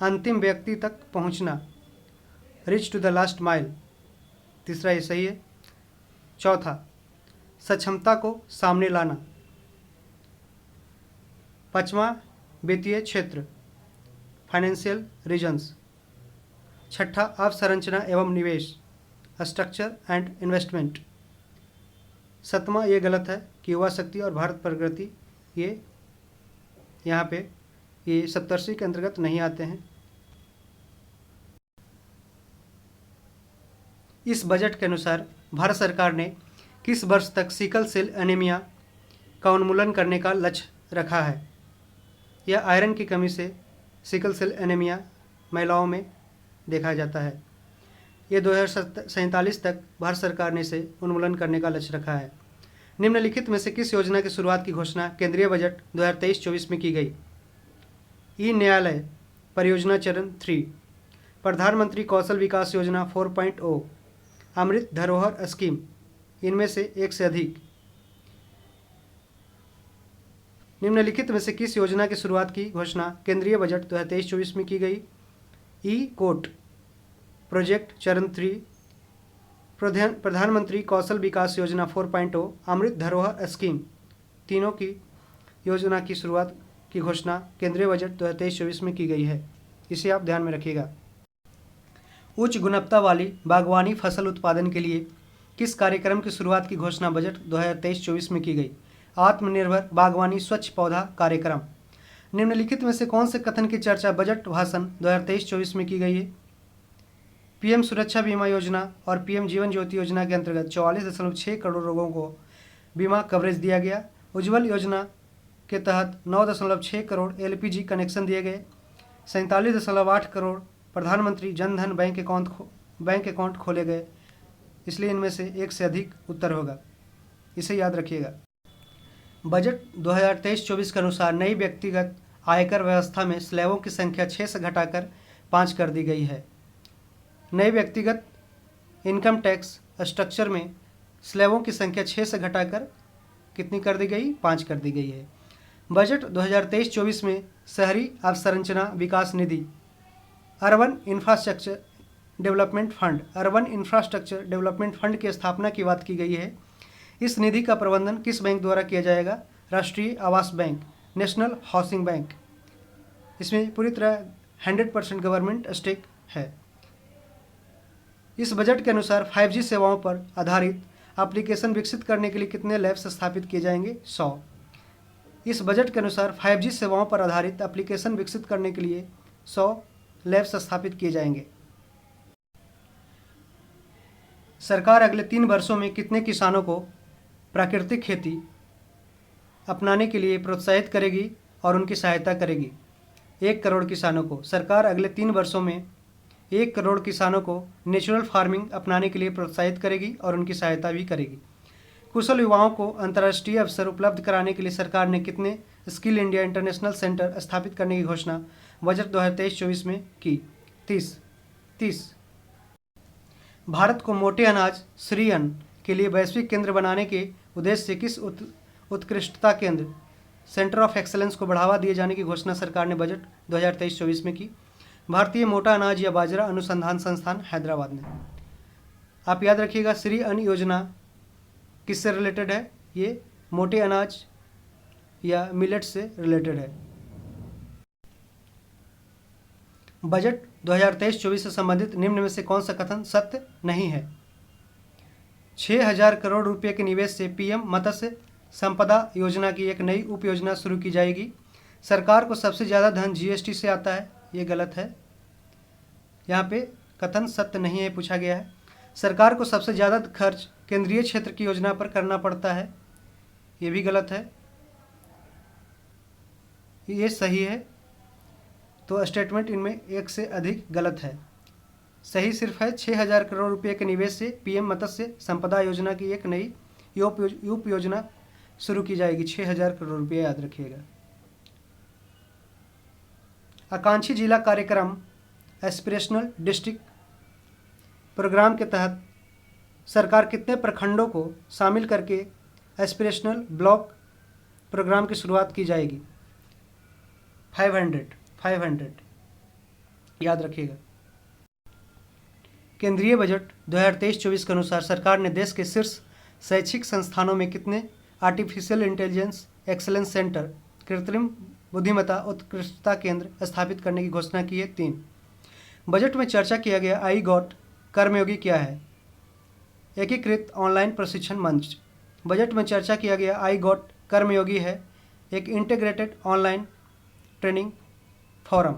अंतिम व्यक्ति तक पहुंचना, reach to the last mile. तीसरा ये सही है। चौथा, सक्षमता को सामने लाना। पांचवा, वित्तीय क्षेत्र, फाइनेंशियल रीजन्स। छठा, अवसंरचना एवं निवेश, स्ट्रक्चर एंड इन्वेस्टमेंट। सातवां ये गलत है कि युवा शक्ति और भारत प्रगति, ये यहाँ पे ये सप्तर्षि के अंतर्गत नहीं आते हैं। इस बजट के अनुसार भारत सरकार ने किस वर्ष तक सिकल सेल एनीमिया का उन्मूलन करने का लक्ष्य रखा है? यह आयरन की कमी से सिकल सेल एनीमिया महिलाओं में देखा जाता है। ये 2047 तक भारत सरकार ने इसे उन्मूलन करने का लक्ष्य रखा है। निम्नलिखित में से किस योजना की शुरुआत की घोषणा केंद्रीय बजट 2023-24 में की गई? ई न्यायालय परियोजना चरण 3, प्रधानमंत्री कौशल विकास योजना 4.0, अमृत धरोहर स्कीम। इनमें से एक से अधिक। निम्नलिखित में से किस योजना की शुरुआत की घोषणा केंद्रीय बजट 2023-24 में की गई? ई कोट प्रोजेक्ट चरण 3, प्रधानमंत्री कौशल विकास योजना 4.0, अमृत धरोहर स्कीम। तीनों की योजना की शुरुआत की घोषणा केंद्रीय बजट 2023-24 में की गई है। इसे आप ध्यान में रखिएगा। उच्च गुणवत्ता वाली बागवानी फसल उत्पादन के लिए किस कार्यक्रम की शुरुआत की घोषणा बजट 2023-24 में की गई? आत्मनिर्भर बागवानी स्वच्छ पौधा कार्यक्रम। निम्नलिखित में से कौन से कथन की चर्चा बजट भाषण 2023-24 में की गई है? पीएम सुरक्षा बीमा योजना और पीएम जीवन ज्योति योजना के अंतर्गत 44.6 करोड़ लोगों को बीमा कवरेज दिया गया। उज्ज्वल योजना के तहत 9.6 करोड़ एलपीजी कनेक्शन दिए गए। 47.8 करोड़ प्रधानमंत्री जन धन बैंक अकाउंट खोले गए। इसलिए इनमें से एक से अधिक उत्तर होगा, इसे याद रखिएगा। बजट 2023-24 के अनुसार नई व्यक्तिगत आयकर व्यवस्था में स्लैबों की संख्या 6 से घटाकर 5 कर दी गई है। नए व्यक्तिगत इनकम टैक्स स्ट्रक्चर में स्लैबों की संख्या 6 से घटाकर कितनी कर दी गई? 5 कर दी गई है। बजट 2023-24 में शहरी अवसंरचना विकास निधि, अर्बन इंफ्रास्ट्रक्चर डेवलपमेंट फंड की स्थापना की बात की गई है। इस निधि का प्रबंधन किस बैंक द्वारा किया जाएगा? राष्ट्रीय आवास बैंक, नेशनल हाउसिंग बैंक। इसमें पूरी तरह 100% गवर्नमेंट स्टेक है। इस बजट के अनुसार 5G सेवाओं पर आधारित एप्लीकेशन विकसित करने के लिए कितने लैब्स स्थापित किए जाएंगे? 100। इस बजट के अनुसार 5G सेवाओं पर आधारित एप्लीकेशन विकसित करने के लिए 100 लैब्स स्थापित किए जाएंगे। सरकार अगले 3 वर्षों में कितने किसानों को प्राकृतिक खेती अपनाने के लिए प्रोत्साहित करेगी और उनकी सहायता करेगी? 1 करोड़ किसानों को। सरकार अगले 3 वर्षों में 1 करोड़ किसानों को नेचुरल फार्मिंग अपनाने के लिए प्रोत्साहित करेगी और उनकी सहायता भी करेगी। कुशल युवाओं को अंतर्राष्ट्रीय अवसर उपलब्ध कराने के लिए सरकार ने कितने स्किल इंडिया इंटरनेशनल सेंटर स्थापित करने की घोषणा बजट 2023-24 में की? 30। भारत को मोटे अनाज श्री अन्न के लिए वैश्विक केंद्र बनाने के उद्देश्य से किस उत्कृष्टता केंद्र सेंटर ऑफ एक्सेलेंस को बढ़ावा दिए जाने की घोषणा सरकार ने बजट 2023-24 में की? भारतीय मोटा अनाज या बाजरा अनुसंधान संस्थान, हैदराबाद ने। आप याद रखिएगा, श्री अन्न योजना किससे रिलेटेड है? ये मोटे अनाज या मिलेट से रिलेटेड है। बजट 2023-24 से संबंधित निम्न में से कौन सा कथन सत्य नहीं है? 6,000 करोड़ रुपए के निवेश से पीएम मत्स्य संपदा योजना की एक नई उप योजना शुरू की जाएगी। सरकार को सबसे ज़्यादा धन जीएसटी से आता है, ये गलत है। यहाँ पे कथन सत्य नहीं है पूछा गया है। सरकार को सबसे ज़्यादा खर्च केंद्रीय क्षेत्र की योजना पर करना पड़ता है, ये भी गलत है। ये सही है, तो स्टेटमेंट इनमें एक से अधिक गलत है। सही सिर्फ है 6,000 करोड़ रुपए के निवेश से पीएम मत्स्य संपदा योजना की एक नई उप योजना शुरू की जाएगी। 6,000 करोड़ रुपये याद रखिएगा। आकांक्षी जिला कार्यक्रम एस्पिरेशनल डिस्ट्रिक्ट प्रोग्राम के तहत सरकार कितने प्रखंडों को शामिल करके एस्पिरेशनल ब्लॉक प्रोग्राम की शुरुआत की जाएगी? 500 याद रखिएगा। केंद्रीय बजट 2023-24 के अनुसार सरकार ने देश के शीर्ष शैक्षिक संस्थानों में कितने आर्टिफिशियल इंटेलिजेंस एक्सलेंस सेंटर कृत्रिम बुद्धिमत्ता उत्कृष्टता केंद्र स्थापित करने की घोषणा की है? 3। बजट में चर्चा किया गया आई गॉट कर्मयोगी क्या है? एकीकृत ऑनलाइन प्रशिक्षण मंच। बजट में चर्चा किया गया आई गॉट कर्मयोगी है एक इंटीग्रेटेड ऑनलाइन ट्रेनिंग फोरम।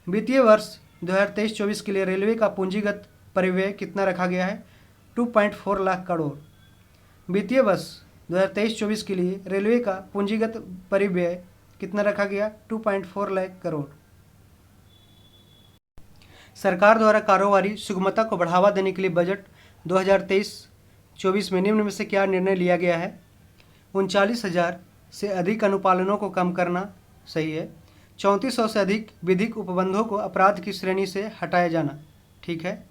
वित्तीय वर्ष 2023-24 के लिए रेलवे का पूंजीगत परिव्यय कितना रखा गया है? 2.4 लाख करोड़। वित्तीय वर्ष 2023-24 के लिए रेलवे का पूंजीगत परिव्यय कितना रखा गया? 2.4 लाख करोड़। सरकार द्वारा कारोबारी सुगमता को बढ़ावा देने के लिए बजट 2023-24 में निम्न में से क्या निर्णय लिया गया है? 39,000 से अधिक अनुपालनों को कम करना, सही है। 3400 से अधिक विधिक उपबंधों को अपराध की श्रेणी से हटाया जाना, ठीक है।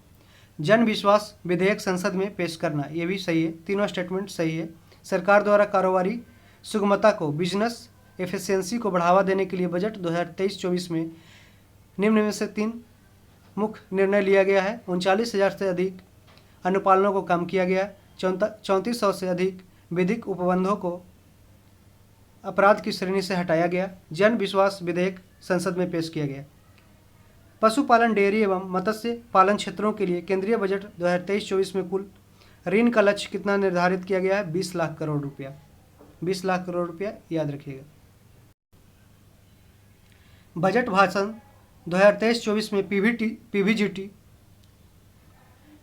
जन विश्वास विधेयक संसद में पेश करना, ये भी सही है। तीनों स्टेटमेंट सही है। सरकार द्वारा कारोबारी सुगमता को बिजनेस एफिशिएंसी को बढ़ावा देने के लिए बजट 2023-24 में निम्न में से 3 मुख्य निर्णय लिया गया है। 39,000 से अधिक अनुपालनों को कम किया गया। 3400 से अधिक विधिक उपबंधों को अपराध की श्रेणी से हटाया गया। जन विश्वास विधेयक संसद में पेश किया गया। पशुपालन, डेयरी एवं मत्स्य पालन क्षेत्रों के लिए केंद्रीय बजट 2023-24 में कुल ऋण का लक्ष्य कितना निर्धारित किया गया है? 20 लाख करोड़ रुपया। 20 लाख करोड़ रुपया याद रखिएगा। बजट भाषण 2023-24 में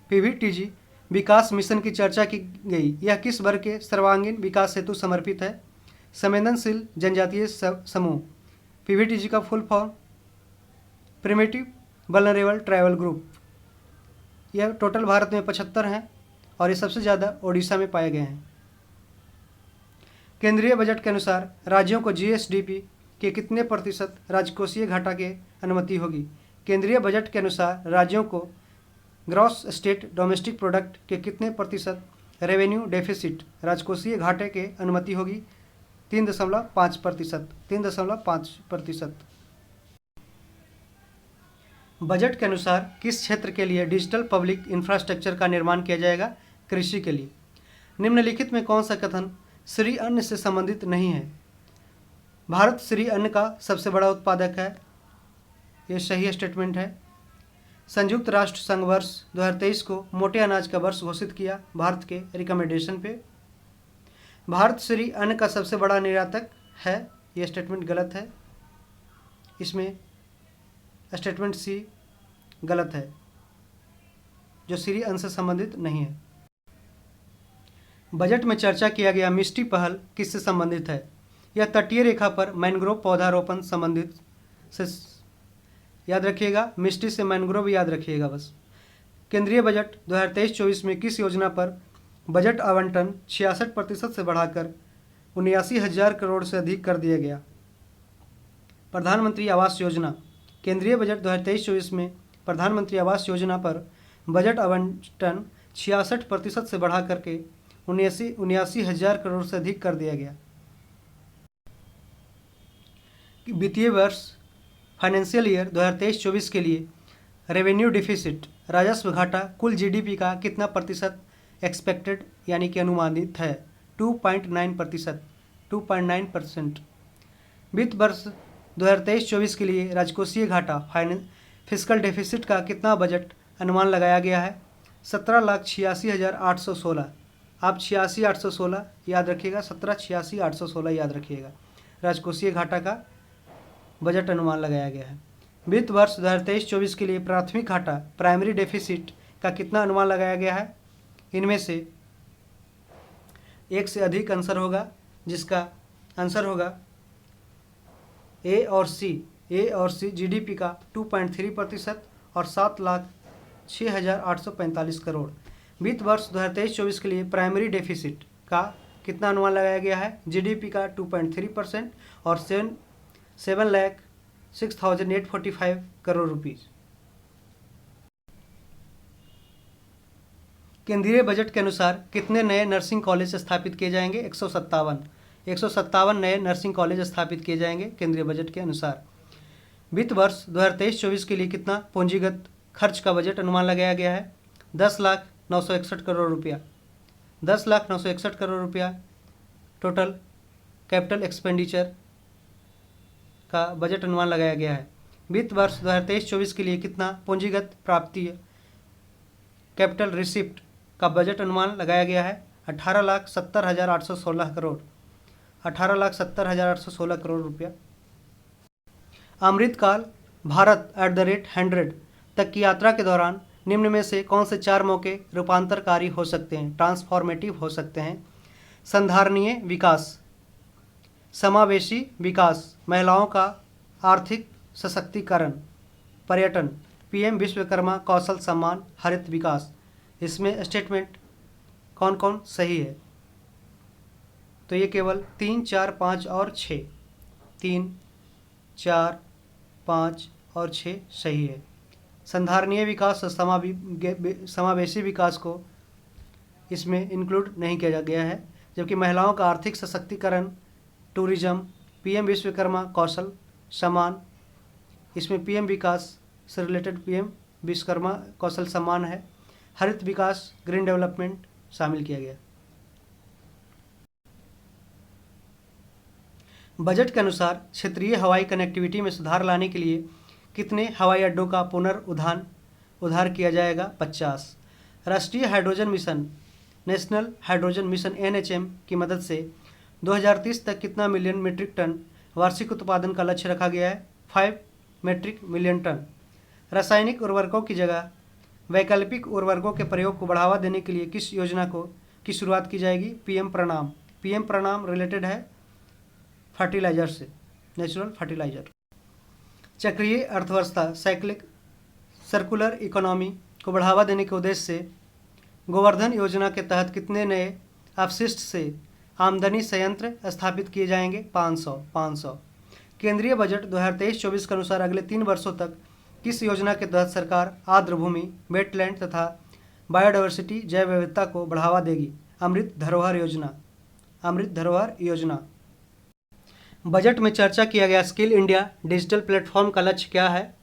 पीवीटीजी विकास मिशन की चर्चा की गई। यह किस वर्ग के सर्वांगीण विकास हेतु समर्पित है? संवेदनशील जनजातीय समूह। पीवीटीजी का full form primitive vulnerable tribal group. यह टोटल भारत में 75 हैं और ये सबसे ज़्यादा ओडिशा में पाए गए हैं। केंद्रीय बजट के अनुसार राज्यों को जीएसडीपी के कितने प्रतिशत राजकोषीय घाटा की अनुमति होगी? केंद्रीय बजट के अनुसार राज्यों को ग्रॉस स्टेट डोमेस्टिक प्रोडक्ट के कितने प्रतिशत रेवेन्यू डेफिसिट राजकोषीय घाटे की अनुमति होगी? 3.5%। 3.5%। बजट के अनुसार किस क्षेत्र के लिए डिजिटल पब्लिक इंफ्रास्ट्रक्चर का निर्माण किया जाएगा? कृषि के लिए। निम्नलिखित में कौन सा कथन श्री अन्न से संबंधित नहीं है? भारत श्री अन्न का सबसे बड़ा उत्पादक है, ये सही स्टेटमेंट है। संयुक्त राष्ट्र संघ वर्ष 2023 को मोटे अनाज का वर्ष घोषित किया भारत के रिकमेंडेशन पे। भारत श्री अन्न का सबसे बड़ा निर्यातक है, ये स्टेटमेंट गलत है। इसमें स्टेटमेंट सी गलत है, जो श्री अन्न से संबंधित नहीं है। बजट में चर्चा किया गया मिष्टी पहल किससे संबंधित है? यह तटीय रेखा पर मैंग्रोव पौधारोपण संबंधित से याद रखिएगा। मिष्टी से मैंग्रोव याद रखिएगा बस। केंद्रीय बजट 2023-24 में किस योजना पर बजट आवंटन 66% से बढ़ाकर 79,000 करोड़ से अधिक कर दिया गया? प्रधानमंत्री आवास योजना। केंद्रीय बजट 2023-24 में प्रधानमंत्री आवास योजना पर बजट आवंटन 66% से बढ़ा करके 79,000 करोड़ से अधिक कर दिया गया। वित्तीय वर्ष फाइनेंशियल ईयर 2023-24 के लिए रेवेन्यू डिफिसिट राजस्व घाटा कुल जीडीपी का कितना प्रतिशत एक्सपेक्टेड यानी कि अनुमानित है? 2.9%। 2.9%। वित्त वर्ष 2023-24 के लिए राजकोषीय घाटा फिस्कल डेफिसिट का कितना बजट अनुमान लगाया गया है? 17,86,816। आप 86,816 याद रखिएगा, 17,86,816 याद रखिएगा। राजकोषीय घाटा का बजट अनुमान लगाया गया है। वित्त वर्ष 2023-24 के लिए प्राथमिक घाटा प्राइमरी डेफिसिट का कितना अनुमान लगाया गया है? इनमें से एक से अधिक आंसर होगा, जिसका आंसर होगा ए और सी जीडीपी का 2.3% और 7,06,845 करोड़। वित्त वर्ष 2023-24 के लिए प्राइमरी डेफिसिट का कितना अनुमान लगाया गया है? जीडीपी का 2.3% और 7,06,845 करोड़ रुपीज़। केंद्रीय बजट के अनुसार कितने नए नर्सिंग कॉलेज स्थापित किए जाएंगे? 157 नए नर्सिंग कॉलेज स्थापित किए जाएंगे केंद्रीय बजट के अनुसार। वित्त वर्ष 2023-24 के लिए कितना पूंजीगत खर्च का बजट अनुमान लगाया गया है? 10,0961 करोड़ रुपया। 10,0961 करोड़ रुपया टोटल कैपिटल एक्सपेंडिचर का बजट अनुमान लगाया गया है। वित्त वर्ष 2023-24 के लिए कितना पूंजीगत प्राप्ति कैपिटल रिसिप्ट का बजट अनुमान लगाया गया है? 18,70,816 करोड़। 18,70,816 करोड़ रुपया। अमृतकाल भारत @100 तक की यात्रा के दौरान निम्न में से कौन से 4 मौके रूपांतरकारी हो सकते हैं, ट्रांसफॉर्मेटिव हो सकते हैं? संधारणीय विकास, समावेशी विकास, महिलाओं का आर्थिक सशक्तिकरण, पर्यटन, पीएम विश्वकर्मा कौशल सम्मान, हरित विकास। इसमें स्टेटमेंट कौन कौन सही है? तो ये केवल 3, 4, 5 और 6, 3, 4, 5 और 6 सही है। संधारणीय विकास और समावेशी विकास को इसमें इंक्लूड नहीं किया गया है, जबकि महिलाओं का आर्थिक सशक्तिकरण, टूरिज्म, पीएम विश्वकर्मा कौशल सम्मान, इसमें पीएम विकास से रिलेटेड पीएम विश्वकर्मा कौशल सम्मान है। हरित विकास, ग्रीन डेवलपमेंट शामिल किया गया। बजट के अनुसार क्षेत्रीय हवाई कनेक्टिविटी में सुधार लाने के लिए कितने हवाई अड्डों का पुनर्उद्धार किया जाएगा? 50। राष्ट्रीय hydrogen mission, national hydrogen mission NHM की मदद से 2030 तक कितना मिलियन मीट्रिक टन वार्षिक उत्पादन का लक्ष्य रखा गया है? 5 मीट्रिक मिलियन टन। रासायनिक उर्वरकों की जगह वैकल्पिक उर्वरकों के प्रयोग को बढ़ावा देने के लिए किस योजना की शुरुआत की जाएगी? पीएम प्रणाम। पीएम प्रणाम रिलेटेड है फर्टिलाइजर से, नेचुरल फर्टिलाइजर। चक्रीय अर्थव्यवस्था, सर्कुलर इकोनॉमी को बढ़ावा देने के उद्देश्य से गोवर्धन योजना के तहत कितने नए अपशिष्ट से आमदनी संयंत्र स्थापित किए जाएंगे? 500। केंद्रीय बजट 2023-24 के अनुसार अगले 3 वर्षों तक किस योजना के तहत सरकार आर्द्र भूमि, वेटलैंड तथा बायोडायवर्सिटी जैव विविधता को बढ़ावा देगी? अमृत धरोहर योजना। बजट में चर्चा किया गया स्किल इंडिया डिजिटल प्लेटफॉर्म का लक्ष्य क्या है?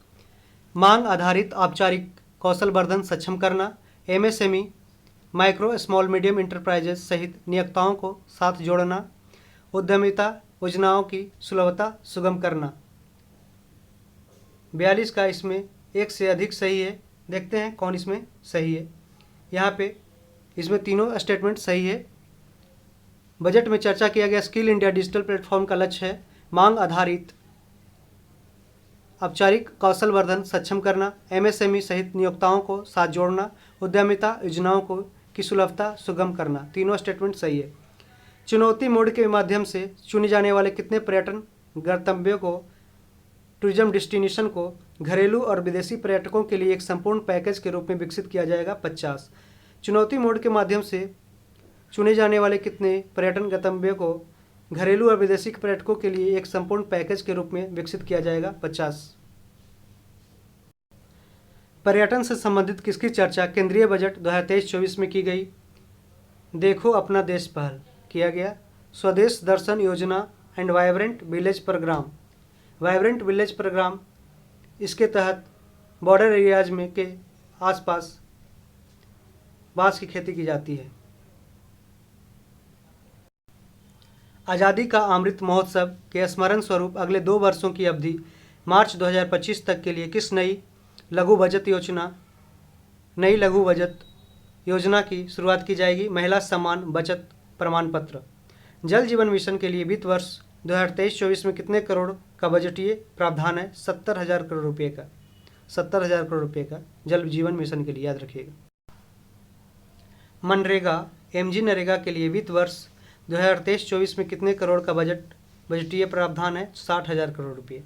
मांग आधारित औपचारिक कौशल वर्धन सक्षम करना, MSME, micro small medium enterprises सहित नियोक्ताओं को साथ जोड़ना, उद्यमिता योजनाओं की सुलभता सुगम करना। 42 का इसमें एक से अधिक सही है। देखते हैं कौन इसमें सही है। यहाँ पे इसमें तीनों स्टेटमेंट सही है। बजट में चर्चा किया गया स्किल इंडिया डिजिटल प्लेटफॉर्म का लक्ष्य है मांग आधारित औपचारिक कौशल वर्धन सक्षम करना, MSME सहित नियोक्ताओं को साथ जोड़ना, उद्यमिता योजनाओं की सुलभता सुगम करना। तीनों स्टेटमेंट सही है। चुनौती मोड के माध्यम से चुने जाने वाले कितने पर्यटन गंतव्यों को, टूरिज्म डेस्टिनेशन को घरेलू और विदेशी पर्यटकों के लिए एक संपूर्ण पैकेज के रूप में विकसित किया जाएगा? 50। चुनौती मोड के माध्यम से चुने जाने वाले कितने पर्यटन गंतव्यों को घरेलू और विदेशी पर्यटकों के लिए एक संपूर्ण पैकेज के रूप में विकसित किया जाएगा? 50। पर्यटन से संबंधित किसकी चर्चा केंद्रीय बजट 2023-24 में की गई? देखो अपना देश पहल किया गया। Swadesh Darshan Yojana and vibrant village programme. Vibrant village programme, इसके तहत बॉर्डर एरियाज में के आसपास बांस की खेती की जाती है। आज़ादी का अमृत महोत्सव के स्मरण स्वरूप अगले 2 वर्षों की अवधि मार्च 2025 तक के लिए किस नई लघु बचत योजना की शुरुआत की जाएगी। महिला सम्मान बचत प्रमाण पत्र। जल जीवन मिशन के लिए वित्त वर्ष 2023-24 में कितने करोड़ का बजटीय प्रावधान है? 70,000 करोड़ रुपये का। 70,000 करोड़ रुपये का जल जीवन मिशन के लिए, याद रखिएगा। मनरेगा एमजी नरेगा के लिए वित्त वर्ष 2023-24 में कितने करोड़ का बजटीय प्रावधान है? 60,000 करोड़ रुपये।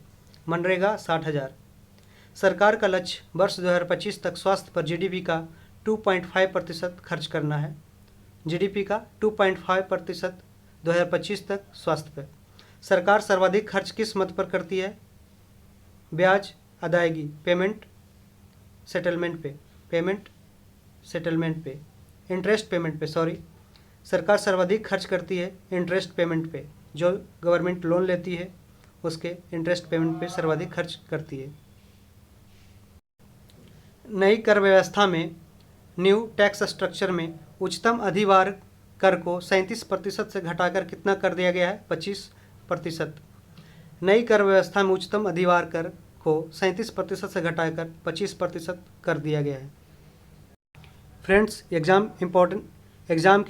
मनरेगा 60,000। सरकार का लक्ष्य वर्ष 2025 तक स्वास्थ्य पर जीडीपी का 2.5% खर्च करना है। जीडीपी का 2.5% 2025 तक स्वास्थ्य पर। सरकार सर्वाधिक खर्च किस मद पर करती है? ब्याज अदायगी, पेमेंट सेटलमेंट पे, इंटरेस्ट पेमेंट पे, सरकार सर्वाधिक खर्च करती है इंटरेस्ट पेमेंट पे। जो गवर्नमेंट लोन लेती है उसके इंटरेस्ट पेमेंट पे सर्वाधिक खर्च करती है। नई कर व्यवस्था में न्यू टैक्स स्ट्रक्चर में उच्चतम अधिभार कर को 37% से घटाकर कितना कर दिया गया है? 25%। नई कर व्यवस्था में उच्चतम अधिभार कर को 37% से घटाकर 25% कर दिया गया है। फ्रेंड्स, एग्ज़ाम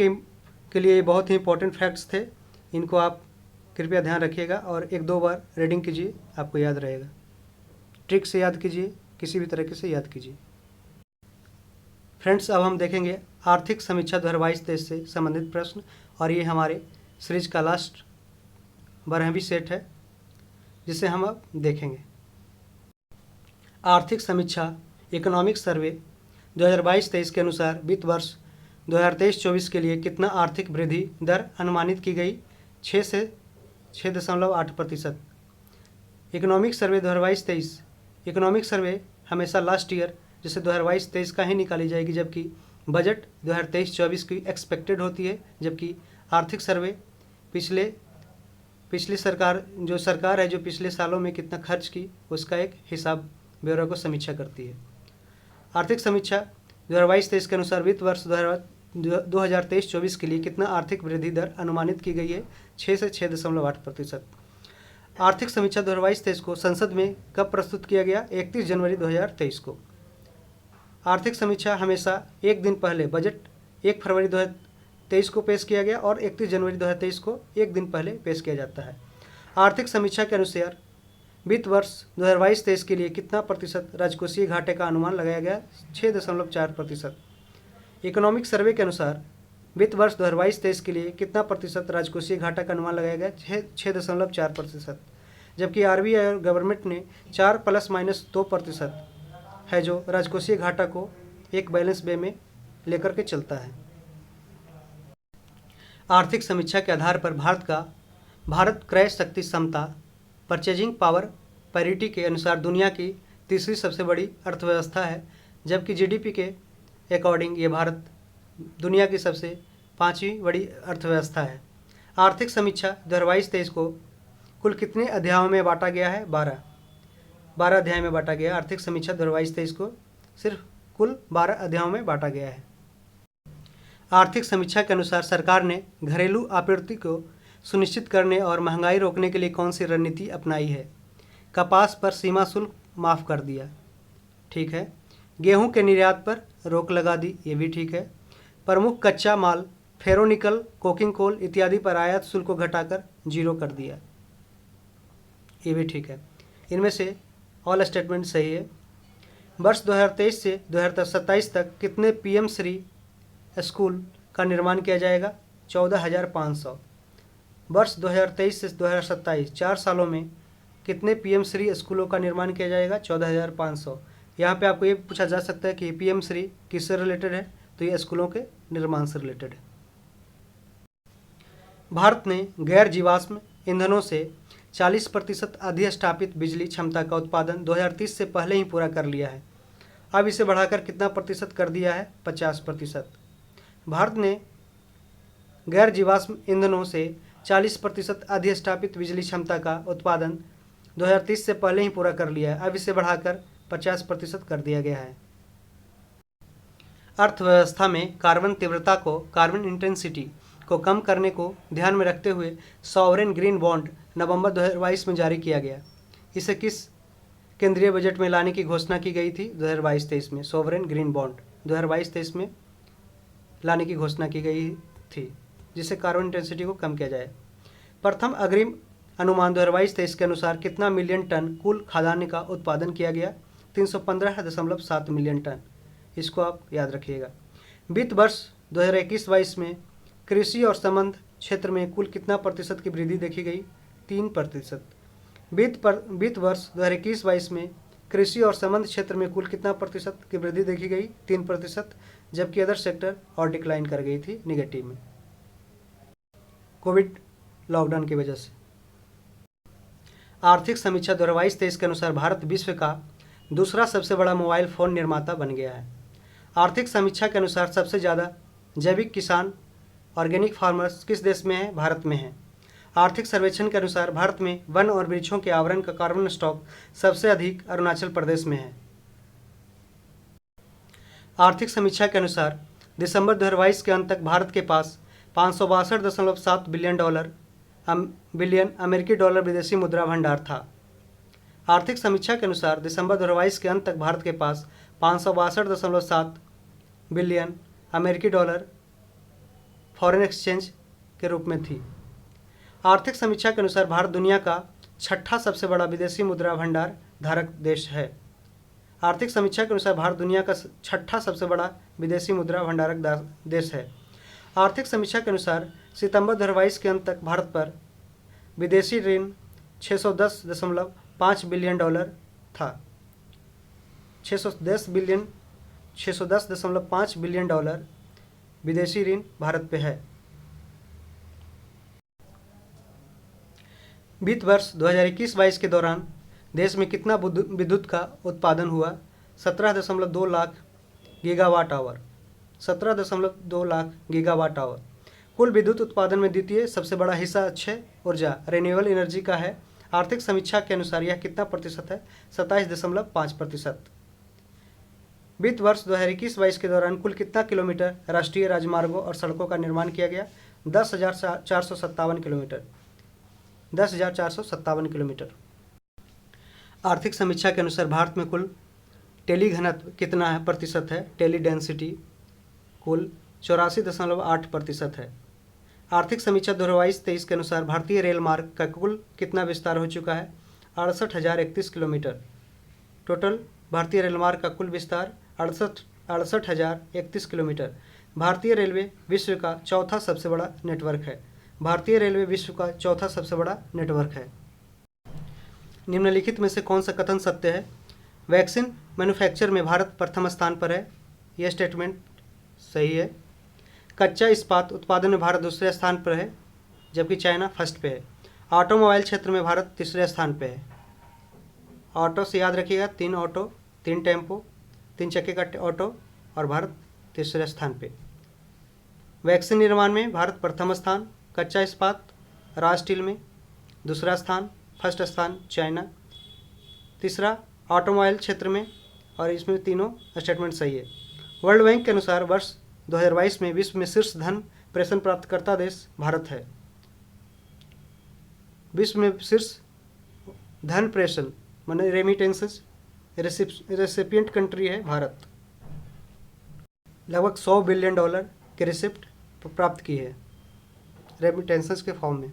के लिए बहुत ही इंपॉर्टेंट फैक्ट्स थे। इनको आप कृपया ध्यान रखिएगा और 1-2 बार रीडिंग कीजिए, आपको याद रहेगा। ट्रिक से याद कीजिए, किसी भी तरीके से याद कीजिए। फ्रेंड्स, अब हम देखेंगे आर्थिक समीक्षा 2022-23 से संबंधित प्रश्न, और ये हमारे सीरीज का लास्ट 12वीं सेट है जिसे हम अब देखेंगे। आर्थिक समीक्षा इकोनॉमिक सर्वे 2022-23 के अनुसार वित्त वर्ष 2023-24 के लिए कितना आर्थिक वृद्धि दर अनुमानित की गई? 6 से 6.8%। Economic survey 2022-23। इकोनॉमिक सर्वे हमेशा लास्ट ईयर जैसे 2022-23 का ही निकाली जाएगी, जबकि बजट 2023-24 की एक्सपेक्टेड होती है, जबकि आर्थिक सर्वे पिछली सरकार है जो पिछले सालों में कितना खर्च की उसका एक हिसाब ब्यौरा को समीक्षा करती है। आर्थिक समीक्षा 2022-23 के अनुसार वित्त वर्ष 2023-24 के लिए कितना आर्थिक वृद्धि दर अनुमानित की गई है? 6 से 6.8%। आर्थिक समीक्षा 2022-23 को संसद में कब प्रस्तुत किया गया? 31 जनवरी 2023 को। आर्थिक समीक्षा हमेशा एक दिन पहले बजट 1 फरवरी 2023 को पेश किया गया और 31 जनवरी 2023 को एक दिन पहले पेश किया जाता है। आर्थिक समीक्षा के अनुसार वित्त वर्ष 2022-23 के लिए कितना प्रतिशत राजकोषीय घाटे का अनुमान लगाया गया? 6.4%। इकोनॉमिक सर्वे के अनुसार वित्त वर्ष 2022-23 के लिए कितना प्रतिशत राजकोषीय घाटा का अनुमान लगाया गया? 6.4%। जबकि आरबीआई और गवर्नमेंट ने 4 ± 2% है जो राजकोषीय घाटा को एक बैलेंस वे में लेकर के चलता है। आर्थिक समीक्षा के आधार पर भारत क्रय शक्ति क्षमता परचेजिंग पावर पैरिटी के अनुसार दुनिया की तीसरी सबसे बड़ी अर्थव्यवस्था है, जबकि जीडीपी के अकॉर्डिंग ये भारत दुनिया की सबसे 5वीं बड़ी अर्थव्यवस्था है। आर्थिक समीक्षा 2022-23 को कुल कितने अध्यायों में बांटा गया है? 12 अध्याय में बांटा गया। आर्थिक समीक्षा 2022-23 को सिर्फ कुल 12 अध्यायों में बांटा गया है। आर्थिक समीक्षा के अनुसार सरकार ने घरेलू आपूर्ति को सुनिश्चित करने और महंगाई रोकने के लिए कौन सी रणनीति अपनाई है? कपास पर सीमा शुल्क माफ़ कर दिया, ठीक है। गेहूं के निर्यात पर रोक लगा दी, ये भी ठीक है। प्रमुख कच्चा माल फेरोनिकल, कोकिंग कोल इत्यादि पर आयात शुल्क को घटाकर 0 कर दिया, ये भी ठीक है। इनमें से ऑल स्टेटमेंट सही है। वर्ष 2023 से 2027 तक कितने पीएम श्री स्कूल का निर्माण किया जाएगा? 14,500। वर्ष 2023 से 2027 4 सालों में कितने पीएम श्री स्कूलों का निर्माण किया जाएगा? 14,500। यहाँ पे आपको ये पूछा जा सकता है कि पीएम श्री किससे रिलेटेड है, तो ये स्कूलों के निर्माण से रिलेटेड है। भारत ने गैर जीवाश्म ईंधनों से 40% अधिष्ठापित बिजली क्षमता का उत्पादन 2030 से पहले ही पूरा कर लिया है। अब इसे बढ़ाकर कितना प्रतिशत कर दिया है? 50%। भारत ने गैर जीवाश्म ईंधनों से 40% अधिष्ठापित बिजली क्षमता का उत्पादन 2030 से पहले ही पूरा कर लिया है। अब इसे बढ़ाकर 50% कर दिया गया है। अर्थव्यवस्था में कार्बन तीव्रता को, कार्बन इंटेंसिटी को कम करने को ध्यान में रखते हुए सॉवरेन ग्रीन बॉन्ड नवंबर 2022 में जारी किया गया। इसे किस केंद्रीय बजट में लाने की घोषणा की गई थी? 2022-23 में। सॉवरेन ग्रीन बॉन्ड 2022-23 में लाने की घोषणा की गई थी, जिससे कार्बन इंटेंसिटी को कम किया जाए। प्रथम अग्रिम अनुमान 2022-23 के अनुसार कितना मिलियन टन कुल खाद्यान्न का उत्पादन किया गया? 315.7 मिलियन टन। इसको आप याद रखिएगा। वित्त वर्ष 2021-22 में कृषि और संबंध क्षेत्र में कुल कितना प्रतिशत की वृद्धि देखी गई? 3%। वित्त वर्ष 2021-22 में कृषि और संबंध क्षेत्र में कुल कितना प्रतिशत की वृद्धि देखी गई? 3%, जबकि अदर सेक्टर और डिक्लाइन कर गई थी, निगेटिव में, कोविड लॉकडाउन की वजह से। आर्थिक समीक्षा 2022-23 के अनुसार भारत विश्व का दूसरा सबसे बड़ा मोबाइल फ़ोन निर्माता बन गया है। आर्थिक समीक्षा के अनुसार सबसे ज़्यादा जैविक किसान ऑर्गेनिक फार्मर्स किस देश में है? भारत में है। आर्थिक सर्वेक्षण के अनुसार भारत में वन और वृक्षों के आवरण का कार्बन स्टॉक सबसे अधिक अरुणाचल प्रदेश में है। आर्थिक समीक्षा के अनुसार दिसंबर 2022 के अंत तक भारत के पास 562.7 बिलियन अमेरिकी डॉलर विदेशी मुद्रा भंडार था। आर्थिक समीक्षा के अनुसार दिसंबर 2022 के अंत तक भारत के पास 562.7 बिलियन अमेरिकी डॉलर फॉरेन एक्सचेंज के रूप में थी। आर्थिक समीक्षा के अनुसार भारत दुनिया का छठा सबसे बड़ा विदेशी मुद्रा भंडार धारक देश है। आर्थिक समीक्षा के अनुसार भारत दुनिया का छठा सबसे बड़ा विदेशी मुद्रा भंडारक देश है। आर्थिक समीक्षा के अनुसार सितंबर 2022 के अंत तक भारत पर विदेशी ऋण 610.5 बिलियन डॉलर था। 610.5 बिलियन डॉलर विदेशी ऋण भारत पे है। वित्त वर्ष 2021-22 के दौरान देश में कितना विद्युत का उत्पादन हुआ? 17.2 lakh gigawatt hour. 17.2 lakh gigawatt hour. कुल विद्युत उत्पादन में द्वितीय सबसे बड़ा हिस्सा अक्षय ऊर्जा रिन्यूएबल एनर्जी का है। आर्थिक समीक्षा के अनुसार यह कितना प्रतिशत है? 27.5%। वित्त वर्ष 2021-22 के दौरान कुल कितना किलोमीटर राष्ट्रीय राजमार्गों और सड़कों का निर्माण किया गया? 10,457 किलोमीटर। 10,457 किलोमीटर। आर्थिक समीक्षा के अनुसार भारत में कुल टेली घनत्व कितना है प्रतिशत है? टेली डेंसिटी कुल 84.8% है। आर्थिक समीक्षा 2022-23 के अनुसार भारतीय रेल मार्ग का कुल कितना विस्तार हो चुका है? 68,031 किलोमीटर। टोटल भारतीय रेल मार्ग का कुल विस्तार 68,031 किलोमीटर। भारतीय रेलवे विश्व का चौथा सबसे बड़ा नेटवर्क है। भारतीय रेलवे विश्व का चौथा सबसे बड़ा नेटवर्क है। निम्नलिखित में से कौन सा कथन सत्य है? वैक्सीन मैन्युफैक्चर में भारत प्रथम स्थान पर है। यह स्टेटमेंट सही है। कच्चा इस्पात उत्पादन में भारत दूसरे स्थान पर है, जबकि चाइना फर्स्ट पे है। ऑटोमोबाइल क्षेत्र में भारत तीसरे स्थान पे है। ऑटो से याद रखिएगा, 3 ऑटो, 3 टेम्पो, 3 चक्के का ऑटो, और भारत तीसरे स्थान पे। वैक्सीन निर्माण में भारत प्रथम स्थान, कच्चा इस्पात रॉ स्टील में दूसरा स्थान, फर्स्ट स्थान चाइना, तीसरा ऑटोमोबाइल क्षेत्र में, और इसमें तीनों स्टेटमेंट सही है। वर्ल्ड बैंक के अनुसार वर्ष 2022 में विश्व में शीर्ष धन प्रेषण प्राप्तकर्ता देश भारत है। विश्व में शीर्ष धन प्रेषण माने रेमिटेंसेस रेसिपिएंट कंट्री है भारत। लगभग 100 बिलियन डॉलर के रिसिप्ट प्राप्त की है रेमिटेंसेस के फॉर्म में।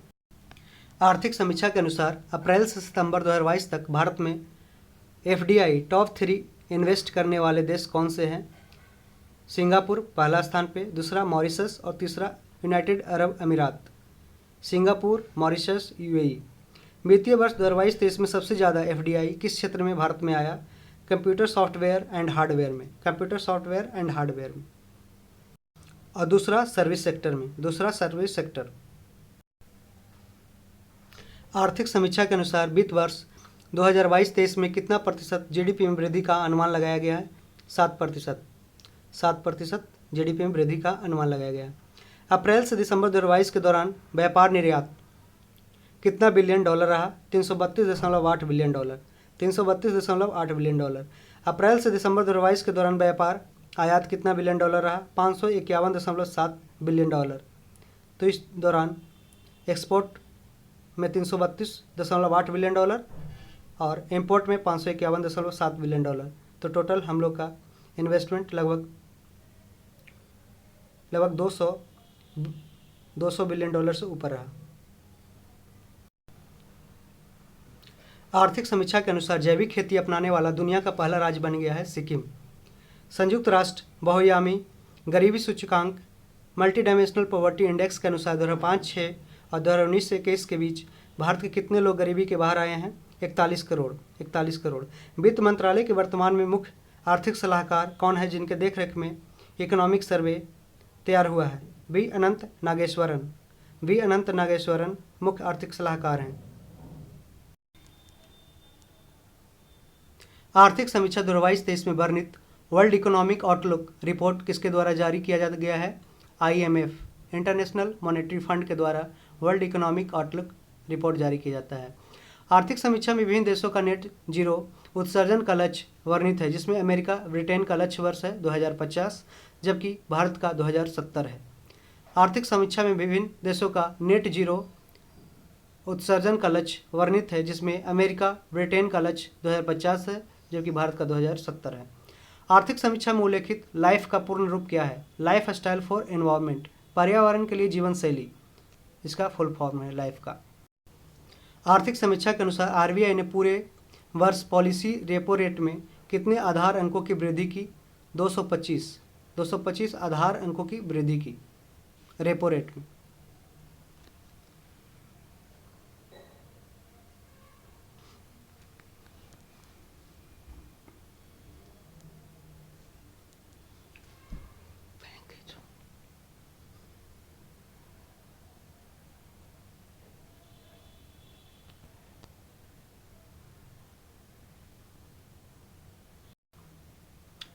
आर्थिक समीक्षा के अनुसार अप्रैल से सितंबर 2022 तक भारत में एफडीआई टॉप 3 इन्वेस्ट करने वाले देश कौन से हैं? सिंगापुर पहला स्थान पे, दूसरा मॉरिशस और तीसरा यूनाइटेड अरब अमीरात। Singapore, Mauritius, UAE. वित्तीय वर्ष 2022-23 में सबसे ज़्यादा एफडीआई किस क्षेत्र में भारत में आया? कंप्यूटर सॉफ्टवेयर एंड हार्डवेयर में। कंप्यूटर सॉफ्टवेयर एंड हार्डवेयर में। और दूसरा सर्विस सेक्टर में। दूसरा सर्विस सेक्टर। आर्थिक समीक्षा के अनुसार वित्त वर्ष 2022-23 में कितना प्रतिशत जीडीपी में वृद्धि का अनुमान लगाया गया है? 7%। 7% जीडीपी में वृद्धि का अनुमान लगाया गया है। अप्रैल से दिसंबर 2022 के दौरान व्यापार निर्यात कितना बिलियन डॉलर रहा? 332.8 बिलियन डॉलर। 332.8 billion dollar. अप्रैल से दिसंबर 2022 के दौरान व्यापार आयात कितना बिलियन डॉलर रहा? 551.7 बिलियन डॉलर। तो इस दौरान एक्सपोर्ट में 332.8 बिलियन डॉलर और इंपोर्ट में 551.7 बिलियन डॉलर। तो टोटल हम लोग का इन्वेस्टमेंट लगभग लगभग 200 बिलियन डॉलर से ऊपर रहा। आर्थिक समीक्षा के अनुसार जैविक खेती अपनाने वाला दुनिया का पहला राज्य बन गया है सिक्किम। संयुक्त राष्ट्र बहुआयामी गरीबी सूचकांक मल्टी डायमेंशनल पॉवर्टी इंडेक्स के अनुसार 2005-06 और 2019-21 के बीच भारत के कितने लोग गरीबी के बाहर आए हैं? 41 करोड़। वित्त मंत्रालय के वर्तमान में मुख्य आर्थिक सलाहकार कौन है जिनके देखरेख में इकोनॉमिक सर्वे तैयार हुआ है? वी अनंत नागेश्वरन मुख्य आर्थिक सलाहकार हैं। आर्थिक समीक्षा 2022-23 में वर्णित वर्ल्ड इकोनॉमिक आउटलुक रिपोर्ट किसके द्वारा जारी किया गया है? IMF इंटरनेशनल मॉनेटरी फंड के द्वारा वर्ल्ड इकोनॉमिक आउटलुक रिपोर्ट जारी किया जाता है। आर्थिक समीक्षा में विभिन्न देशों का नेट जीरो उत्सर्जन का लक्ष्य वर्णित है, जिसमें अमेरिका ब्रिटेन का लक्ष्य वर्ष है 2050 जबकि भारत का 2070 है। आर्थिक समीक्षा में विभिन्न देशों का नेट जीरो उत्सर्जन का लक्ष्य वर्णित है, जिसमें अमेरिका ब्रिटेन का लक्ष्य 2050 है जबकि भारत का 2070 है। आर्थिक समीक्षा में उल्लेखित लाइफ का पूर्ण रूप क्या है? लाइफ स्टाइल फॉर एनवायरनमेंट, पर्यावरण के लिए जीवन शैली, इसका फुल फॉर्म है लाइफ का। आर्थिक समीक्षा के अनुसार RBI ने पूरे वर्ष पॉलिसी रेपो रेट में कितने आधार अंकों की वृद्धि की? 225 आधार अंकों की वृद्धि की रेपो रेट में।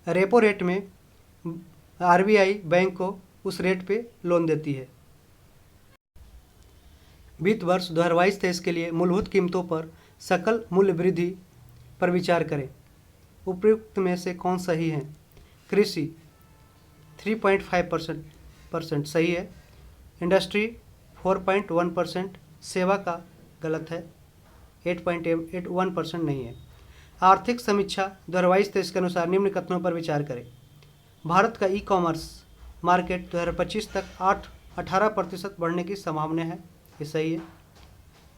रेपो रेट में RBI बैंक को उस रेट पे लोन देती है। वित्त वर्ष 2022-23 के लिए मूलभूत कीमतों पर सकल मूल्य वृद्धि पर विचार करें। उपयुक्त में से कौन सही है? कृषि 3.5% सही है, इंडस्ट्री 4.1%, सेवा का गलत है, 8.81% नहीं है। आर्थिक समीक्षा 2022-23 के अनुसार निम्न कथनों पर विचार करें। भारत का ई-कॉमर्स मार्केट 2025 तक 18% बढ़ने की संभावना है, ये सही है।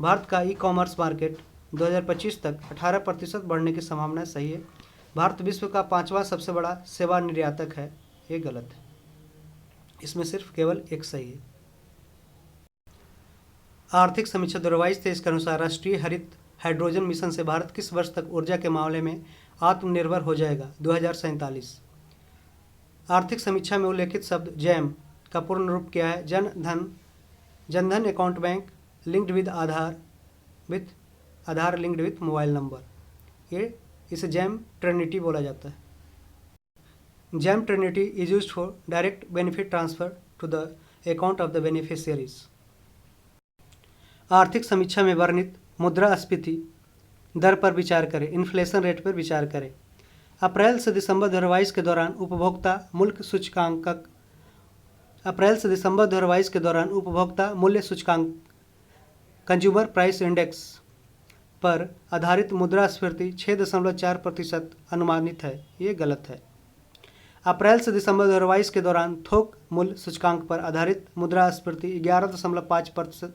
भारत का ई-कॉमर्स मार्केट 2025 तक 18% बढ़ने की संभावना सही है। भारत विश्व का 5वां सबसे बड़ा सेवा निर्यातक है, ये गलत है, इसमें सिर्फ केवल एक सही है। आर्थिक समीक्षा 2022-23 के अनुसार राष्ट्रीय हरित हाइड्रोजन मिशन से भारत किस वर्ष तक ऊर्जा के मामले में आत्मनिर्भर हो जाएगा? 2047। आर्थिक समीक्षा में उल्लेखित शब्द जैम का पूर्ण रूप क्या है? Jan Dhan account bank linked with Aadhaar linked with mobile number, इसे जैम ट्रिनिटी बोला जाता है। JAM trinity is used for direct benefit transfer to the account of the beneficiaries. आर्थिक समीक्षा में वर्णित मुद्रास्फीति दर पर विचार करें, इन्फ्लेशन रेट पर विचार करें। अप्रैल से दिसंबर 2022 के दौरान उपभोक्ता मूल्य सूचकांक कंज्यूमर प्राइस इंडेक्स पर आधारित मुद्रास्फीति 6.4% अनुमानित है, ये गलत है। अप्रैल से दिसंबर 2022 के दौरान थोक मूल्य सूचकांक पर आधारित मुद्रास्फीति 11.5%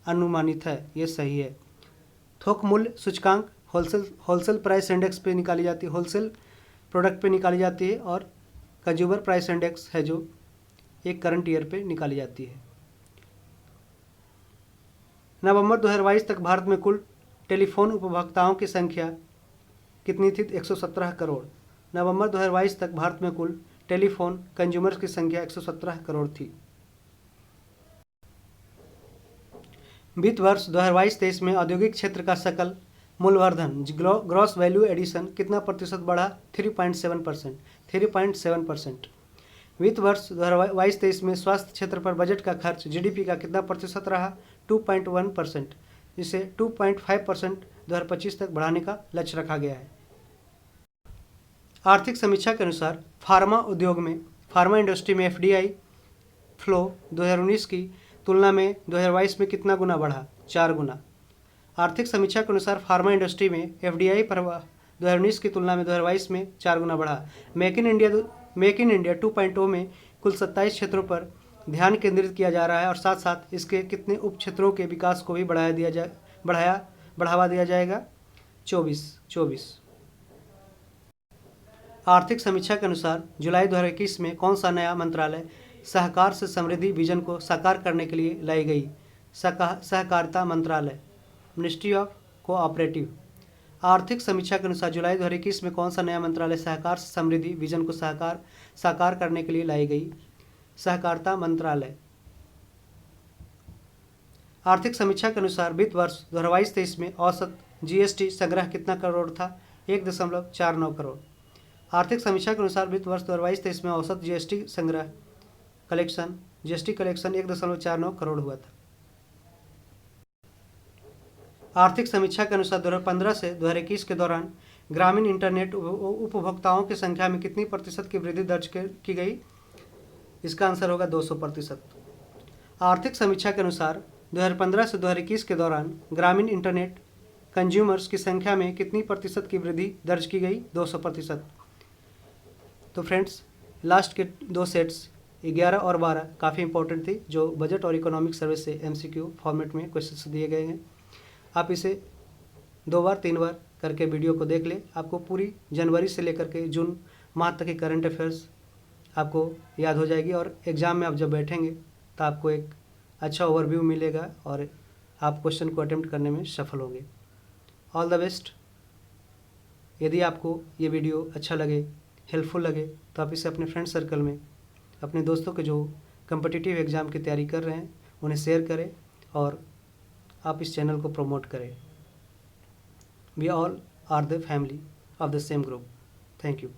अनुमानित है, ये सही है। थोक मूल्य सूचकांक होलसेल प्राइस इंडेक्स पे निकाली जाती है, होलसेल प्रोडक्ट पे निकाली जाती है, और कंज्यूमर प्राइस इंडेक्स है जो एक करंट ईयर पे निकाली जाती है। नवंबर 2022 तक भारत में कुल टेलीफोन उपभोक्ताओं की संख्या कितनी थी? 117 करोड़। नवंबर 2022 तक भारत में कुल टेलीफोन कंज्यूमर्स की संख्या 117 करोड़ थी। वित्त वर्ष 2022-23 में औद्योगिक क्षेत्र का सकल मूल्यवर्धन ग्रॉस वैल्यू एडिशन कितना प्रतिशत बढ़ा? 3.7%। वित्त वर्ष 2022-23 में स्वास्थ्य क्षेत्र पर बजट का खर्च GDP का कितना प्रतिशत रहा? 2.1%, जिसे 2.5% 2025 तक बढ़ाने का लक्ष्य रखा गया है। आर्थिक समीक्षा के अनुसार फार्मा इंडस्ट्री में FDI फ्लो 2019 की तुलना में 2022 में कितना गुना बढ़ा? 4 गुना। आर्थिक समीक्षा के अनुसार फार्मा इंडस्ट्री में FDI पर 2019 की तुलना में 2022 में 4 गुना बढ़ा। मेक इन इंडिया 2.0 में कुल 27 क्षेत्रों पर ध्यान केंद्रित किया जा रहा है और साथ साथ इसके कितने उप क्षेत्रों के विकास को भी बढ़ावा दिया जाएगा? 24। आर्थिक समीक्षा के अनुसार जुलाई 2021 में कौन सा नया मंत्रालय सहकार से समृद्धि विजन को साकार करने के लिए लाई गई? सहकारिता मंत्रालय, मिनिस्ट्री ऑफ कोऑपरेटिव। आर्थिक समीक्षा के अनुसार जुलाई 2021 में कौन सा नया मंत्रालय सहकार से समृद्धि विजन को साकार करने के लिए लाई गई? सहकारिता मंत्रालय। आर्थिक समीक्षा के अनुसार वित्त वर्ष 2022-23 में औसत जीएसटी संग्रह कितना करोड़ था? 1.49 करोड़। आर्थिक समीक्षा के अनुसार वित्त वर्ष 2022-23 में औसत जीएसटी कलेक्शन 1.49 करोड़ हुआ था। आर्थिक समीक्षा के अनुसार 2015 से 2021 के दौरान ग्रामीण इंटरनेट उपभोक्ताओं की संख्या में कितनी प्रतिशत की वृद्धि दर्ज की गई? इसका आंसर होगा 200%। आर्थिक समीक्षा के अनुसार 2015 से 2021 के दौरान ग्रामीण इंटरनेट कंज्यूमर्स की संख्या में कितनी प्रतिशत की वृद्धि दर्ज की गई? 200%। तो फ्रेंड्स, लास्ट के 2 सेट्स 11 और 12 काफ़ी इंपॉर्टेंट थी, जो बजट और इकोनॉमिक सर्विस से MCQ फॉर्मेट में क्वेश्चंस दिए गए हैं। आप इसे 2 बार 3 बार करके वीडियो को देख लें। आपको पूरी जनवरी से लेकर के जून माह तक की करंट अफेयर्स आपको याद हो जाएगी और एग्ज़ाम में आप जब बैठेंगे तो आपको एक अच्छा ओवरव्यू मिलेगा और आप क्वेश्चन को अटेम्प्ट करने में सफल होंगे। All the best. यदि आपको ये वीडियो अच्छा लगे, हेल्पफुल लगे, तो आप इसे अपने फ्रेंड सर्कल में, अपने दोस्तों के जो कम्पिटिटिव एग्ज़ाम की तैयारी कर रहे हैं उन्हें शेयर करें और आप इस चैनल को प्रमोट करें। We all are the family of the same group. Thank you.